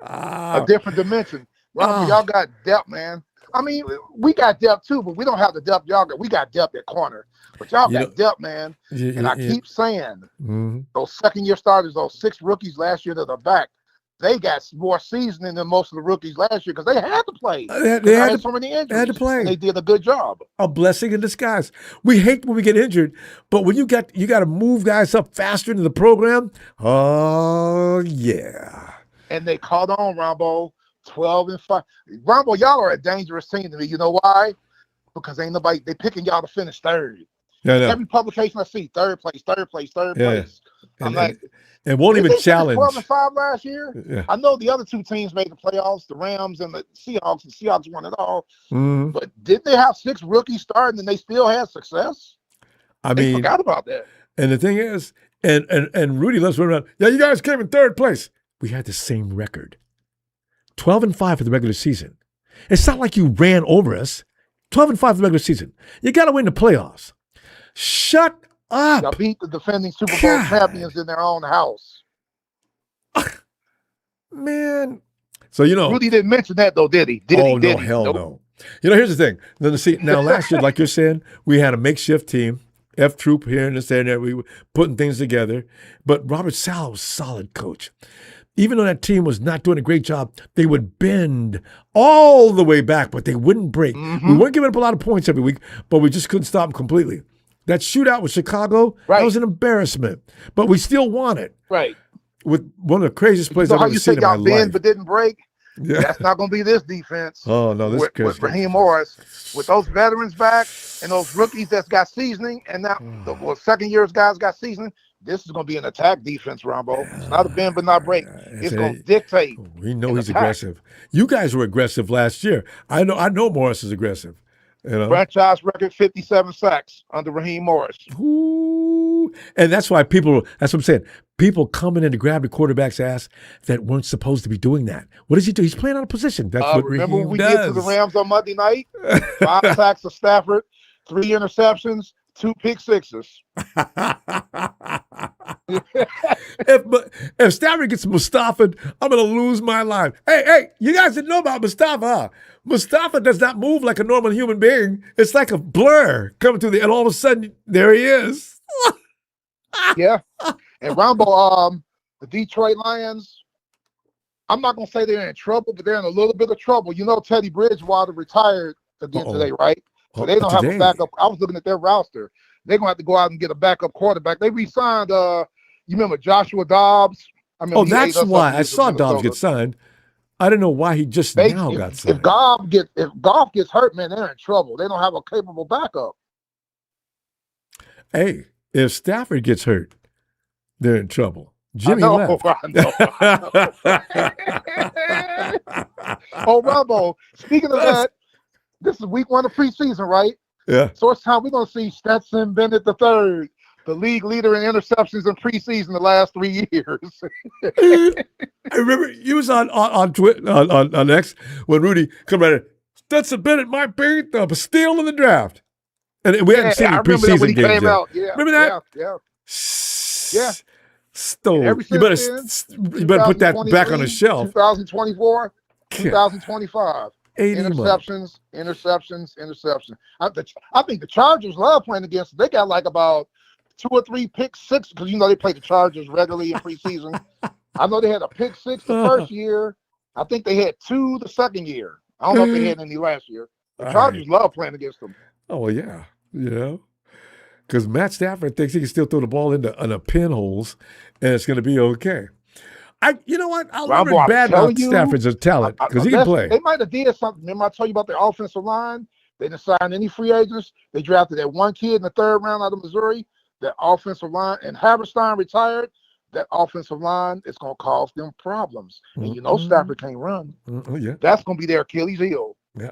a different dimension. Ronbo, y'all got depth, man. I mean, we got depth too, but we don't have the depth y'all got. We got depth at corner, but y'all got depth, man. And I keep saying, those second-year starters, those 6 rookies last year that are back, they got more seasoning than most of the rookies last year because they had to play. They had so many injuries. They had to play. And they did a good job. A blessing in disguise. We hate when we get injured, but when you got to move guys up faster into the program, oh yeah. And they caught on, Ronbo, 12-5. Ronbo, y'all are a dangerous team to me. You know why? Because ain't nobody, they picking y'all to finish third. Yeah, every publication I see, third place. I'm like, and won't even challenge. 12-5 last year. Yeah. I know the other 2 teams made the playoffs, the Rams and the Seahawks. The Seahawks won it all. But didn't they have 6 rookies starting and they still had success? They forgot about that. And the thing is, and Rudy loves running around. Yeah, you guys came in third place. We had the same record, 12-5 for the regular season. It's not like you ran over us. 12-5 for the regular season. You got to win the playoffs. Shut up. Y'all beat the defending Super Bowl champions in their own house. Man. So, Rudy didn't mention that, though, did he? Hell no. Here's the thing. Now, last year, like you're saying, we had a makeshift team, F Troop here and there. We were putting things together. But Robert Saleh was a solid coach. Even though that team was not doing a great job, they would bend all the way back, but they wouldn't break. We weren't giving up a lot of points every week, but we just couldn't stop them completely. That shootout with Chicago, that was an embarrassment, but we still won it. Right. With one of the craziest plays I've ever seen in my life. How you say y'all bend but didn't break? Yeah. That's not going to be this defense. Oh, no, this with Raheem Morris. With those veterans back and those rookies that's got seasoning, and now the second-year guys got seasoning, this is going to be an attack defense, Rombo. It's not a bend but not break. It's going to dictate. We know he's aggressive. You guys were aggressive last year. I know Morris is aggressive. Franchise record 57 sacks under Raheem Morris. Ooh. And that's why that's what I'm saying. People coming in to grab the quarterback's ass that weren't supposed to be doing that. What does he do? He's playing out of position. That's what remember Raheem when we does. get to the Rams on Monday night? 5 sacks of Stafford, 3 interceptions, 2 pick sixes. If Stafford gets Mustafa, I'm going to lose my life. Hey, you guys didn't know about Mustafa, huh? Mustafa does not move like a normal human being. It's like a blur coming through and all of a sudden, there he is. Yeah. And Ronbo, the Detroit Lions, I'm not going to say they're in trouble, but they're in a little bit of trouble. You know, Teddy Bridgewater retired again today, right? So they don't have a backup. I was looking at their roster. They're going to have to go out and get a backup quarterback. They re-signed, you remember Joshua Dobbs? That's why. I saw Dobbs get signed. I don't know why he just now got signed. If Goff gets hurt, man, they're in trouble. They don't have a capable backup. Hey, if Stafford gets hurt, they're in trouble. Jimmy left. I know. Oh, Ronbo, speaking of that, this is week 1 of preseason, right? Yeah. So it's time we're going to see Stetson Bennett III, the league leader in interceptions in preseason the last 3 years. I remember you was on Twitter, on X, when Rudy come right in. Stetson Bennett might be the steal in the draft. And we hadn't seen the preseason games yet. Yeah, remember that? Yeah. Stole. You better put that back on the shelf. 2024, 2025. 80 interceptions. I think the Chargers love playing against them. They got like about 2 or 3 pick six because they play the Chargers regularly in preseason. I know they had a pick 6 the first year. I think they had 2 the second year. I don't know if they had any last year. The Chargers love playing against them. Oh well, yeah, because Matt Stafford thinks he can still throw the ball into pinholes, and it's going to be okay. You know what? I'll never bad mouth Stafford's a talent because he can play. They might have did something. Remember I told you about their offensive line? They didn't sign any free agents. They drafted that one kid in the 3rd round out of Missouri. That offensive line, and Haberstein retired. That offensive line is going to cause them problems. And you know Stafford can't run. Yeah. That's going to be their Achilles heel. Yeah.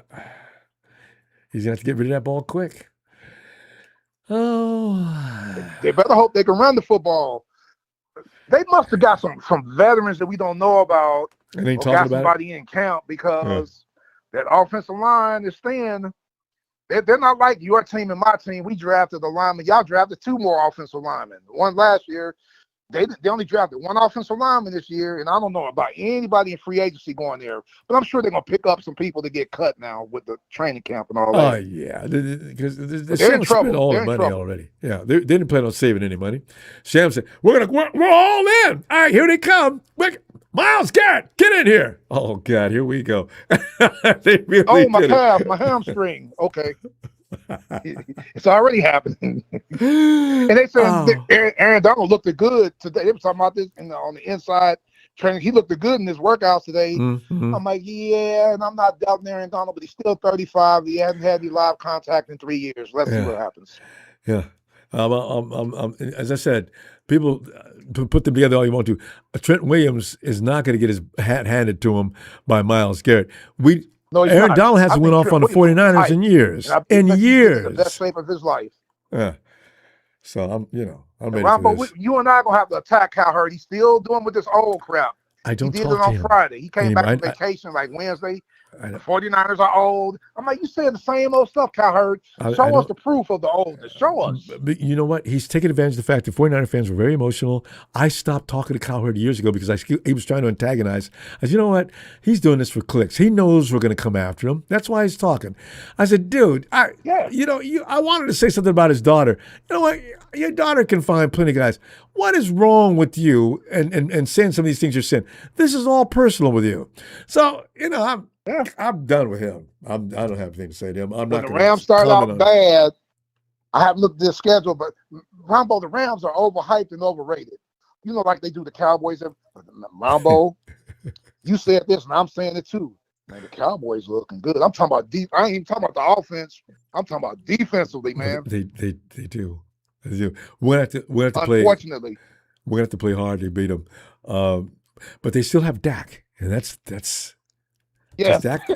He's going to have to get rid of that ball quick. Oh. They better hope they can run the football. They must have got some veterans that we don't know about. And they got somebody in camp because that offensive line is thin. They're not like your team and my team. We drafted a lineman. Y'all drafted 2 more offensive linemen. One last year. They only drafted one offensive lineman this year, and I don't know about anybody in free agency going there. But I'm sure they're gonna pick up some people to get cut now with the training camp and all that. Oh yeah, because the they're in Shams spent trouble. all They're the in money trouble. already. Yeah, they didn't plan on saving any money. Shams said, "We're all in. All right, here they come. Myles Garrett, get in here." Oh God, here we go. They really Oh, my did calf, it. my hamstring. Okay. It's already happening. And they said Oh. Aaron Donald looked good today. They were talking about this on the inside training. He looked good in his workouts today. Mm-hmm. I'm like, yeah, and I'm not doubting Aaron Donald, but he's still 35. He hasn't had any live contact in 3 years. Let's see what happens. Yeah. As I said, people put them together all you want to. Trent Williams is not going to get his hat handed to him by Myles Garrett. Aaron Donald hasn't went off on the 49ers in years. In years. The best shape of his life. Yeah. So I'm ready Ronbo, for this. you and I are gonna have to attack Cowherd. He's still doing with this old crap. I don't He did talk it to on him Friday. He came back anymore. from vacation like Wednesday. The 49ers are old. I'm like, you saying the same old stuff, Cowherd. Show us the proof of the oldness. Show us. But you know what? He's taking advantage of the fact that 49er fans were very emotional. I stopped talking to Cowherd years ago because he was trying to antagonize. I said, you know what? He's doing this for clicks. He knows we're going to come after him. That's why he's talking. I said, dude, I wanted to say something about his daughter. You know what? Your daughter can find plenty of guys. What is wrong with you and saying some of these things you're saying? This is all personal with you. So, I'm done with him. I don't have anything to say to him. I'm not When the going to Rams started comment out on it. bad, I haven't looked at their schedule, but Ronbo, the Rams are overhyped and overrated. You know, like they do the Cowboys. Ronbo, you said this, and I'm saying it too. Man, the Cowboys looking good. I'm talking about deep. I ain't even talking about the offense. I'm talking about defensively, man. They do. They do. We're gonna have to play. Unfortunately, we're gonna have to play hard to beat them. But they still have Dak, and that's yeah. Dak.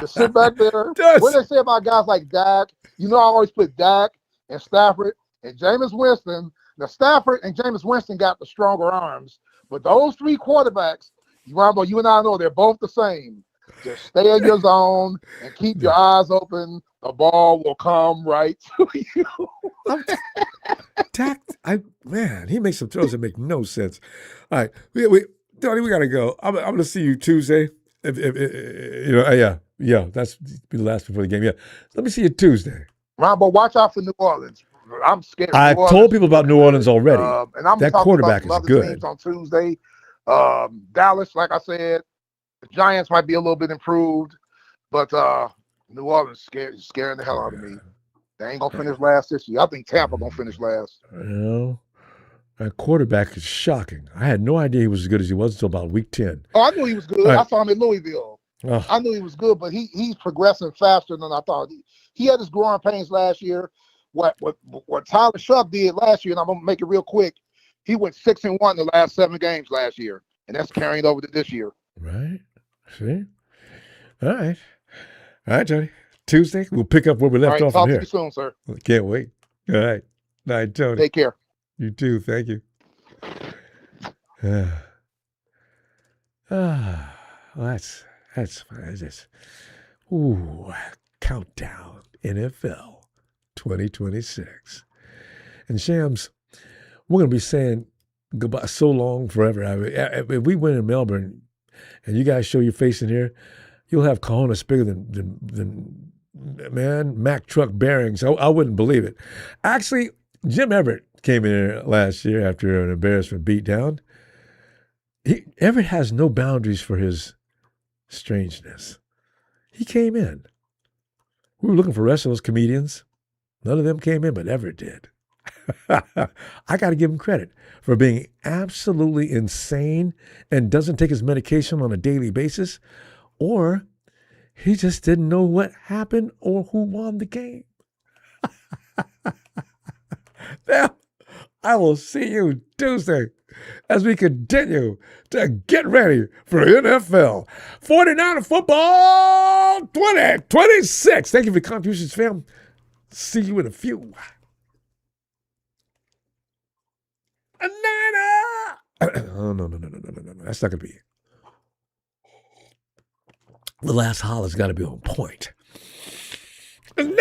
Just sit back there. What do they say about guys like Dak? You know, I always put Dak and Stafford and Jameis Winston. Now, Stafford and Jameis Winston got the stronger arms, but those three quarterbacks, Ronbo, you and I know they're both the same. Just stay in your zone and keep your eyes open. The ball will come right to you. Dak, he makes some throws that make no sense. All right, Tony, we gotta go. I'm gonna see you Tuesday. That's be the last before the game. Yeah, let me see you Tuesday. Ronbo, watch out for New Orleans. I'm scared. I told people about New Orleans already. And I'm that talking quarterback about is good. Teams on Tuesday. Dallas, like I said, the Giants might be a little bit improved, but New Orleans scaring the hell out of me. They ain't gonna finish last this year. I think Tampa gonna finish last. That quarterback is shocking. I had no idea he was as good as he was until about week 10. Oh, I knew he was good. Right. I saw him in Louisville. Oh. I knew he was good, but he's progressing faster than I thought. He had his growing pains last year. What Tyler Shuck did last year, and I'm gonna make it real quick. He went 6-1 the last 7 games last year, and that's carrying over to this year. Right. See? All right, Tony. Tuesday, we'll pick up where we left off talk from here. to you soon, sir. Can't wait. All right. Night, Tony. Take care. You too. Thank you. That's this. Ooh, countdown NFL 2026. And Shams, we're gonna be saying goodbye so long forever. I mean, if we win in Melbourne and you guys show your face in here, you'll have cojones bigger than Mack truck bearings. I wouldn't believe it. Actually, Jim Everett came in here last year after an embarrassment beat down. Everett has no boundaries for his strangeness. He came in. We were looking for wrestlers, comedians. None of them came in, but Everett did. I got to give him credit for being absolutely insane and doesn't take his medication on a daily basis, or he just didn't know what happened or who won the game. Now, I will see you Tuesday as we continue to get ready for NFL 49er football 2026. Thank you for your contributions, fam. See you in a few. Oh, no. That's not going to be it. The last holler's got to be on point. Niners!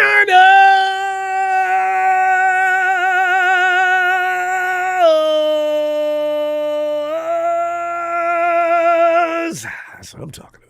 I'm talking